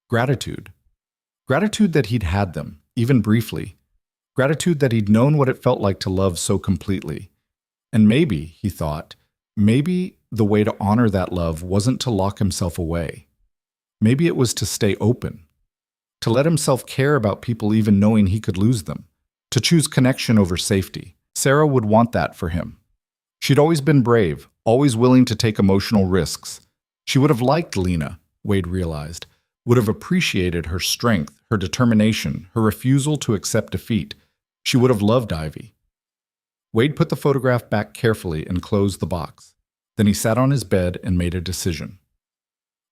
Gratitude. Gratitude that he'd had them, even briefly. Gratitude that he'd known what it felt like to love so completely. And maybe, he thought, maybe the way to honor that love wasn't to lock himself away. Maybe it was to stay open. To let himself care about people even knowing he could lose them. To choose connection over safety. Sarah would want that for him. She'd always been brave, always willing to take emotional risks. She would have liked Lena, Wade realized, would have appreciated her strength, her determination, her refusal to accept defeat. She would have loved Ivy. Wade put the photograph back carefully and closed the box. Then he sat on his bed and made a decision.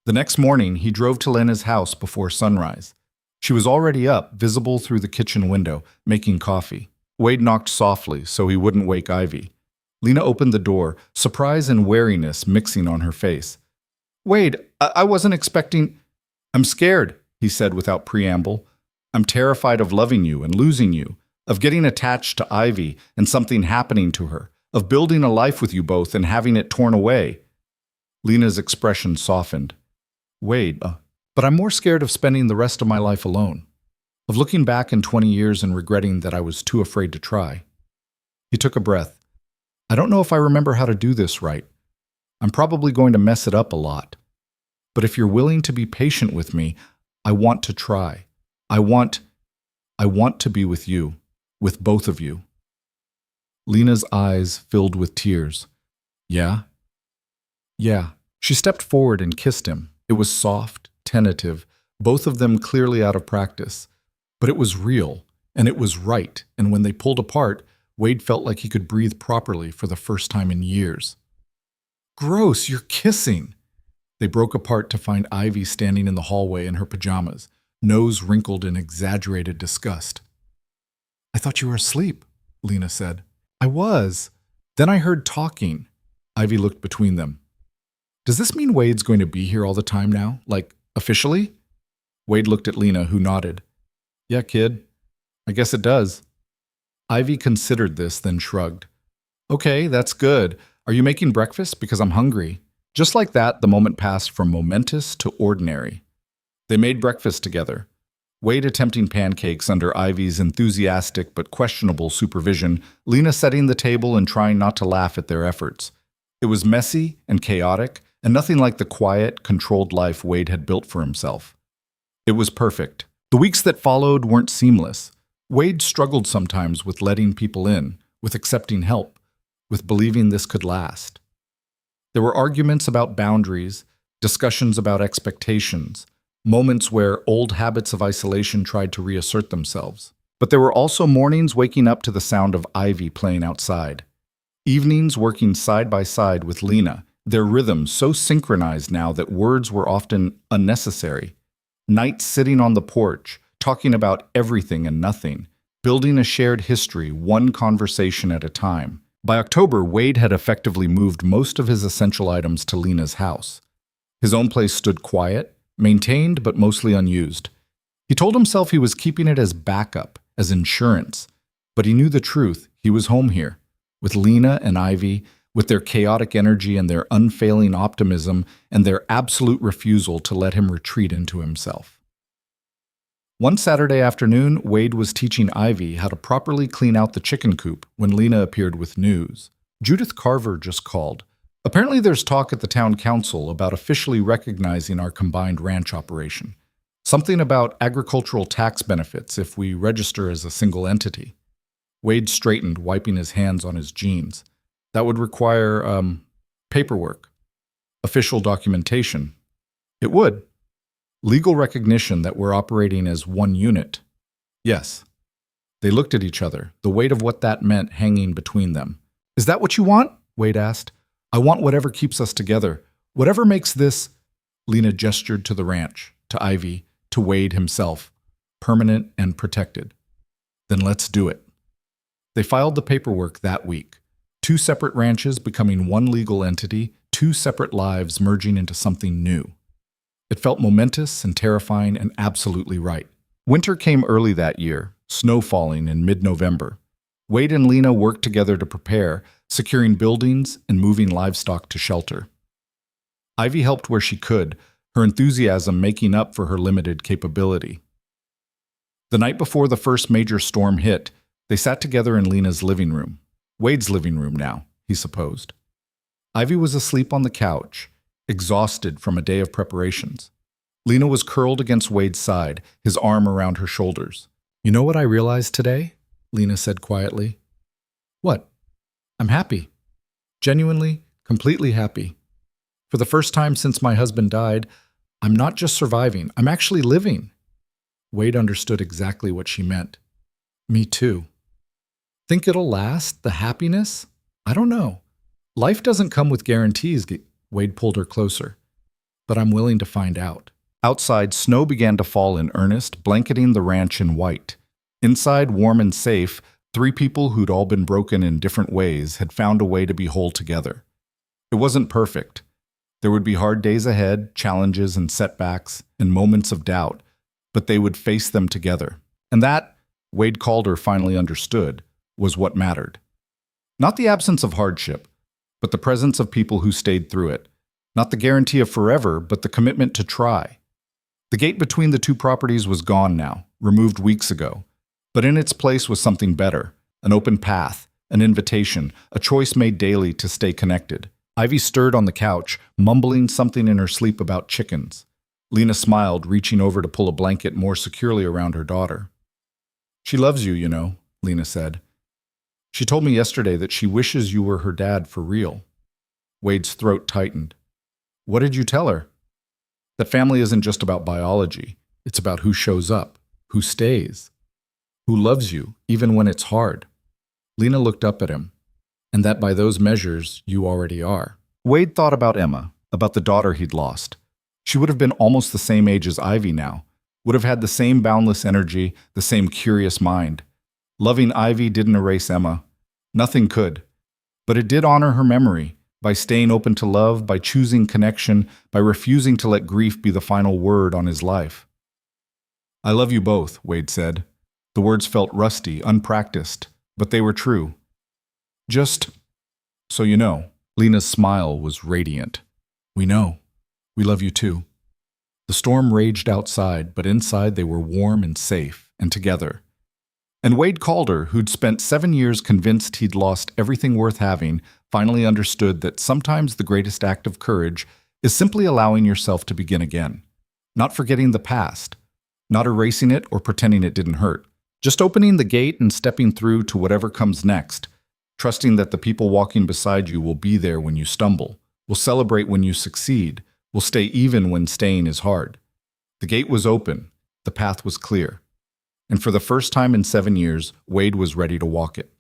The next morning, he drove to Lena's house before sunrise. She was already up, visible through the kitchen window, making coffee. Wade knocked softly so he wouldn't wake Ivy. Lena opened the door, surprise and wariness mixing on her face. Wade, I wasn't expecting... I'm scared, he said without preamble. I'm terrified of loving you and losing you, of getting attached to Ivy and something happening to her, of building a life with you both and having it torn away. Lena's expression softened. Wade, but I'm more scared of spending the rest of my life alone, of looking back in 20 years and regretting that I was too afraid to try. He took a breath. I don't know if I remember how to do this right. I'm probably going to mess it up a lot. But if you're willing to be patient with me, I want to try. I want to be with you, with both of you. Lena's eyes filled with tears. Yeah? Yeah. She stepped forward and kissed him. It was soft, tentative, both of them clearly out of practice. But it was real, and it was right, and when they pulled apart, Wade felt like he could breathe properly for the first time in years. Gross, you're kissing! They broke apart to find Ivy standing in the hallway in her pajamas, nose wrinkled in exaggerated disgust. I thought you were asleep, Lena said. I was. Then I heard talking. Ivy looked between them. Does this mean Wade's going to be here all the time now? Like, officially? Wade looked at Lena, who nodded. Yeah, kid. I guess it does. Ivy considered this, then shrugged. Okay, that's good. Are you making breakfast? Because I'm hungry. Just like that, the moment passed from momentous to ordinary. They made breakfast together. Wade attempting pancakes under Ivy's enthusiastic but questionable supervision, Lena setting the table and trying not to laugh at their efforts. It was messy and chaotic, and nothing like the quiet, controlled life Wade had built for himself. It was perfect. The weeks that followed weren't seamless. Wade struggled sometimes with letting people in, with accepting help, with believing this could last. There were arguments about boundaries, discussions about expectations, moments where old habits of isolation tried to reassert themselves. But there were also mornings waking up to the sound of Ivy playing outside. Evenings working side by side with Lena, their rhythms so synchronized now that words were often unnecessary. Nights sitting on the porch, talking about everything and nothing, building a shared history one conversation at a time. By October, Wade had effectively moved most of his essential items to Lena's house. His own place stood quiet, maintained but mostly unused. He told himself he was keeping it as backup, as insurance, but he knew the truth. He was home here, with Lena and Ivy, with their chaotic energy and their unfailing optimism and their absolute refusal to let him retreat into himself. One Saturday afternoon, Wade was teaching Ivy how to properly clean out the chicken coop when Lena appeared with news. Judith Carver just called. Apparently there's talk at the town council about officially recognizing our combined ranch operation. Something about agricultural tax benefits if we register as a single entity. Wade straightened, wiping his hands on his jeans. That would require, paperwork. Official documentation. It would. Legal recognition that we're operating as one unit. Yes. They looked at each other, the weight of what that meant hanging between them. Is that what you want? Wade asked. I want whatever keeps us together. Whatever makes this, Lena gestured to the ranch, to Ivy, to Wade himself, permanent and protected. Then let's do it. They filed the paperwork that week. 2 separate ranches becoming one legal entity, 2 separate lives merging into something new. It felt momentous and terrifying and absolutely right. Winter came early that year, snow falling in mid-November. Wade and Lena worked together to prepare, securing buildings and moving livestock to shelter. Ivy helped where she could, her enthusiasm making up for her limited capability. The night before the first major storm hit, they sat together in Lena's living room. Wade's living room now, he supposed. Ivy was asleep on the couch, exhausted from a day of preparations. Lena was curled against Wade's side, his arm around her shoulders. You know what I realized today? Lena said quietly. What? I'm happy. Genuinely, completely happy. For the first time since my husband died, I'm not just surviving, I'm actually living. Wade understood exactly what she meant. Me too. Think it'll last, the happiness? I don't know. Life doesn't come with guarantees, Wade pulled her closer. But I'm willing to find out. Outside, snow began to fall in earnest, blanketing the ranch in white. Inside, warm and safe, 3 people who'd all been broken in different ways had found a way to be whole together. It wasn't perfect. There would be hard days ahead, challenges and setbacks, and moments of doubt, but they would face them together. And that, Wade Calder finally understood, was what mattered. Not the absence of hardship, but the presence of people who stayed through it. Not the guarantee of forever, but the commitment to try. The gate between the 2 properties was gone now, removed weeks ago. But in its place was something better, an open path, an invitation, a choice made daily to stay connected. Ivy stirred on the couch, mumbling something in her sleep about chickens. Lena smiled, reaching over to pull a blanket more securely around her daughter. She loves you, you know, Lena said. She told me yesterday that she wishes you were her dad for real. Wade's throat tightened. What did you tell her? That family isn't just about biology. It's about who shows up, who stays, who loves you, even when it's hard. Lena looked up at him. And that by those measures, you already are. Wade thought about Emma, about the daughter he'd lost. She would have been almost the same age as Ivy now, would have had the same boundless energy, the same curious mind. Loving Ivy didn't erase Emma. Nothing could. But it did honor her memory, by staying open to love, by choosing connection, by refusing to let grief be the final word on his life. I love you both, Wade said. The words felt rusty, unpracticed, but they were true. Just so you know, Lena's smile was radiant. We know. We love you too. The storm raged outside, but inside they were warm and safe, and together. And Wade Calder, who'd spent 7 years convinced he'd lost everything worth having, finally understood that sometimes the greatest act of courage is simply allowing yourself to begin again. Not forgetting the past, not erasing it or pretending it didn't hurt. Just opening the gate and stepping through to whatever comes next, trusting that the people walking beside you will be there when you stumble, will celebrate when you succeed, will stay even when staying is hard. The gate was open, the path was clear. And for the first time in 7 years, Wade was ready to walk it.